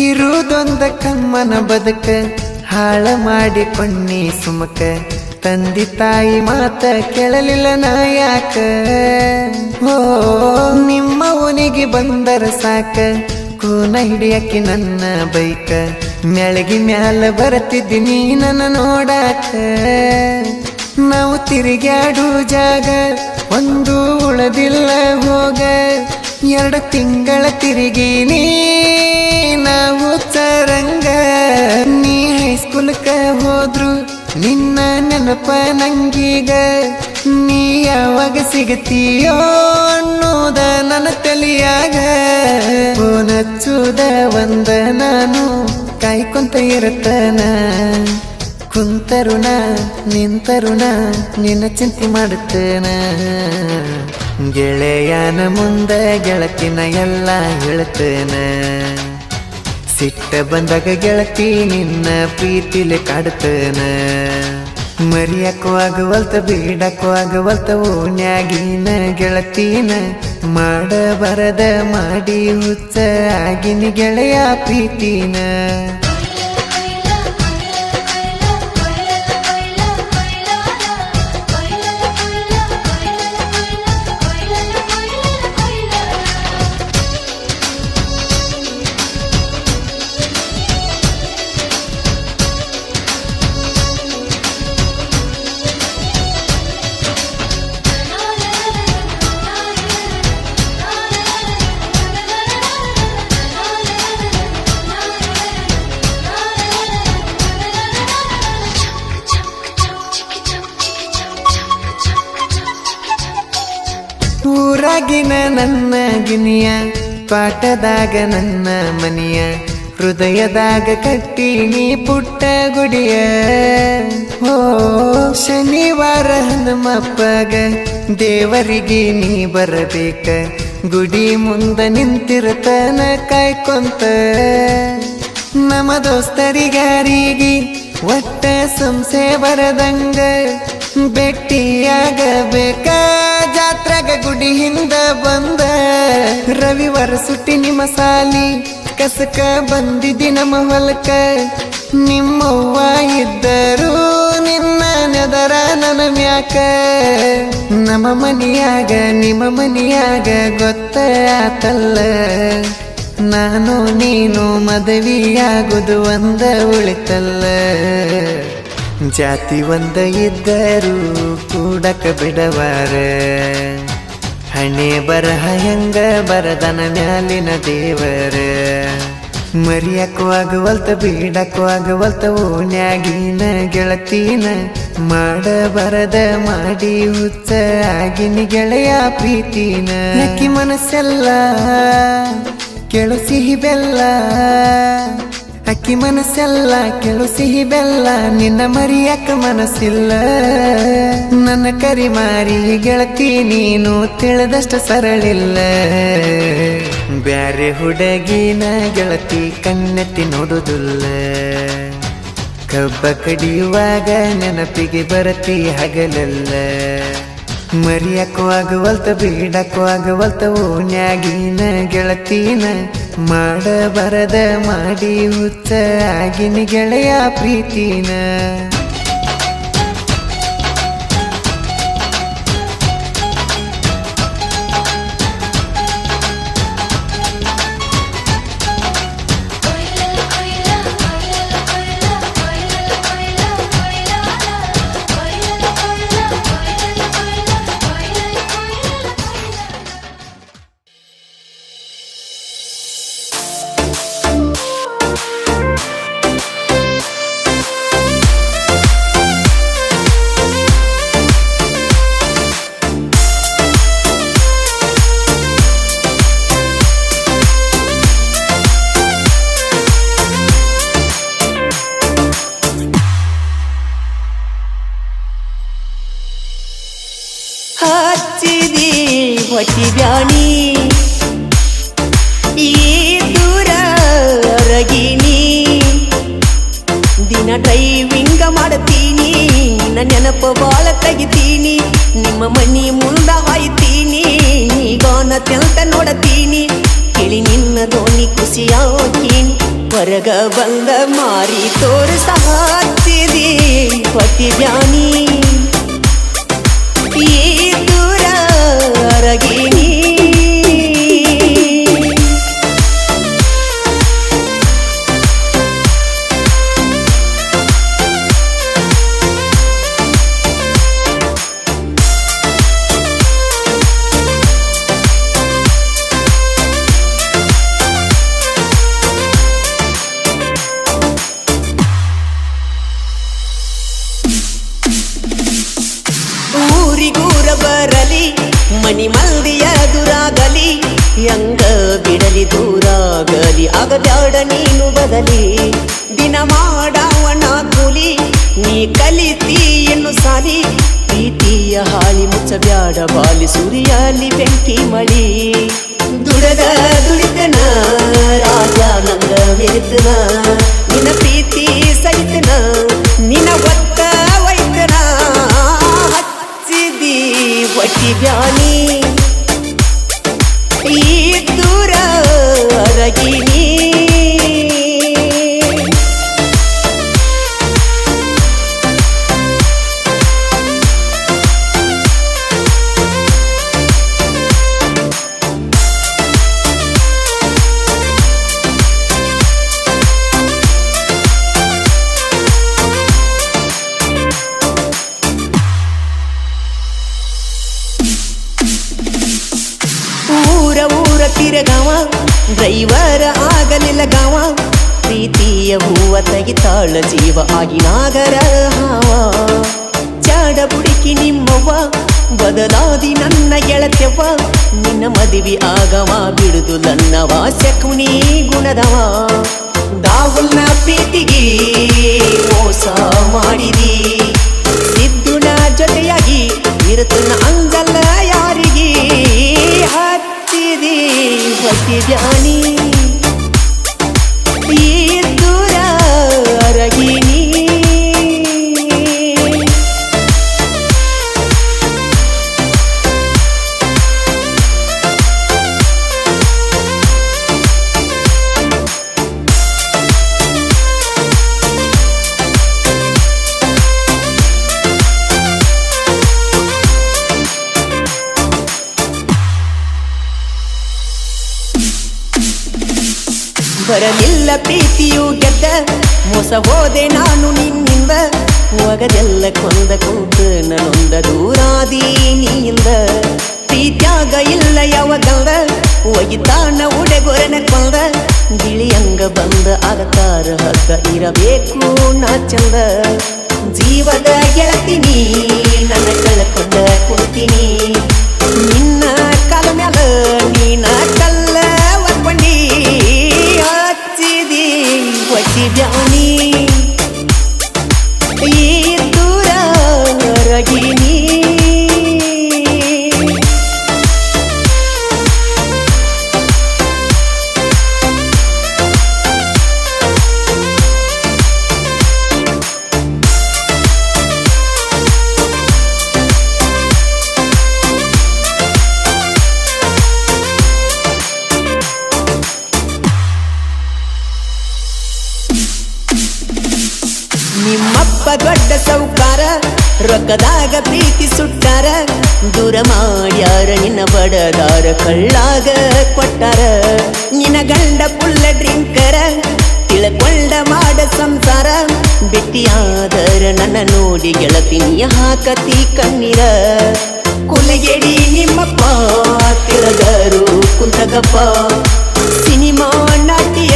ಇರುವುದೊಂದ ಕಮ್ಮನ ಬದುಕ ಹಾಳ ಮಾಡಿಕೊಂಡಿ ಸುಮಕ ತಂದಿ ತಾಯಿ ಮಾತ ಕೇಳಲಿಲ್ಲ ನಾ ಯಾಕ ಓ ನಿಮ್ಮ ಓನಿಗೆ ಬಂದರ ಸಾಕ ಕೂನ ಹಿಡಿಯಕ್ಕೆ ನನ್ನ ಬೈಕ ಮ್ಯಾಳಗಿ ಮ್ಯಾಲ ಬರತಿದ್ದೀನಿ ನನ್ನ ನೋಡಾಕ ನಾವು ತಿರುಗಾಡು ಜಾಗ ಒಂದು ಉಳದಿಲ್ಲ ಹೋಗ 2 ತಿಂಗಳ ತಿರುಗೀನಿ ನಾವು ಚರಂಗ ನೀ ಹೈಸ್ಕೂಲ್ಕ ಹೋದ್ರು ನಿನ್ನ ನೆನಪ ನಂಗೀಗ ನೀ ಯಾವಾಗ ಸಿಗತೀಯೋ ಅನ್ನೋದ ನನ್ನ ತಲಿಯಾಗ ಫೋನ್ ಹಚ್ಚುದ ಒಂದ ನಾನು ಕಾಯ್ಕೊಂತ ಇರತನ ಕುಂತರುಣ ನಿಂತರುಣ ನಿನ್ನ ಚಿಂತೆ ಮಾಡುತ್ತೇನ ಗೆಳೆಯನ ಮುಂದ ಗೆಳತಿನ ಎಲ್ಲ ಹೇಳ್ತೇನ ಸಿಟ್ಟ ಬಂದಾಗ ಗೆಳತಿ ನಿನ್ನ ಪ್ರೀತಿಲೆ ಕಾಡ್ತೇನ ಮರಿಯಕ್ಕೂ ಆಗವಲ್ತ ಬಿಡಕ್ಕೂ ಆಗವಲ್ತ ಓನ್ಯಾಗಿನ ಗೆಳತಿನ ಮಾಡಬಾರದ ಮಾಡಿ ಹುಚ್ಚ ಆಗಿನಿ ಗೆಳೆಯ ಪ್ರೀತಿನ ಊರಾಗಿನ ನನ್ನ ಗಿನಿಯ ಪಾಠದಾಗ ನನ್ನ ಮನಿಯ ಹೃದಯದಾಗ ಕಟ್ಟಿನಿ ಪುಟ್ಟ ಗುಡಿಯ ಓ ಶನಿವಾರ ಹನುಮಪ್ಪಗ ದೇವರಿಗೆ ನೀ ಬರಬೇಕ ಗುಡಿ ಮುಂದ ನಿಂತಿರತನ ಕಾಯ್ಕೊಂತ ನಮ್ಮ ದೋಸ್ತರಿಗಾರಿಗೆ ಒಟ್ಟ ಸಂಸೆ ಬರದಂಗ ಭೇಟಿಯಾಗಬೇಕ ಜಾತ್ರೆಗ ಗುಡಿ ಹಿಂದ ಬಂದ ರವಿವಾರ ಸುಟ್ಟಿ ನಿಮ್ಮ ಸಾಲಿ ಕಸಕ ಬಂದಿದ್ದಿ ನಮ್ಮ ಹೊಲಕ ನಿಮ್ಮವ್ವ ಇದ್ದರು ನಿನ್ನ ನೆದರ ನನ್ನ ಮ್ಯಾಕ ನಮ್ಮ ಮನಿಯಾಗ ನಿಮ್ಮ ಮನಿಯಾಗ ಗೊತ್ತ ಆತಲ್ಲ ನಾನು ನೀನು ಮದುವೆಯಾಗುದು ಒಂದ ಉಳಿತಲ್ಲ ಜಾತಿ ಒಂದ ಇದ್ದರು ಕೂಡಕ ಬಿಡವಾರ ಹಣೆ ಬರಹ ಹೆಂಗ ಬರದನ ಮ್ಯಾಲಿನ ದೇವರ ಮರಿಯಕ್ಕೂ ಆಗವಲ್ತ ಬಿಡಕ್ಕೂ ಆಗವಲ್ತ ಓನ್ಯಾಗಿನ ಗೆಳತಿನ ಮಾಡಬಾರದ ಮಾಡಿ ಹುಚ್ಚ ಆಗಿನಿ ಗೆಳೆಯ ಪ್ರೀತಿನ ಅಕ್ಕಿ ಮನಸ್ಸೆಲ್ಲ ಕೆಳು ಸಿಹಿ ಬೆಲ್ಲ ಅಕ್ಕಿ ಮನಸ್ಸೆಲ್ಲ ಕೆಳು ಸಿಹಿ ಬೆಲ್ಲ ನಿನ್ನ ಮರಿಯಕ್ಕ ಮನಸ್ಸಿಲ್ಲ ನನ್ನ ಕರಿ ಮಾರಿ ಗೆಳತಿ ನೀನು ತಿಳಿದಷ್ಟ ಸರಳಿಲ್ಲ ಬ್ಯಾರೆ ಹುಡುಗಿನ ಗೆಳತಿ ಕಣ್ಣೆತ್ತಿ ನೋಡುದಿಲ್ಲ ಕಬ್ಬ ಕಡಿಯುವಾಗ ನೆನಪಿಗೆ ಬರತಿ ಹಗಲೆಲ್ಲ ಮರಿಯಕ್ಕೂ ಆಗುವಲ್ತ ಬೀಡಕ್ಕೂ ಆಗುವಲ್ತ ಓನ್ಯಾಗಿನ ಗೆಳತೀನ ಮಾಡಬರದ ಮಾಡಿ ಹುಚ್ಚ ಆಗಿನ ಗೆಳೆಯ ಪ್ರೀತಿನ ಹಚ್ಚಿದಿ ಹೊಟ್ಟಿ ಬ್ಯಾನಿ ಈ ದೂರ ರಗಿನಿ ದಿನ ಡ್ರೈವಿಂಗ ಮಾಡ್ತೀನಿ ನಿನ್ನ ನೆನಪು ಬಾಳ ತೆಗಿತೀನಿ ನಿಮ್ಮ ಮನಿ ಮುಂದ ಹಾಯ್ತೀನಿ ಗಾನ ತೆಲ್ತ ನೋಡತೀನಿ ಕೇಳಿ ನಿನ್ನ ಧ್ವನಿ ಖುಷಿಯಾಗೀನಿ ಹೊರಗ ಬಂದ ಮಾರಿ ತೋರಿಸ ಹಚ್ಚಿದಿ ಹೊಟ್ಟಿ ಬ್ಯಾನಿ ಈ ದೂರ ರಗಿನಿ ಊರಿಗೂರ ಬರಲಿ ಮನಿ ಮಂದಿಯ ದುರಾಗಲಿ ಹೆಂಗ ಬಿಡಲಿ ದೂರಾಗಲಿ ಆಗಬ್ಯಾಡ ನೀನು ಬದಲಿ ದಿನ ಮಾಡವನ ಕೂಲಿ ನೀ ಕಲಿತಿ ಎನ್ನು ಸಾಲಿ ಪ್ರೀತಿಯ ಹಾಳಿ ಮುಚ್ಚಬ್ಯಾಡ ಬಾಲಿ ಸುರಿಯಲಿ ಬೆಂಕಿ ಮಳಿ ದುಡದ ದುಡಿತನ ರಾಜ ನಂಗ ಮೆರಿತನ ನಿನ್ನ ಪ್ರೀತಿ ಸಹಿತನ ನಿನ್ನ ಒತ್ತ ವೈತನ ಹಚ್ಚಿದಿ ಹೊಟ್ಟಿ ಬ್ಯಾನಿ ಈ ದೂರ ರಗಿನಿ ಊರ ತಿರಗಾವ ಡ್ರೈವರ್ ಆಗಲಿಲ್ಲ ಗಾವ ಪ್ರೀತಿಯ ಹೂವ ತೆಗಿತಾಳ ಜೀವ ಆಗಿ ನಾಗರ ಹಾವ ಚಾಡ ಬುಡಿಕಿ ನಿಮ್ಮವ್ವ ಬದಲಾದಿ ನನ್ನ ಗೆಳತ್ಯವ್ವ ನಿನ್ನ ಮದುವೆ ಆಗವ ಬಿಡುದು ನನ್ನವ ಶಕುನಿ ಗುಣದವ ದಾಹುಲ್ನ ಪ್ರೀತಿಗೆ ಮೋಸ ಮಾಡಿದಿ ಸಿದ್ದುನ ಜೊತೆಯಾಗಿ ಇರುತ್ತನ ಅಂಗಲ್ಲ ಯಾರಿಗೆ ಹಚ್ಚಿದಿ ಹೊಟ್ಟಿ ಬ್ಯಾನಿ ಈ ದೂರ ರಗಿನಿ ಬರಲಿಲ್ಲ ಪ್ರೀತಿಯು ಗೆದ್ದ ಮೋಸ ಹೋದೆ ನಾನು ನಿನ್ನಿಂದ ಒಗದೆಲ್ಲ ಕೊಂದ ಕೂತು ನನ್ನೊಂದ ದೂರಾದಿ ನೀಯಿಂದ ಪ್ರೀತ್ಯಾಗ ಇಲ್ಲ ಯಾವಾಗಲ್ದ ಒಗಿತಾನ ಉಡೆಗೊರನ ಕೊಂದ ಗಿಳಿಯಂಗ ಬಂದ ಆಗತಾರ ಹದ್ದ ಇರಬೇಕು ನಾ ಚಂದ ಜೀವದ ಗೆಳತಿನಿ ನನ್ನ ಕಳ್ಕೊಂಡ ಕುಡ್ತೀನಿ ನಿನ್ನ ಕಾಲ ಮ್ಯಾಲ ನೀನ ಕಲ್ಲ ಒಪ್ಪಂಡಿ ಹಚ್ಚಿದಿ ಹೊಟ್ಟಿ ದೊಡ್ಡ ಸೌಕಾರ ರೊಕ್ಕದಾಗ ಪ್ರೀತಿ ಸುಟ್ಟಾರ ದೂರ ಮಾಡ್ಯಾರ ನಿನ್ನ ಬಡದಾರ ಕಳ್ಳಾಗ ಕೊಟ್ಟಾರ ನಿನ್ನ ಗಂಡ ಪುಲ್ಲ ಡ್ರಿಂಕರ ತಿಳ್ಕೊಂಡ ಮಾಡ ಸಂಸಾರ ಬೆಟ್ಟಿಯಾದರ ನನ್ನ ನೋಡಿ ಗೆಳತಿನಿಯ ಹಾಕತಿ ಕಣ್ಣೀರ ಕುಲಗೆಡಿ ನಿಮ್ಮಪ್ಪ ತಿಳದರು ಕುಂತಗಪ್ಪ ಸಿನಿಮಾ ನಾಟ್ಯ